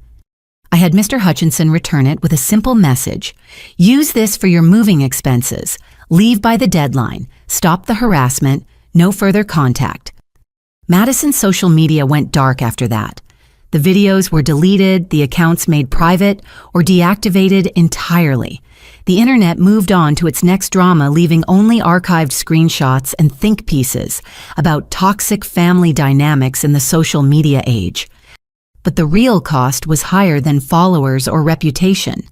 I had Mr. Hutchinson return it with a simple message. Use this for your moving expenses. Leave by the deadline. Stop the harassment. No further contact. Madison's social media went dark after that. The videos were deleted, the accounts made private, or deactivated entirely. The internet moved on to its next drama, leaving only archived screenshots and think pieces about toxic family dynamics in the social media age. But the real cost was higher than followers or reputation.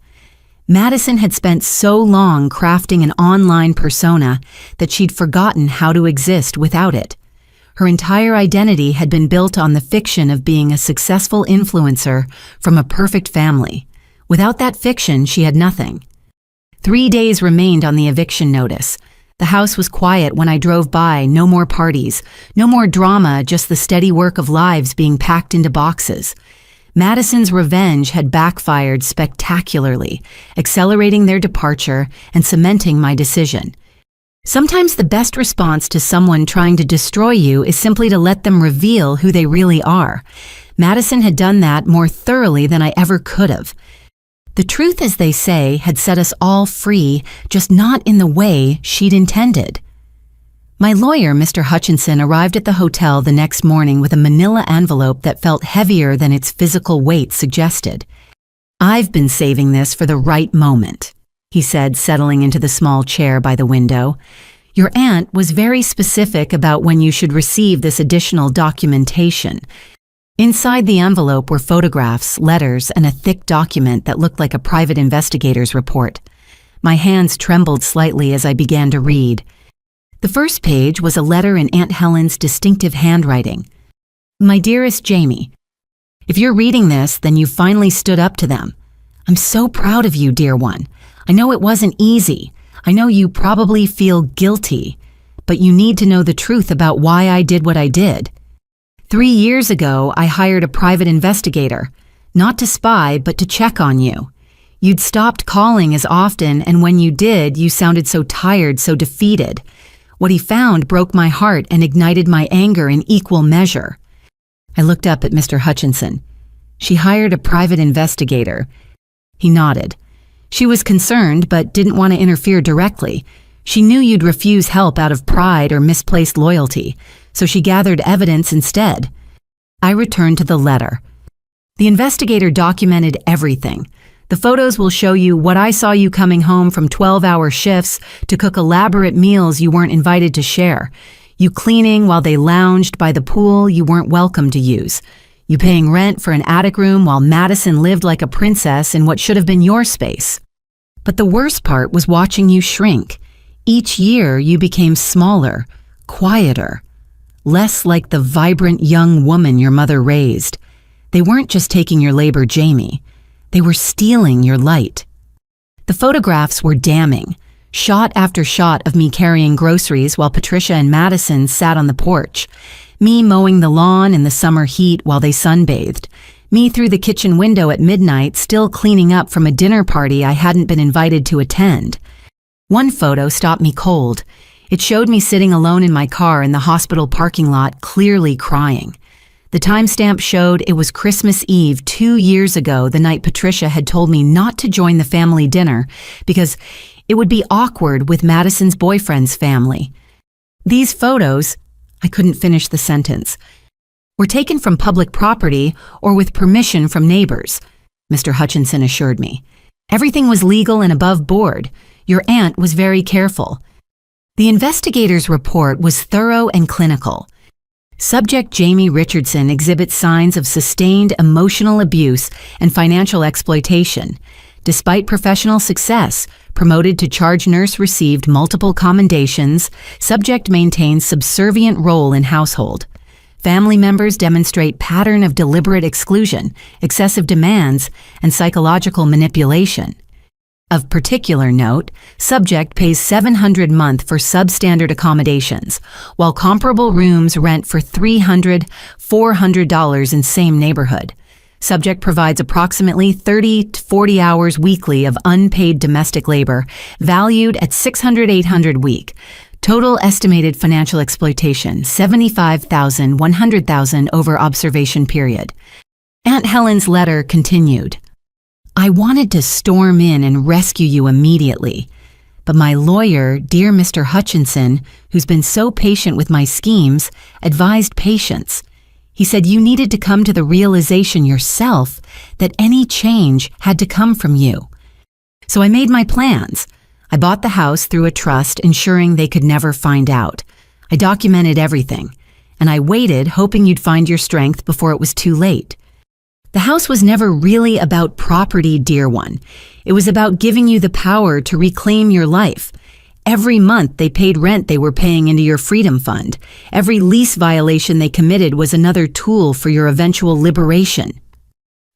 Madison had spent so long crafting an online persona that she'd forgotten how to exist without it. Her entire identity had been built on the fiction of being a successful influencer from a perfect family. Without that fiction, she had nothing. 3 days remained on the eviction notice. The house was quiet when I drove by. No more parties, no more drama, just the steady work of lives being packed into boxes. Madison's revenge had backfired spectacularly, accelerating their departure and cementing my decision. Sometimes the best response to someone trying to destroy you is simply to let them reveal who they really are. Madison had done that more thoroughly than I ever could have. The truth, as they say, had set us all free, just not in the way she'd intended. My lawyer, Mr. Hutchinson, arrived at the hotel the next morning with a manila envelope that felt heavier than its physical weight suggested. I've been saving this for the right moment, he said, settling into the small chair by the window. Your aunt was very specific about when you should receive this additional documentation. Inside the envelope were photographs, letters, and a thick document that looked like a private investigator's report. My hands trembled slightly as I began to read. The first page was a letter in Aunt Helen's distinctive handwriting. My dearest Jamie, if you're reading this, then you finally stood up to them. I'm so proud of you, dear one. I know it wasn't easy. I know you probably feel guilty, but you need to know the truth about why I did what I did. 3 years ago, I hired a private investigator, not to spy, but to check on you. You'd stopped calling as often, and when you did, you sounded so tired, so defeated. What he found broke my heart and ignited my anger in equal measure. I looked up at Mr. Hutchinson. She hired a private investigator. He nodded. She was concerned, but didn't want to interfere directly. She knew you'd refuse help out of pride or misplaced loyalty, so she gathered evidence instead. I returned to the letter. The investigator documented everything. The photos will show you what I saw you coming home from 12-hour shifts to cook elaborate meals you weren't invited to share. You cleaning while they lounged by the pool you weren't welcome to use. You paying rent for an attic room while Madison lived like a princess in what should have been your space. But the worst part was watching you shrink. Each year you became smaller, quieter, less like the vibrant young woman your mother raised. They weren't just taking your labor, Jamie. They were stealing your light. The photographs were damning. Shot after shot of me carrying groceries while Patricia and Madison sat on the porch. Me mowing the lawn in the summer heat while they sunbathed. Me through the kitchen window at midnight still cleaning up from a dinner party I hadn't been invited to attend. One photo stopped me cold. It showed me sitting alone in my car in the hospital parking lot, clearly crying. The timestamp showed it was Christmas Eve 2 years ago, the night Patricia had told me not to join the family dinner because it would be awkward with Madison's boyfriend's family. These photos, I couldn't finish the sentence, were taken from public property or with permission from neighbors, Mr. Hutchinson assured me. Everything was legal and above board. Your aunt was very careful. The investigator's report was thorough and clinical. Subject Jamie Richardson exhibits signs of sustained emotional abuse and financial exploitation. Despite professional success, promoted to charge nurse, received multiple commendations. Subject maintains subservient role in household. Family members demonstrate pattern of deliberate exclusion, excessive demands, and psychological manipulation. Of particular note, subject pays $700 a month for substandard accommodations, while comparable rooms rent for $300, $400 in same neighborhood. Subject provides approximately 30 to 40 hours weekly of unpaid domestic labor, valued at $600, $800 a week. Total estimated financial exploitation, $75,000, $100,000 over observation period. Aunt Helen's letter continued. I wanted to storm in and rescue you immediately, but my lawyer, dear Mr. Hutchinson, who's been so patient with my schemes, advised patience. He said you needed to come to the realization yourself that any change had to come from you. So I made my plans. I bought the house through a trust, ensuring they could never find out. I documented everything, and I waited, hoping you'd find your strength before it was too late. The house was never really about property, dear one. It was about giving you the power to reclaim your life. Every month they paid rent they were paying into your freedom fund. Every lease violation they committed was another tool for your eventual liberation.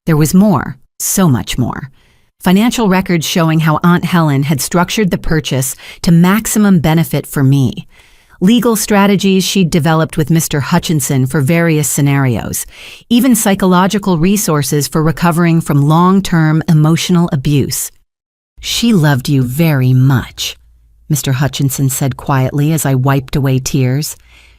There was more, so much more. Financial records showing how Aunt Helen had structured the purchase to maximum benefit for me. Legal strategies she'd developed with Mr. Hutchinson for various scenarios. Even psychological resources for recovering from long-term emotional abuse. She loved you very much, Mr. Hutchinson said quietly as I wiped away tears.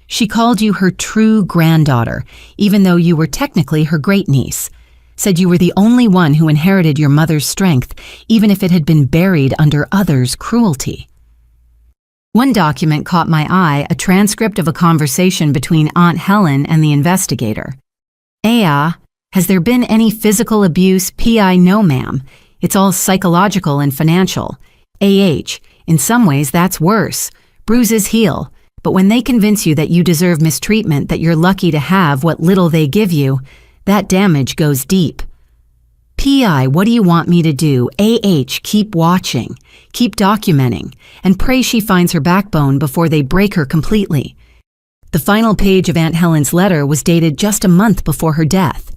She called you her true granddaughter, even though you were technically her great-niece. Said you were the only one who inherited your mother's strength, even if it had been buried under others' cruelty. One document caught my eye, a transcript of a conversation between Aunt Helen and the investigator. Has there been any physical abuse? P.I. No, ma'am. It's all psychological and financial. In some ways that's worse. Bruises heal, but when they convince you that you deserve mistreatment, that you're lucky to have what little they give you, that damage goes deep. PI, what do you want me to do? Keep watching, keep documenting, and pray she finds her backbone before they break her completely. The final page of Aunt Helen's letter was dated just a month before her death.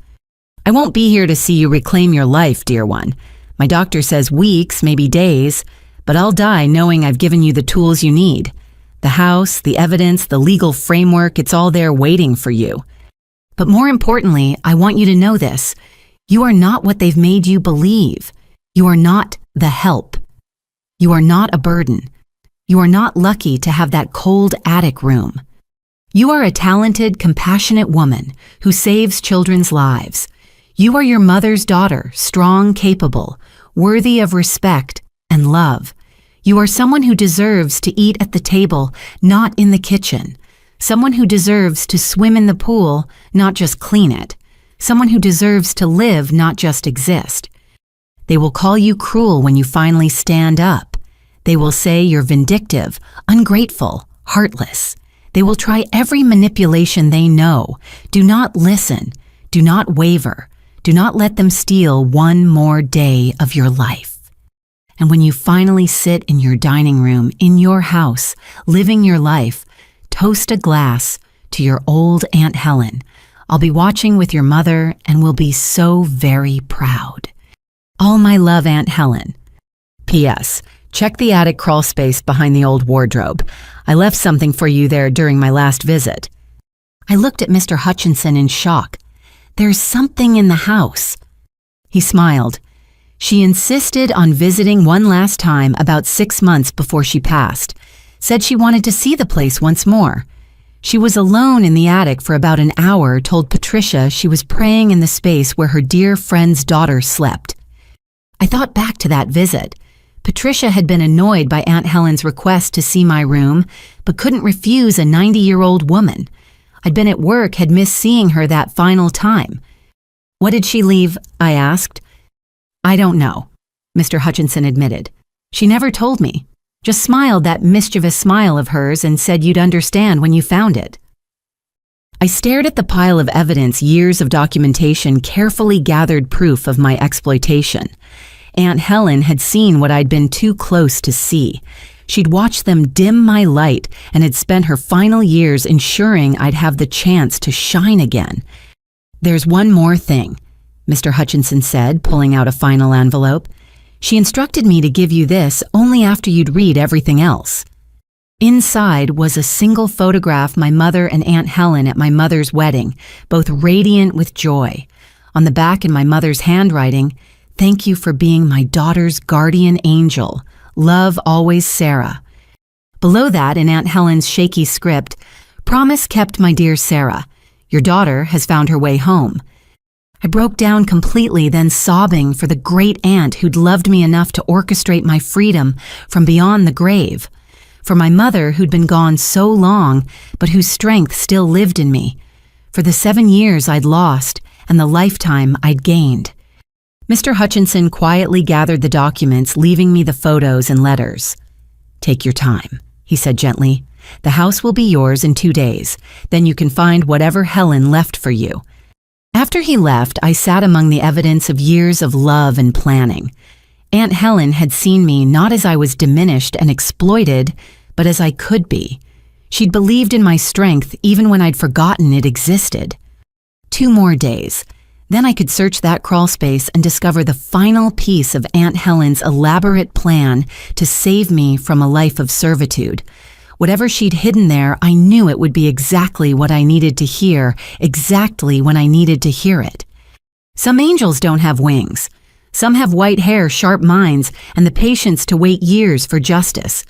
I won't be here to see you reclaim your life, dear one. My doctor says weeks, maybe days, but I'll die knowing I've given you the tools you need. The house, the evidence, the legal framework, it's all there waiting for you. But more importantly, I want you to know this. You are not what they've made you believe. You are not the help. You are not a burden. You are not lucky to have that cold attic room. You are a talented, compassionate woman who saves children's lives. You are your mother's daughter, strong, capable, worthy of respect and love. You are someone who deserves to eat at the table, not in the kitchen. Someone who deserves to swim in the pool, not just clean it. Someone who deserves to live, not just exist. They will call you cruel when you finally stand up. They will say you're vindictive, ungrateful, heartless. They will try every manipulation they know. Do not listen. Do not waver. Do not let them steal one more day of your life. And when you finally sit in your dining room, in your house, living your life, toast a glass to your old Aunt Helen. I'll be watching with your mother and will be so very proud. All my love, Aunt Helen. P.S. Check the attic crawl space behind the old wardrobe. I left something for you there during my last visit. I looked at Mr. Hutchinson in shock. There's something in the house. He smiled. She insisted on visiting one last time about 6 months before she passed. Said she wanted to see the place once more. She was alone in the attic for about an hour, told Patricia she was praying in the space where her dear friend's daughter slept. I thought back to that visit. Patricia had been annoyed by Aunt Helen's request to see my room, but couldn't refuse a 90-year-old woman. I'd been at work, had missed seeing her that final time. What did she leave? I asked. I don't know, Mr. Hutchinson admitted. She never told me. Just smiled that mischievous smile of hers and said you'd understand when you found it. I stared at the pile of evidence, years of documentation, carefully gathered proof of my exploitation. Aunt Helen had seen what I'd been too close to see. She'd watched them dim my light and had spent her final years ensuring I'd have the chance to shine again. There's one more thing, Mr. Hutchinson said, pulling out a final envelope. She instructed me to give you this only after you'd read everything else. Inside was a single photograph my mother and Aunt Helen at my mother's wedding, both radiant with joy. On the back in my mother's handwriting, "Thank you for being my daughter's guardian angel. Love always, Sarah." Below that, in Aunt Helen's shaky script, "Promise kept, my dear Sarah. Your daughter has found her way home." I broke down completely, then sobbing for the great aunt who'd loved me enough to orchestrate my freedom from beyond the grave. For my mother who'd been gone so long, but whose strength still lived in me. For the 7 years I'd lost and the lifetime I'd gained. Mr. Hutchinson quietly gathered the documents, leaving me the photos and letters. "Take your time," he said gently. "The house will be yours in 2 days. Then you can find whatever Helen left for you." After he left, I sat among the evidence of years of love and planning. Aunt Helen had seen me not as I was diminished and exploited, but as I could be. She'd believed in my strength even when I'd forgotten it existed. 2 more days. Then I could search that crawl space and discover the final piece of Aunt Helen's elaborate plan to save me from a life of servitude. Whatever she'd hidden there, I knew it would be exactly what I needed to hear, exactly when I needed to hear it. Some angels don't have wings. Some have white hair, sharp minds, and the patience to wait years for justice.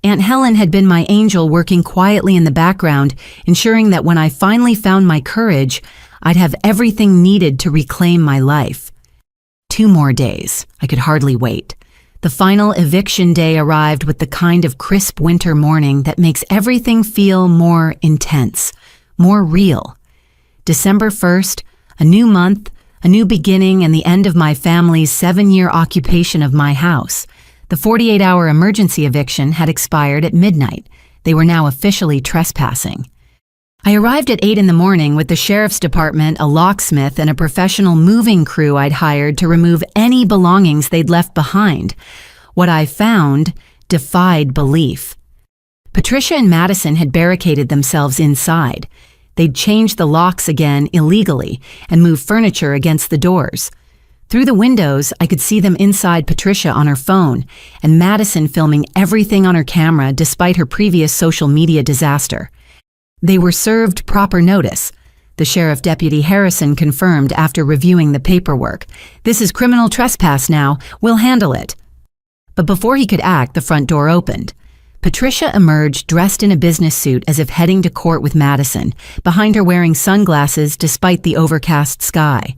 Aunt Helen had been my angel, working quietly in the background, ensuring that when I finally found my courage, I'd have everything needed to reclaim my life. 2 more days. I could hardly wait. The final eviction day arrived with the kind of crisp winter morning that makes everything feel more intense, more real. December 1st, a new month, a new beginning, and the end of my family's 7-year occupation of my house. The 48-hour emergency eviction had expired at midnight. They were now officially trespassing. I arrived at 8 in the morning with the sheriff's department, a locksmith, and a professional moving crew I'd hired to remove any belongings they'd left behind. What I found defied belief. Patricia and Madison had barricaded themselves inside. They'd changed the locks again illegally and moved furniture against the doors. Through the windows, I could see them inside Patricia on her phone and Madison filming everything on her camera despite her previous social media disaster. They were served proper notice. The Sheriff Deputy Harrison confirmed after reviewing the paperwork. "This is criminal trespass now. We'll handle it." But before he could act, the front door opened. Patricia emerged dressed in a business suit as if heading to court with Madison, behind her wearing sunglasses despite the overcast sky.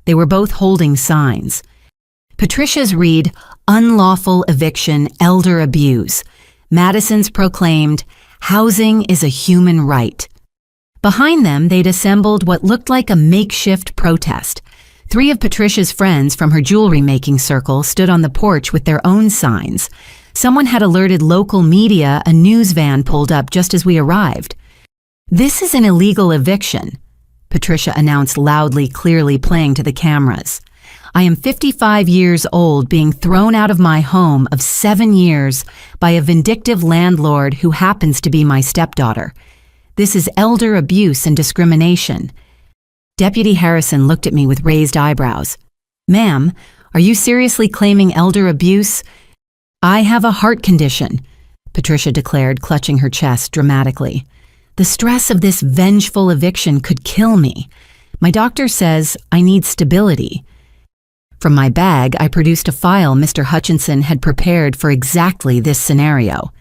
They were both holding signs. Patricia's read, "Unlawful eviction, elder abuse." Madison's proclaimed, "Housing is a human right." Behind them, they'd assembled what looked like a makeshift protest. 3 of Patricia's friends from her jewelry-making circle stood on the porch with their own signs. Someone had alerted local media a news van pulled up just as we arrived. "This is an illegal eviction," Patricia announced loudly, clearly playing to the cameras. "I am 55 years old, being thrown out of my home of 7 years by a vindictive landlord who happens to be my stepdaughter. This is elder abuse and discrimination." Deputy Harrison looked at me with raised eyebrows. "Ma'am, are you seriously claiming elder abuse?" "I have a heart condition," Patricia declared, clutching her chest dramatically. "The stress of this vengeful eviction could kill me. My doctor says I need stability." From my bag, I produced a file Mr. Hutchinson had prepared for exactly this scenario.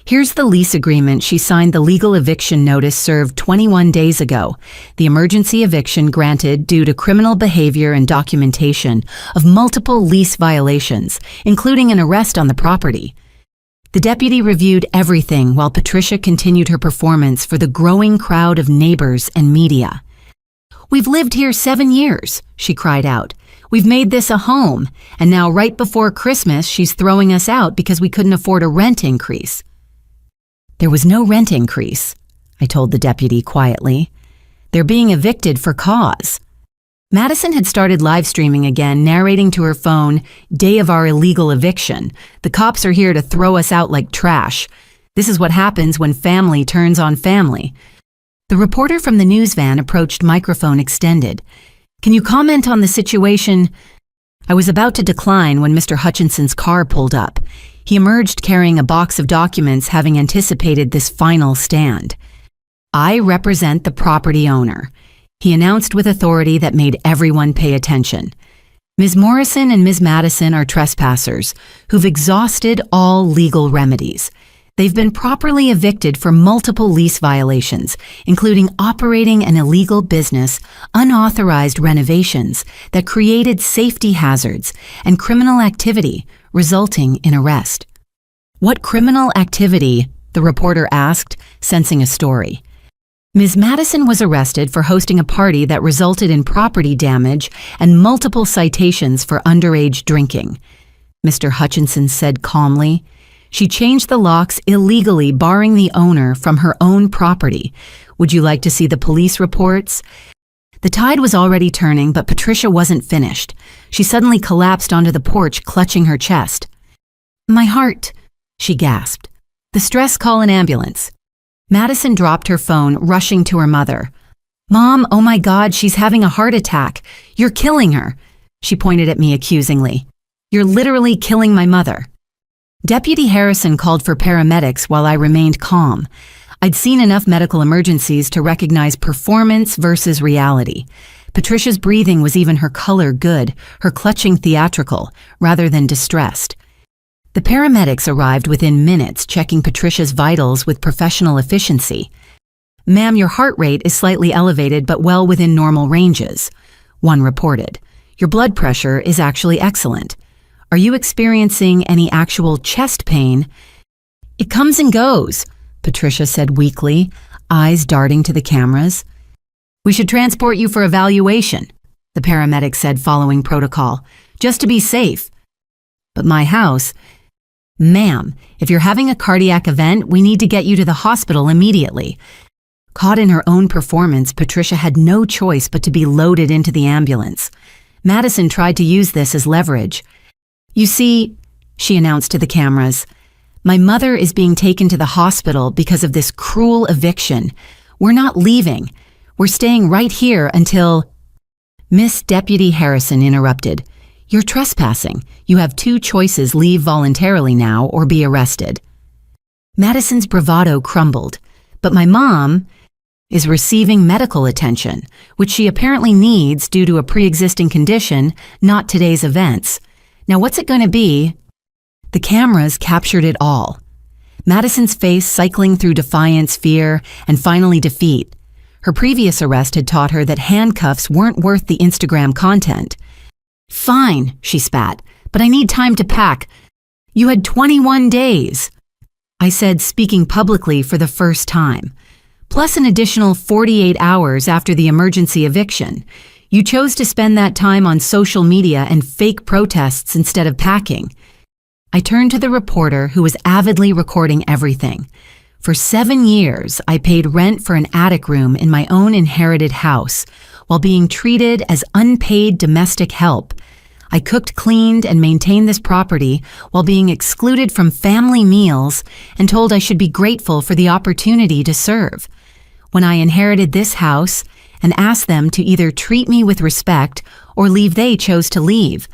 "Here's the lease agreement she signed the legal eviction notice served 21 days ago. The emergency eviction granted due to criminal behavior and documentation of multiple lease violations, including an arrest on the property." The deputy reviewed everything while Patricia continued her performance for the growing crowd of neighbors and media. "We've lived here 7 years," she cried out. "We've made this a home, and now right before Christmas she's throwing us out because we couldn't afford a rent increase." "There was no rent increase," I told the deputy quietly. "They're being evicted for cause." Madison had started live streaming again, narrating to her phone, "Day of our illegal eviction. The cops are here to throw us out like trash. This is what happens when family turns on family." The reporter from the news van approached, microphone extended. "Can you comment on the situation?" I was about to decline when Mr. Hutchinson's car pulled up. He emerged carrying a box of documents, having anticipated this final stand. "I represent the property owner," he announced with authority that made everyone pay attention. "Ms. Morrison and Ms. Madison are trespassers who've exhausted all legal remedies. They've been properly evicted for multiple lease violations, including operating an illegal business, unauthorized renovations that created safety hazards, and criminal activity, resulting in arrest." "What criminal activity?" the reporter asked, sensing a story. "Ms. Madison was arrested for hosting a party that resulted in property damage and multiple citations for underage drinking," Mr. Hutchinson said calmly. "She changed the locks illegally, barring the owner from her own property. Would you like to see the police reports?" The tide was already turning, but Patricia wasn't finished. She suddenly collapsed onto the porch, clutching her chest. "My heart," she gasped. "The stress, call an ambulance." Madison dropped her phone, rushing to her mother. "Mom, oh my God, she's having a heart attack. You're killing her." She pointed at me accusingly. "You're literally killing my mother." Deputy Harrison called for paramedics while I remained calm. I'd seen enough medical emergencies to recognize performance versus reality. Patricia's breathing was even her color good, her clutching theatrical, rather than distressed. The paramedics arrived within minutes, checking Patricia's vitals with professional efficiency. "Ma'am, your heart rate is slightly elevated but well within normal ranges," one reported. "Your blood pressure is actually excellent. Are you experiencing any actual chest pain?" "It comes and goes," Patricia said weakly, eyes darting to the cameras. "We should transport you for evaluation," the paramedic said, following protocol, "just to be safe." "But my house," "Ma'am, if you're having a cardiac event, we need to get you to the hospital immediately." Caught in her own performance, Patricia had no choice but to be loaded into the ambulance. Madison tried to use this as leverage. "You see," she announced to the cameras, "my mother is being taken to the hospital because of this cruel eviction. We're not leaving. We're staying right here until—" Miss Deputy Harrison interrupted. "You're trespassing. You have two choices: leave voluntarily now or be arrested." Madison's bravado crumbled. "But my mom is receiving medical attention, which she apparently needs due to a pre-existing condition, not today's events. Now what's it going to be?" The cameras captured it all. Madison's face cycling through defiance, fear, and finally defeat. Her previous arrest had taught her that handcuffs weren't worth the Instagram content. "Fine," she spat, "but I need time to pack. You had 21 days. I said, speaking publicly for the first time. Plus an additional 48 hours after the emergency eviction. You chose to spend that time on social media and fake protests instead of packing. I turned to the reporter who was avidly recording everything. For 7 years, I paid rent for an attic room in my own inherited house, while being treated as unpaid domestic help. I cooked, cleaned, and maintained this property while being excluded from family meals and told I should be grateful for the opportunity to serve. When I inherited this house and asked them to either treat me with respect or leave, they chose to leave.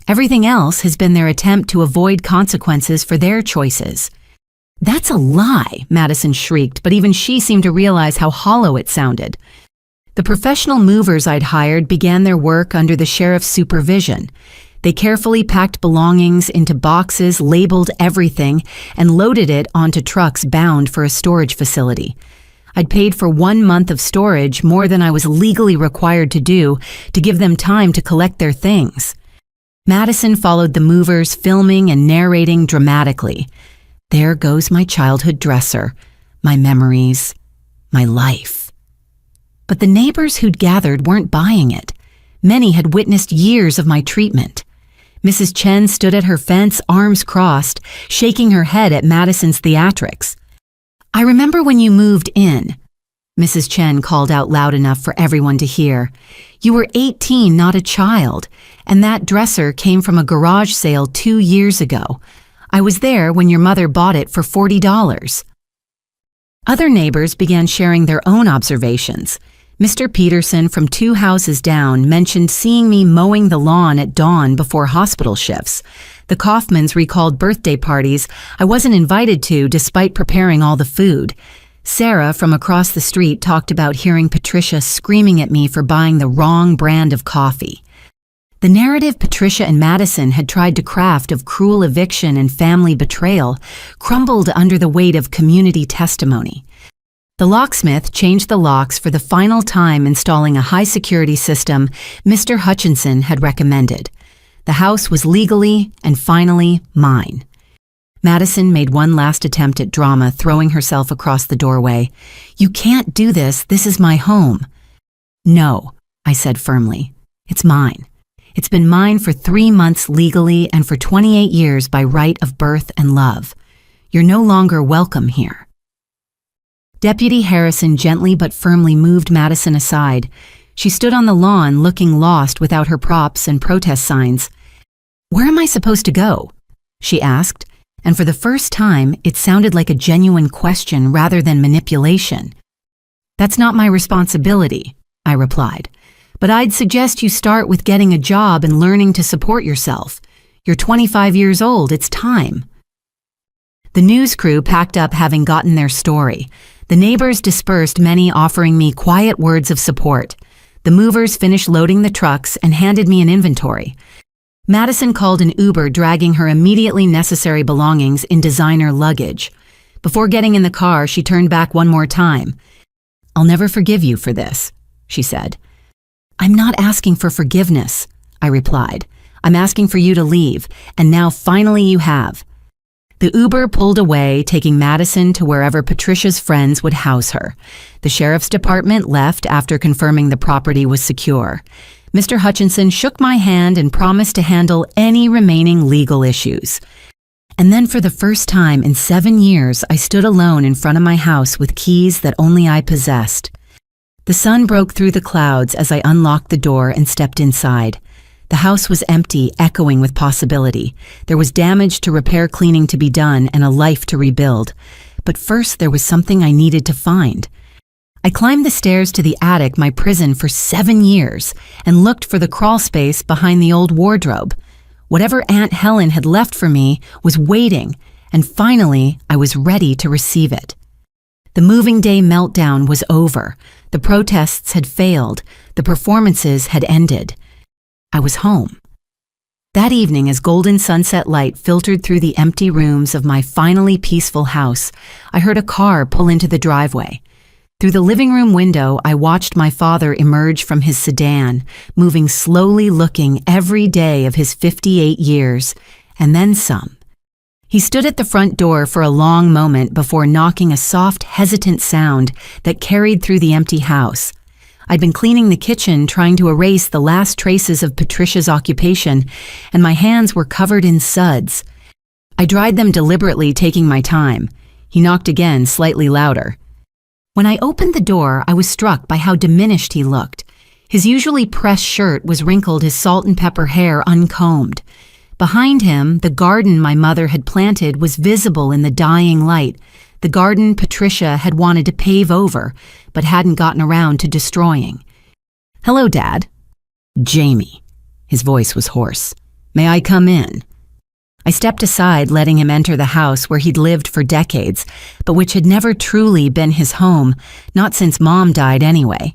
Everything else has been their attempt to avoid consequences for their choices." "That's a lie," Madison shrieked, but even she seemed to realize how hollow it sounded. The professional movers I'd hired began their work under the sheriff's supervision. They carefully packed belongings into boxes, labeled everything, and loaded it onto trucks bound for a storage facility. I'd paid for 1 month of storage, more than I was legally required to do, to give them time to collect their things. Madison followed the movers, filming and narrating dramatically. "There goes my childhood dresser, my memories, my life." But the neighbors who'd gathered weren't buying it. Many had witnessed years of my treatment. Mrs. Chen stood at her fence, arms crossed, shaking her head at Madison's theatrics. "I remember when you moved in," Mrs. Chen called out loud enough for everyone to hear. "You were 18, not a child, and that dresser came from a garage sale 2 years ago. I was there when your mother bought it for $40. Other neighbors began sharing their own observations. Mr. Peterson from 2 houses down mentioned seeing me mowing the lawn at dawn before hospital shifts. The Kaufmans recalled birthday parties I wasn't invited to despite preparing all the food. Sarah from across the street talked about hearing Patricia screaming at me for buying the wrong brand of coffee. The narrative Patricia and Madison had tried to craft of cruel eviction and family betrayal crumbled under the weight of community testimony. The locksmith changed the locks for the final time, installing a high-security system Mr. Hutchinson had recommended. The house was legally and finally mine. Madison made one last attempt at drama, throwing herself across the doorway. "You can't do this. This is my home." "No," I said firmly. "It's mine. It's been mine for 3 months legally and for 28 years by right of birth and love. You're no longer welcome here." Deputy Harrison gently but firmly moved Madison aside. She stood on the lawn looking lost without her props and protest signs. "Where am I supposed to go?" she asked, and for the first time it sounded like a genuine question rather than manipulation. "That's not my responsibility," I replied, "but I'd suggest you start with getting a job and learning to support yourself. You're 25 years old, it's time." The news crew packed up, having gotten their story. The neighbors dispersed, many offering me quiet words of support. The movers finished loading the trucks and handed me an inventory. Madison called an Uber, dragging her immediately necessary belongings in designer luggage. Before getting in the car, she turned back one more time. "I'll never forgive you for this," she said. "I'm not asking for forgiveness," I replied. "I'm asking for you to leave, and now finally you have." The Uber pulled away, taking Madison to wherever Patricia's friends would house her. The sheriff's department left after confirming the property was secure. Mr. Hutchinson shook my hand and promised to handle any remaining legal issues. And then for the first time in 7 years, I stood alone in front of my house with keys that only I possessed. The sun broke through the clouds as I unlocked the door and stepped inside. The house was empty, echoing with possibility. There was damage to repair, cleaning to be done, and a life to rebuild. But first, there was something I needed to find. I climbed the stairs to the attic, my prison for 7 years, and looked for the crawl space behind the old wardrobe. Whatever Aunt Helen had left for me was waiting, and finally, I was ready to receive it. The moving day meltdown was over. The protests had failed. The performances had ended. I was home. That evening, as golden sunset light filtered through the empty rooms of my finally peaceful house, I heard a car pull into the driveway. Through the living room window, I watched my father emerge from his sedan, moving slowly, looking every day of his 58 years, and then some. He stood at the front door for a long moment before knocking a soft, hesitant sound that carried through the empty house. I'd been cleaning the kitchen, trying to erase the last traces of Patricia's occupation, and my hands were covered in suds. I dried them deliberately, taking my time. He knocked again, slightly louder. When I opened the door, I was struck by how diminished he looked. His usually pressed shirt was wrinkled, his salt and pepper hair uncombed. Behind him, the garden my mother had planted was visible in the dying light, the garden Patricia had wanted to pave over, but hadn't gotten around to destroying. "Hello, Dad." "Jamie." His voice was hoarse. "May I come in?" I stepped aside, letting him enter the house where he'd lived for decades, but which had never truly been his home, not since Mom died anyway.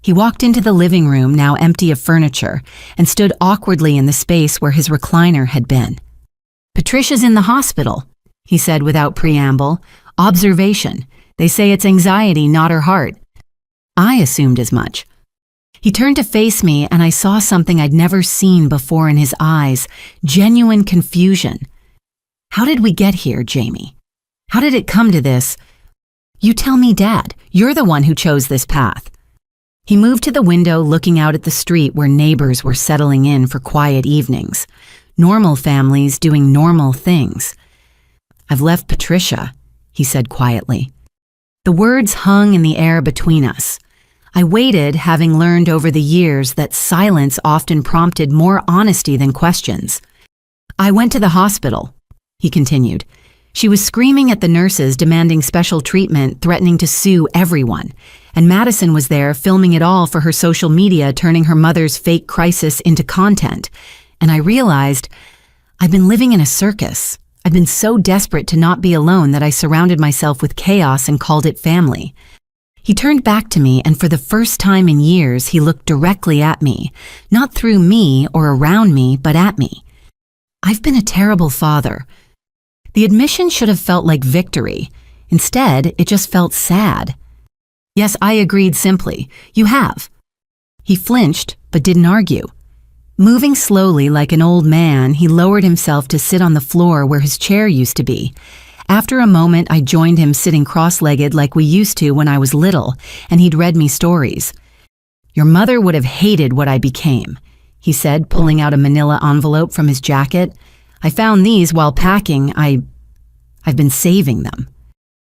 He walked into the living room, now empty of furniture, and stood awkwardly in the space where his recliner had been. "Patricia's in the hospital," he said without preamble. "Observation. They say it's anxiety, not her heart." I assumed as much. He turned to face me, and I saw something I'd never seen before in his eyes, genuine confusion. "How did we get here, Jamie? How did it come to this?" "You tell me, Dad. You're the one who chose this path." He moved to the window, looking out at the street where neighbors were settling in for quiet evenings. Normal families doing normal things. "I've left Patricia," he said quietly. The words hung in the air between us. I waited, having learned over the years that silence often prompted more honesty than questions. "I went to the hospital," he continued. "She was screaming at the nurses, demanding special treatment, threatening to sue everyone. And Madison was there, filming it all for her social media, turning her mother's fake crisis into content. And I realized I've been living in a circus. I've been so desperate to not be alone that I surrounded myself with chaos and called it family." He turned back to me, and for the first time in years, he looked directly at me, not through me or around me, but at me. "I've been a terrible father." The admission should have felt like victory. Instead, it just felt sad. "Yes," I agreed simply. "You have." He flinched, but didn't argue. Moving slowly like an old man, he lowered himself to sit on the floor where his chair used to be. After a moment, I joined him, sitting cross-legged like we used to when I was little, and he'd read me stories. "Your mother would have hated what I became," he said, pulling out a manila envelope from his jacket. "I found these while packing. I've been saving them."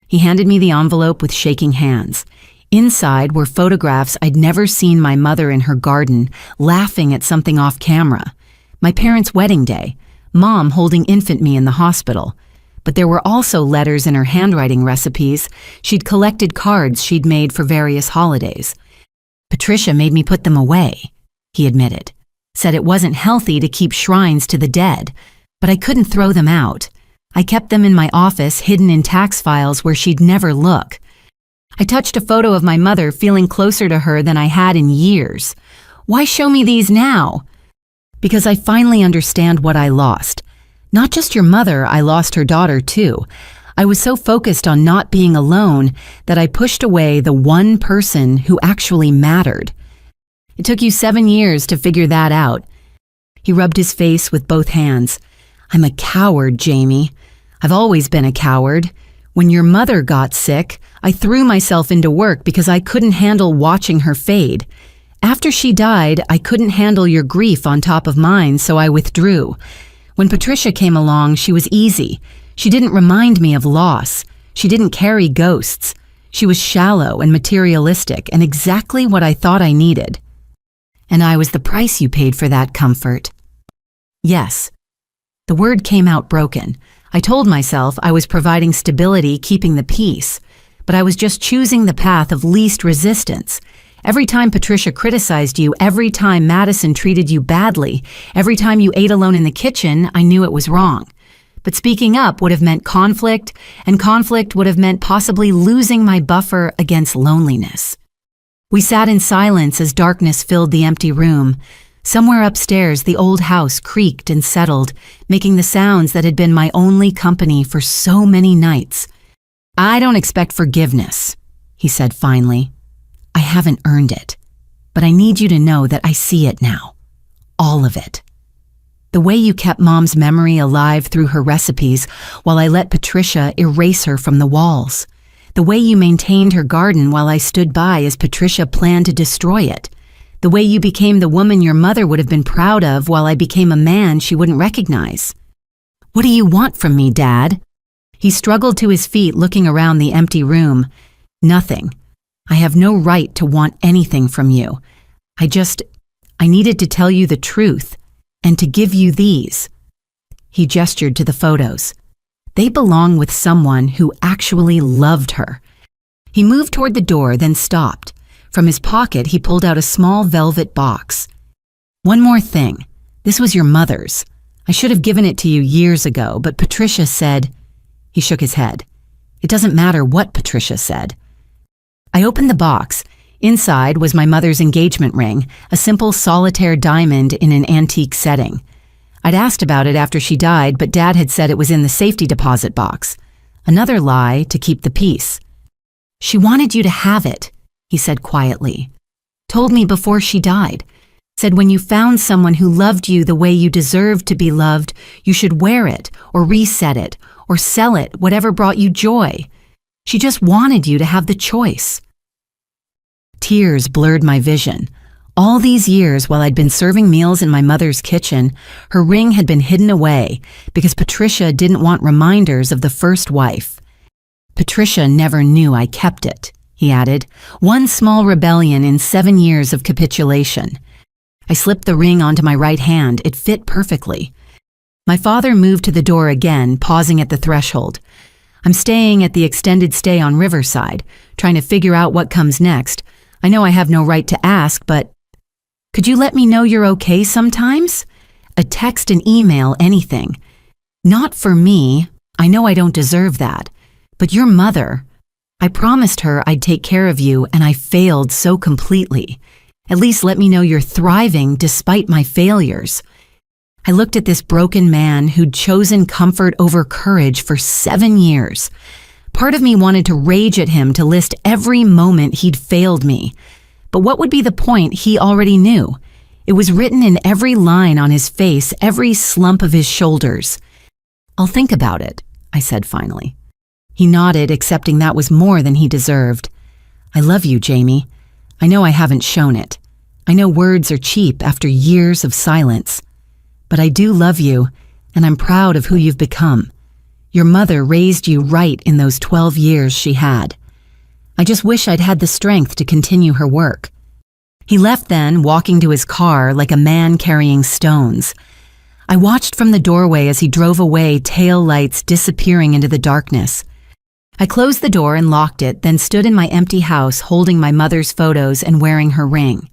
He handed me the envelope with shaking hands. Inside were photographs I'd never seen my mother in her garden, laughing at something off camera. My parents' wedding day, Mom holding infant me in the hospital. But there were also letters in her handwriting recipes. She'd collected cards she'd made for various holidays. "Patricia made me put them away," he admitted. "Said it wasn't healthy to keep shrines to the dead. But I couldn't throw them out. I kept them in my office, hidden in tax files where she'd never look." I touched a photo of my mother, feeling closer to her than I had in years. "Why show me these now?" "Because I finally understand what I lost. Not just your mother, I lost her daughter too. I was so focused on not being alone that I pushed away the one person who actually mattered. It took you 7 years to figure that out." He rubbed his face with both hands. "I'm a coward, Jamie. I've always been a coward. When your mother got sick, I threw myself into work because I couldn't handle watching her fade. After she died, I couldn't handle your grief on top of mine, so I withdrew. When Patricia came along, she was easy. She didn't remind me of loss. She didn't carry ghosts. She was shallow and materialistic and exactly what I thought I needed. And I was the price you paid for that comfort. Yes. The word came out broken. I told myself I was providing stability, keeping the peace, but I was just choosing the path of least resistance. Every time Patricia criticized you, every time Madison treated you badly, every time you ate alone in the kitchen, I knew it was wrong. But speaking up would have meant conflict, and conflict would have meant possibly losing my buffer against loneliness. We sat in silence as darkness filled the empty room. Somewhere upstairs, the old house creaked and settled, making the sounds that had been my only company for so many nights. "I don't expect forgiveness," he said finally. "I haven't earned it, but I need you to know that I see it now. All of it. The way you kept Mom's memory alive through her recipes while I let Patricia erase her from the walls. The way you maintained her garden while I stood by as Patricia planned to destroy it. The way you became the woman your mother would have been proud of while I became a man she wouldn't recognize. What do you want from me, Dad?" He struggled to his feet, looking around the empty room. "Nothing. I have no right to want anything from you. I needed to tell you the truth and to give you these." He gestured to the photos. They belong with someone who actually loved her. He moved toward the door, then stopped. From his pocket, he pulled out a small velvet box. "One more thing. This was your mother's. I should have given it to you years ago, but Patricia said—" He shook his head. "It doesn't matter what Patricia said." I opened the box. Inside was my mother's engagement ring, a simple solitaire diamond in an antique setting. I'd asked about it after she died, but Dad had said it was in the safety deposit box. Another lie to keep the peace. "She wanted you to have it," he said quietly. "Told me before she died. Said when you found someone who loved you the way you deserved to be loved, you should wear it, or reset it, or sell it, whatever brought you joy. She just wanted you to have the choice." Tears blurred my vision. All these years while I'd been serving meals in my mother's kitchen, her ring had been hidden away because Patricia didn't want reminders of the first wife. "Patricia never knew I kept it," he added. "One small rebellion in 7 years of capitulation." I slipped the ring onto my right hand. It fit perfectly. My father moved to the door again, pausing at the threshold. "I'm staying at the extended stay on Riverside, trying to figure out what comes next. I know I have no right to ask, but could you let me know you're okay sometimes? A text, an email, anything. Not for me. I know I don't deserve that. But your mother. I promised her I'd take care of you, and I failed so completely. At least let me know you're thriving despite my failures." I looked at this broken man who'd chosen comfort over courage for 7 years. Part of me wanted to rage at him to list every moment he'd failed me. But what would be the point? He already knew. It was written in every line on his face, every slump of his shoulders. "I'll think about it," I said finally. He nodded, accepting that was more than he deserved. "I love you, Jamie. I know I haven't shown it. I know words are cheap after years of silence. But I do love you, and I'm proud of who you've become. Your mother raised you right in those 12 years she had. I just wish I'd had the strength to continue her work." He left then, walking to his car like a man carrying stones. I watched from the doorway as he drove away, tail lights disappearing into the darkness. I closed the door and locked it, then stood in my empty house holding my mother's photos and wearing her ring.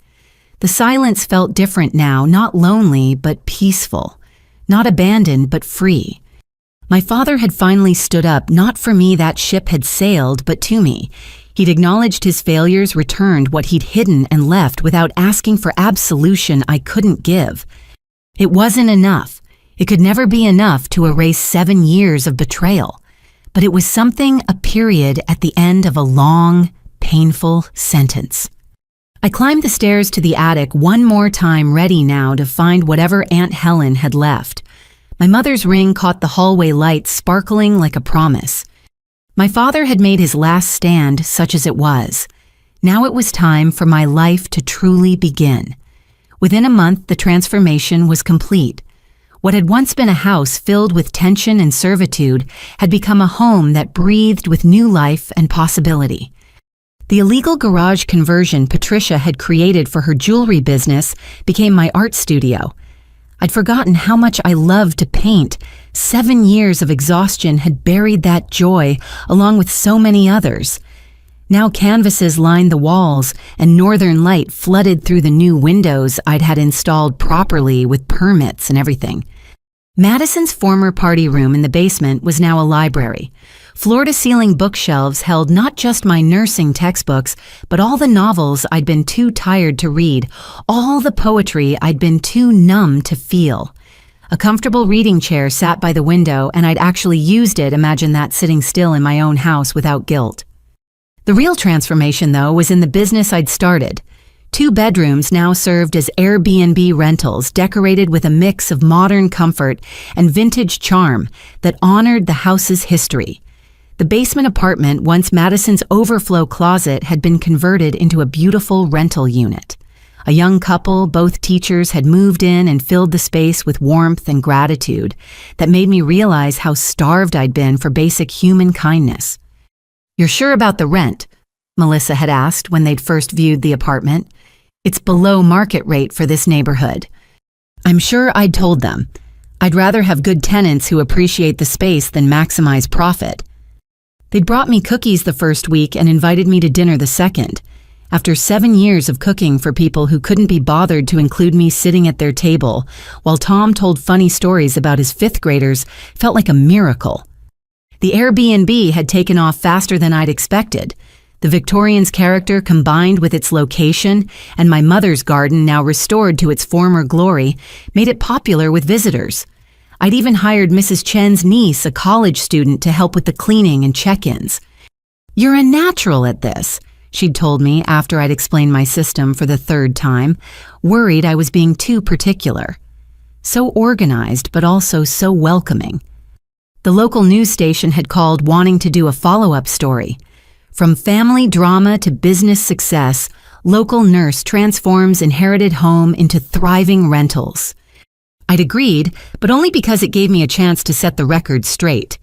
The silence felt different now, not lonely, but peaceful. Not abandoned, but free. My father had finally stood up, not for me that ship had sailed, but to me. He'd acknowledged his failures, returned what he'd hidden and left without asking for absolution I couldn't give. It wasn't enough. It could never be enough to erase 7 years of betrayal. But it was something, a period at the end of a long, painful sentence. I climbed the stairs to the attic one more time, ready now to find whatever Aunt Helen had left. My mother's ring caught the hallway light, sparkling like a promise. My father had made his last stand, such as it was. Now it was time for my life to truly begin. Within a month, the transformation was complete. What had once been a house filled with tension and servitude had become a home that breathed with new life and possibility. The illegal garage conversion Patricia had created for her jewelry business became my art studio. I'd forgotten how much I loved to paint. 7 years of exhaustion had buried that joy, along with so many others. Now canvases lined the walls, and northern light flooded through the new windows I'd had installed properly with permits and everything. Madison's former party room in the basement was now a library. Floor-to-ceiling bookshelves held not just my nursing textbooks, but all the novels I'd been too tired to read, all the poetry I'd been too numb to feel. A comfortable reading chair sat by the window, and I'd actually used it, imagine that, sitting still in my own house without guilt. The real transformation, though, was in the business I'd started. 2 bedrooms now served as Airbnb rentals, decorated with a mix of modern comfort and vintage charm that honored the house's history. The basement apartment, once Madison's overflow closet, had been converted into a beautiful rental unit. A young couple, both teachers, had moved in and filled the space with warmth and gratitude that made me realize how starved I'd been for basic human kindness. "You're sure about the rent?" Melissa had asked when they'd first viewed the apartment. "It's below market rate for this neighborhood." I'm sure I'd told them. I'd rather have good tenants who appreciate the space than maximize profit. They'd brought me cookies the first week and invited me to dinner the second. After 7 years of cooking for people who couldn't be bothered to include me sitting at their table, while Tom told funny stories about his 5th graders, felt like a miracle. The Airbnb had taken off faster than I'd expected. The Victorian's character, combined with its location and my mother's garden now restored to its former glory, made it popular with visitors. I'd even hired Mrs. Chen's niece, a college student, to help with the cleaning and check-ins. "You're a natural at this," she'd told me after I'd explained my system for the 3rd time, worried I was being too particular. So organized, but also so welcoming. The local news station had called wanting to do a follow-up story. From family drama to business success, local nurse transforms inherited home into thriving rentals. I'd agreed, but only because it gave me a chance to set the record straight.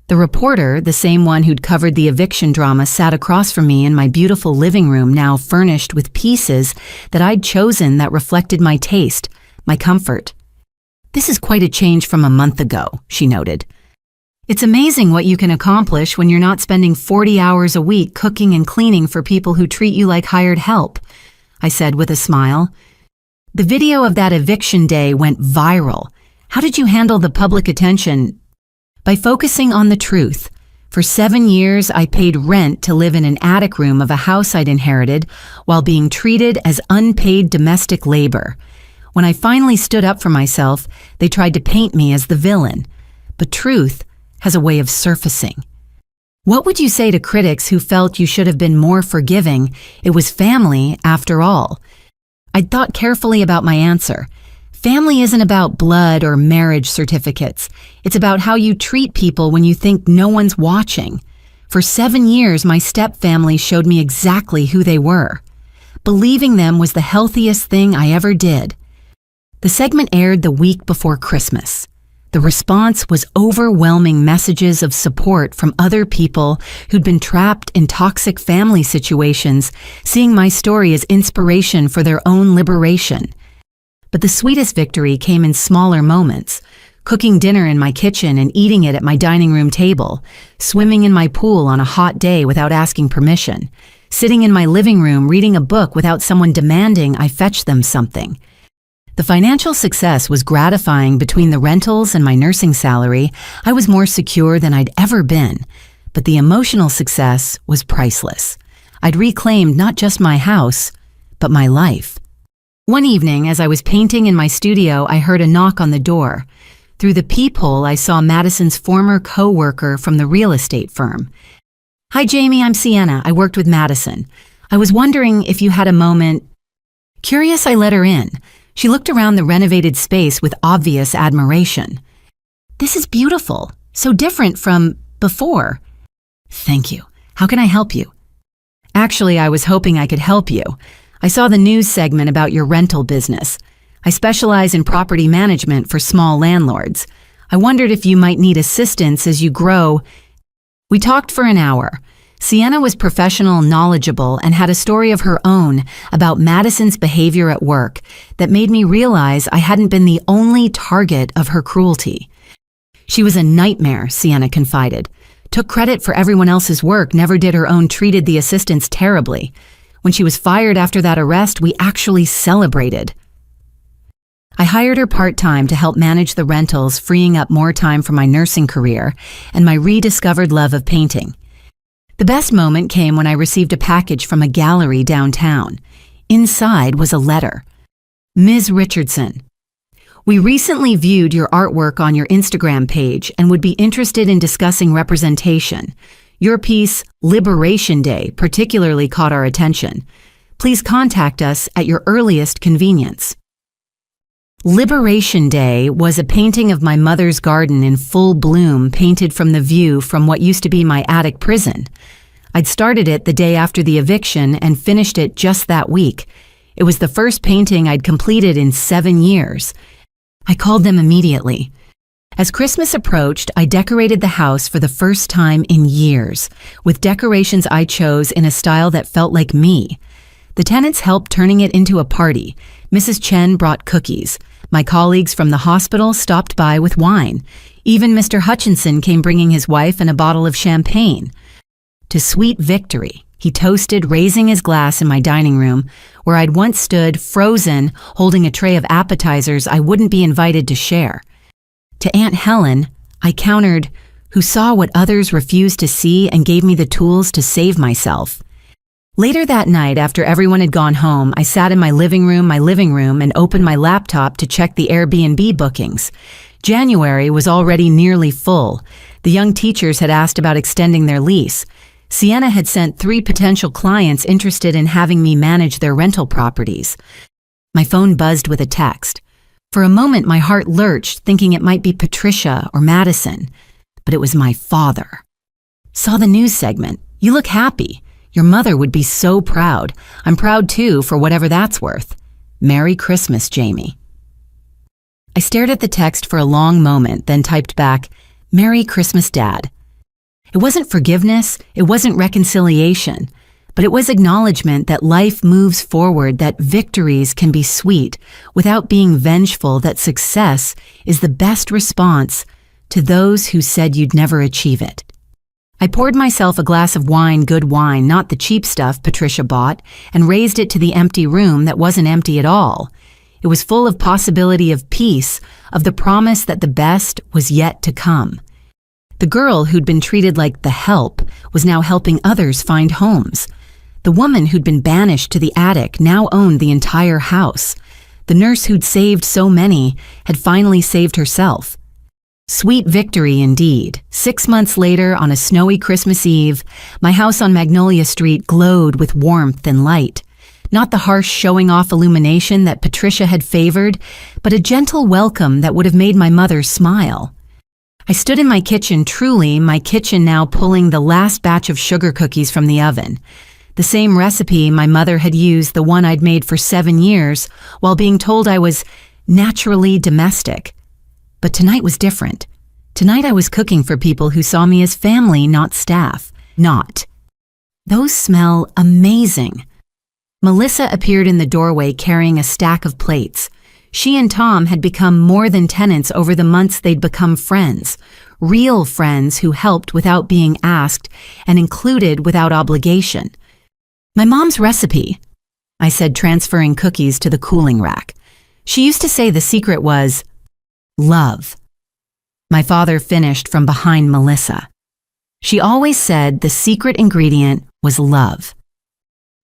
The reporter, the same one who'd covered the eviction drama, sat across from me in my beautiful living room, now furnished with pieces that I'd chosen that reflected my taste, my comfort. "This is quite a change from a month ago," she noted. "It's amazing what you can accomplish when you're not spending 40 hours a week cooking and cleaning for people who treat you like hired help," I said with a smile. "The video of that eviction day went viral. How did you handle the public attention?" "By focusing on the truth. For 7 years, I paid rent to live in an attic room of a house I'd inherited while being treated as unpaid domestic labor. When I finally stood up for myself, they tried to paint me as the villain. But truth has a way of surfacing. What would you say to critics who felt you should have been more forgiving? It was family, after all." I'd thought carefully about my answer. Family isn't about blood or marriage certificates. It's about how you treat people when you think no one's watching. For 7 years, my stepfamily showed me exactly who they were. Believing them was the healthiest thing I ever did. The segment aired the week before Christmas. The response was overwhelming messages of support from other people who'd been trapped in toxic family situations, seeing my story as inspiration for their own liberation. But the sweetest victory came in smaller moments: cooking dinner in my kitchen and eating it at my dining room table, swimming in my pool on a hot day without asking permission, sitting in my living room reading a book without someone demanding I fetch them something. The financial success was gratifying. Between the rentals and my nursing salary, I was more secure than I'd ever been. But the emotional success was priceless. I'd reclaimed not just my house, but my life. One evening, as I was painting in my studio, I heard a knock on the door. Through the peephole, I saw Madison's former co-worker from the real estate firm. "Hi, Jamie, I'm Sienna. I worked with Madison. I was wondering if you had a moment." Curious, I let her in. She looked around the renovated space with obvious admiration. "This is beautiful. So different from before." "Thank you. How can I help you?" "Actually, I was hoping I could help you. I saw the news segment about your rental business. I specialize in property management for small landlords. I wondered if you might need assistance as you grow." We talked for an hour. Sienna was professional, knowledgeable, and had a story of her own about Madison's behavior at work that made me realize I hadn't been the only target of her cruelty. "She was a nightmare," Sienna confided. "Took credit for everyone else's work, never did her own, treated the assistants terribly. When she was fired after that arrest, we actually celebrated." I hired her part-time to help manage the rentals, freeing up more time for my nursing career and my rediscovered love of painting. The best moment came when I received a package from a gallery downtown. Inside was a letter. "Ms. Richardson, we recently viewed your artwork on your Instagram page and would be interested in discussing representation. Your piece, Liberation Day, particularly caught our attention. Please contact us at your earliest convenience." Liberation Day was a painting of my mother's garden in full bloom, painted from the view from what used to be my attic prison. I'd started it the day after the eviction and finished it just that week. It was the first painting I'd completed in 7 years. I called them immediately. As Christmas approached, I decorated the house for the first time in years, with decorations I chose in a style that felt like me. The tenants helped turning it into a party. Mrs. Chen brought cookies. My colleagues from the hospital stopped by with wine. Even Mr. Hutchinson came bringing his wife and a bottle of champagne. To sweet victory, he toasted, raising his glass in my dining room, where I'd once stood, frozen, holding a tray of appetizers I wouldn't be invited to share. To Aunt Helen, I countered, who saw what others refused to see and gave me the tools to save myself. Later that night, after everyone had gone home, I sat in my living room, and opened my laptop to check the Airbnb bookings. January was already nearly full. The young teachers had asked about extending their lease. Sienna had sent 3 potential clients interested in having me manage their rental properties. My phone buzzed with a text. For a moment, my heart lurched, thinking it might be Patricia or Madison, but it was my father. "Saw the news segment. You look happy. Your mother would be so proud. I'm proud too, for whatever that's worth. Merry Christmas, Jamie." I stared at the text for a long moment, then typed back, "Merry Christmas, Dad." It wasn't forgiveness, it wasn't reconciliation, but it was acknowledgement that life moves forward, that victories can be sweet without being vengeful, that success is the best response to those who said you'd never achieve it. I poured myself a glass of wine, good wine, not the cheap stuff Patricia bought, and raised it to the empty room that wasn't empty at all. It was full of possibility, of peace, of the promise that the best was yet to come. The girl who'd been treated like the help was now helping others find homes. The woman who'd been banished to the attic now owned the entire house. The nurse who'd saved so many had finally saved herself. Sweet victory indeed. 6 months later, on a snowy Christmas Eve, my house on Magnolia Street glowed with warmth and light. Not the harsh showing-off illumination that Patricia had favored, but a gentle welcome that would have made my mother smile. I stood in my kitchen, truly my kitchen now, pulling the last batch of sugar cookies from the oven. The same recipe my mother had used, the one I'd made for 7 years, while being told I was naturally domestic. But tonight was different. Tonight I was cooking for people who saw me as family, not staff. Not. Those smell amazing. Melissa appeared in the doorway carrying a stack of plates. She and Tom had become more than tenants over the months. They'd become friends. Real friends who helped without being asked and included without obligation. "My mom's recipe," I said, transferring cookies to the cooling rack. "She used to say the secret was love." My father finished from behind Melissa. "She always said the secret ingredient was love."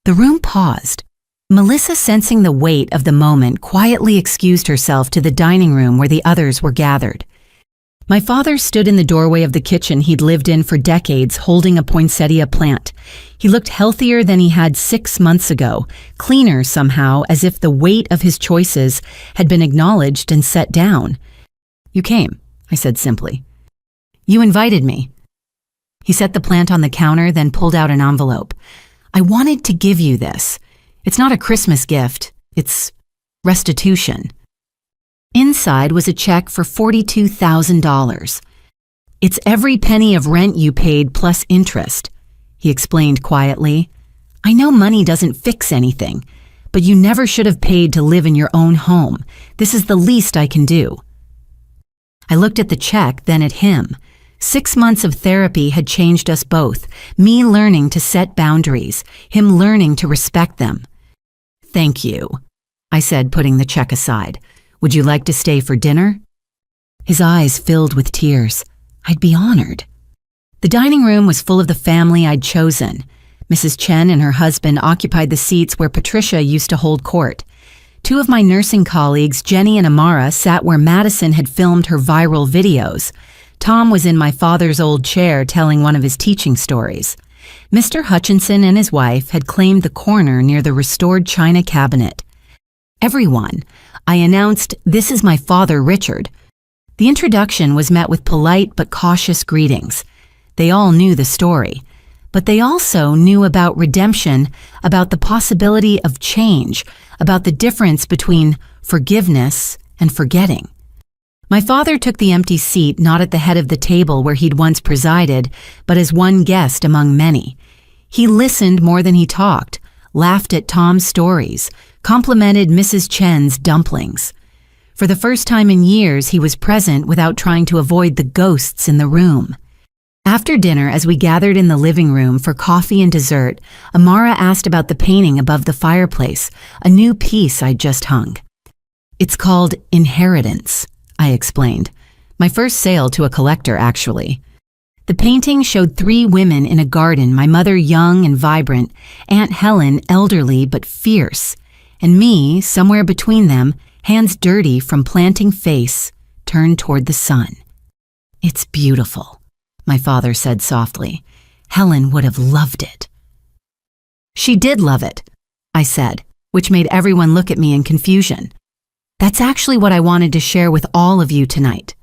The room paused. Melissa, sensing the weight of the moment, quietly excused herself to the dining room where the others were gathered. My father stood in the doorway of the kitchen he'd lived in for decades, holding a poinsettia plant. He looked healthier than he had 6 months ago, cleaner somehow, as if the weight of his choices had been acknowledged and set down. "You came," I said simply. "You invited me." He set the plant on the counter, then pulled out an envelope. "I wanted to give you this. It's not a Christmas gift, it's restitution." Inside was a check for $42,000. "It's every penny of rent you paid plus interest," he explained quietly. "I know money doesn't fix anything, but you never should have paid to live in your own home. This is the least I can do." I looked at the check, then at him. 6 months of therapy had changed us both, me learning to set boundaries, him learning to respect them. "Thank you," I said, putting the check aside. "Would you like to stay for dinner?" His eyes filled with tears. I'd be honored. The dining room was full of the family I'd chosen. Mrs. Chen and her husband occupied the seats where Patricia used to hold court. 2 of my nursing colleagues, Jenny and Amara, sat where Madison had filmed her viral videos. Tom was in my father's old chair telling one of his teaching stories. Mr. Hutchinson and his wife had claimed the corner near the restored china cabinet. "Everyone," I announced, "this is my father, Richard." The introduction was met with polite but cautious greetings. They all knew the story, but they also knew about redemption, about the possibility of change, about the difference between forgiveness and forgetting. My father took the empty seat not at the head of the table where he'd once presided, but as one guest among many. He listened more than he talked, laughed at Tom's stories, complimented Mrs. Chen's dumplings. For the first time in years, he was present without trying to avoid the ghosts in the room. After dinner, as we gathered in the living room for coffee and dessert, Amara asked about the painting above the fireplace, a new piece I'd just hung. "It's called Inheritance," I explained. "My first sale to a collector, actually." The painting showed 3 women in a garden, my mother young and vibrant, Aunt Helen elderly but fierce, and me, somewhere between them, hands dirty from planting face, turned toward the sun. "It's beautiful," my father said softly. "Helen would have loved it." "She did love it," I said, which made everyone look at me in confusion. That's actually what I wanted to share with all of you tonight.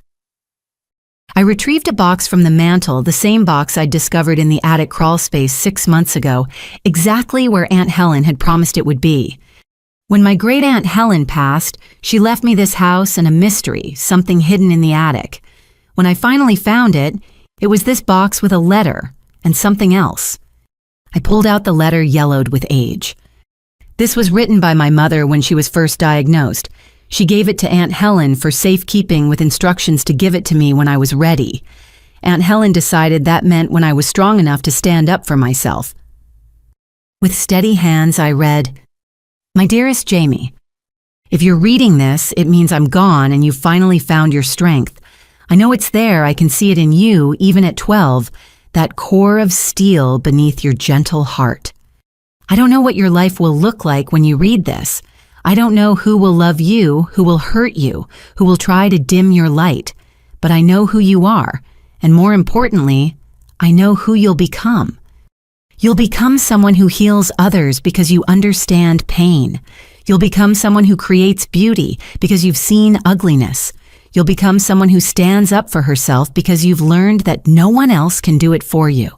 I retrieved a box from the mantel, the same box I'd discovered in the attic crawlspace 6 months ago, exactly where Aunt Helen had promised it would be. When my great-aunt Helen passed, she left me this house and a mystery, something hidden in the attic. When I finally found it, it was this box with a letter and something else. I pulled out the letter, yellowed with age. This was written by my mother when she was first diagnosed. She gave it to Aunt Helen for safekeeping with instructions to give it to me when I was ready. Aunt Helen decided that meant when I was strong enough to stand up for myself. With steady hands, I read, "My dearest Jamie, if you're reading this, it means I'm gone and you've finally found your strength. I know it's there, I can see it in you, even at 12, that core of steel beneath your gentle heart. I don't know what your life will look like when you read this. I don't know who will love you, who will hurt you, who will try to dim your light, but I know who you are, and more importantly, I know who you'll become. You'll become someone who heals others because you understand pain. You'll become someone who creates beauty because you've seen ugliness. You'll become someone who stands up for herself because you've learned that no one else can do it for you.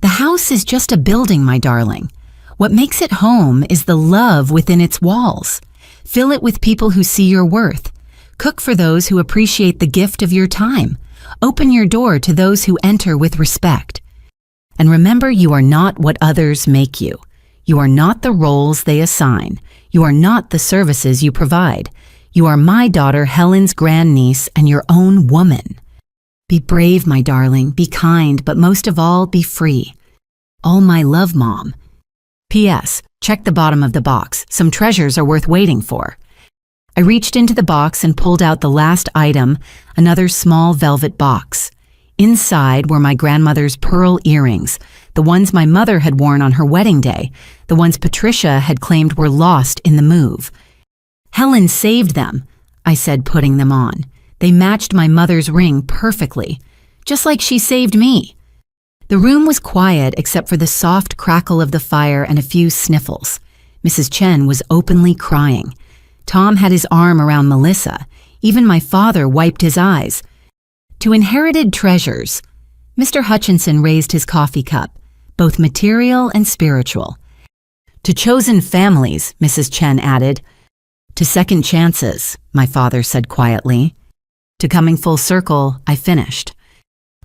The house is just a building, my darling. What makes it home is the love within its walls. Fill it with people who see your worth. Cook for those who appreciate the gift of your time. Open your door to those who enter with respect. And remember, you are not what others make you. You are not the roles they assign. You are not the services you provide. You are my daughter Helen's grandniece and your own woman. Be brave, my darling. Be kind, but most of all, be free. All my love, Mom. P.S. Check the bottom of the box. Some treasures are worth waiting for. I reached into the box and pulled out the last item, another small velvet box. Inside were my grandmother's pearl earrings, the ones my mother had worn on her wedding day, the ones Patricia had claimed were lost in the move. Helen saved them, I said, putting them on. They matched my mother's ring perfectly, just like she saved me. The room was quiet except for the soft crackle of the fire and a few sniffles. Mrs. Chen was openly crying. Tom had his arm around Melissa. Even my father wiped his eyes. To inherited treasures, Mr. Hutchinson raised his coffee cup, both material and spiritual. To chosen families, Mrs. Chen added. To second chances, my father said quietly. To coming full circle, I finished.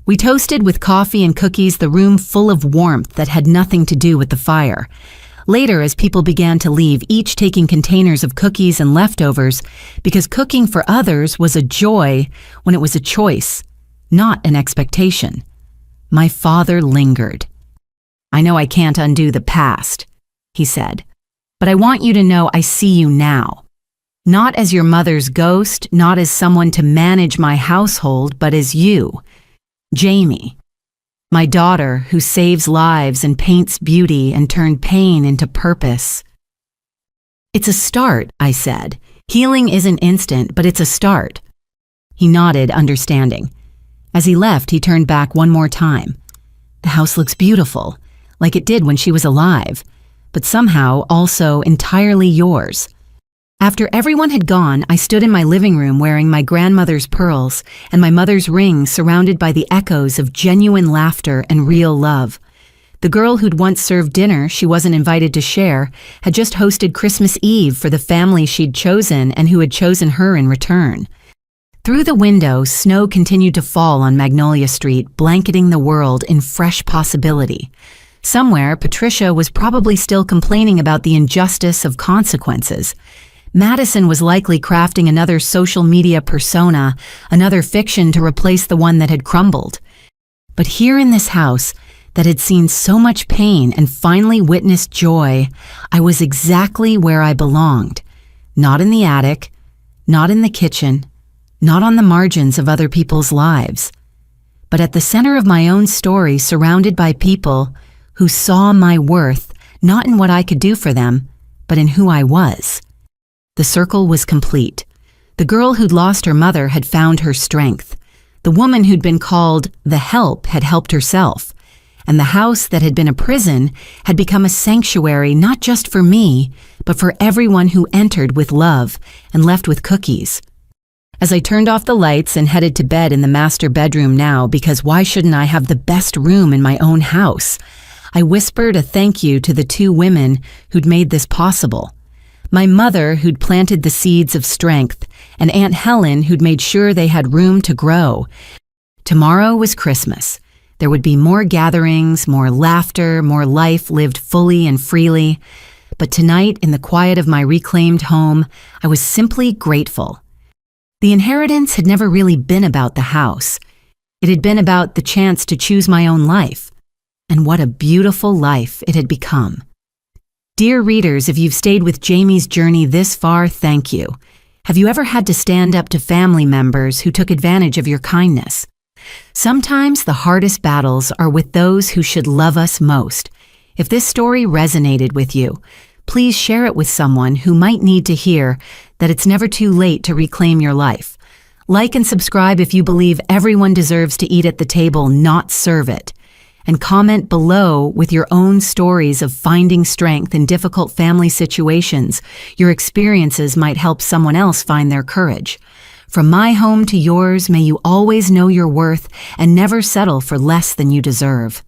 We toasted with coffee and cookies, the room full of warmth that had nothing to do with the fire. Later, as people began to leave, each taking containers of cookies and leftovers, because cooking for others was a joy when it was a choice, not an expectation. My father lingered. I know I can't undo the past, he said, but I want you to know I see you now. Not as your mother's ghost, not as someone to manage my household, but as you, Jamie, my daughter who saves lives and paints beauty and turned pain into purpose. It's a start, I said. Healing isn't instant, but it's a start. He nodded, understanding. As he left, he turned back one more time. The house looks beautiful, like it did when she was alive, but somehow also entirely yours. After everyone had gone, I stood in my living room wearing my grandmother's pearls and my mother's ring, surrounded by the echoes of genuine laughter and real love. The girl who'd once served dinner she wasn't invited to share had just hosted Christmas Eve for the family she'd chosen and who had chosen her in return. Through the window, snow continued to fall on Magnolia Street, blanketing the world in fresh possibility. Somewhere, Patricia was probably still complaining about the injustice of consequences. Madison was likely crafting another social media persona, another fiction to replace the one that had crumbled. But here in this house that had seen so much pain and finally witnessed joy, I was exactly where I belonged. Not in the attic, not in the kitchen, not on the margins of other people's lives, but at the center of my own story, surrounded by people who saw my worth not in what I could do for them, but in who I was. The circle was complete. The girl who'd lost her mother had found her strength. The woman who'd been called the help had helped herself. And the house that had been a prison had become a sanctuary not just for me, but for everyone who entered with love and left with cookies. As I turned off the lights and headed to bed in the master bedroom now, because why shouldn't I have the best room in my own house? I whispered a thank you to the two women who'd made this possible. My mother, who'd planted the seeds of strength, and Aunt Helen, who'd made sure they had room to grow. Tomorrow was Christmas. There would be more gatherings, more laughter, more life lived fully and freely. But tonight, in the quiet of my reclaimed home, I was simply grateful. The inheritance had never really been about the house. It had been about the chance to choose my own life. And what a beautiful life it had become. Dear readers, if you've stayed with Jamie's journey this far, thank you. Have you ever had to stand up to family members who took advantage of your kindness? Sometimes the hardest battles are with those who should love us most. If this story resonated with you, please share it with someone who might need to hear that it's never too late to reclaim your life. Like and subscribe if you believe everyone deserves to eat at the table, not serve it. And comment below with your own stories of finding strength in difficult family situations. Your experiences might help someone else find their courage. From my home to yours, may you always know your worth and never settle for less than you deserve.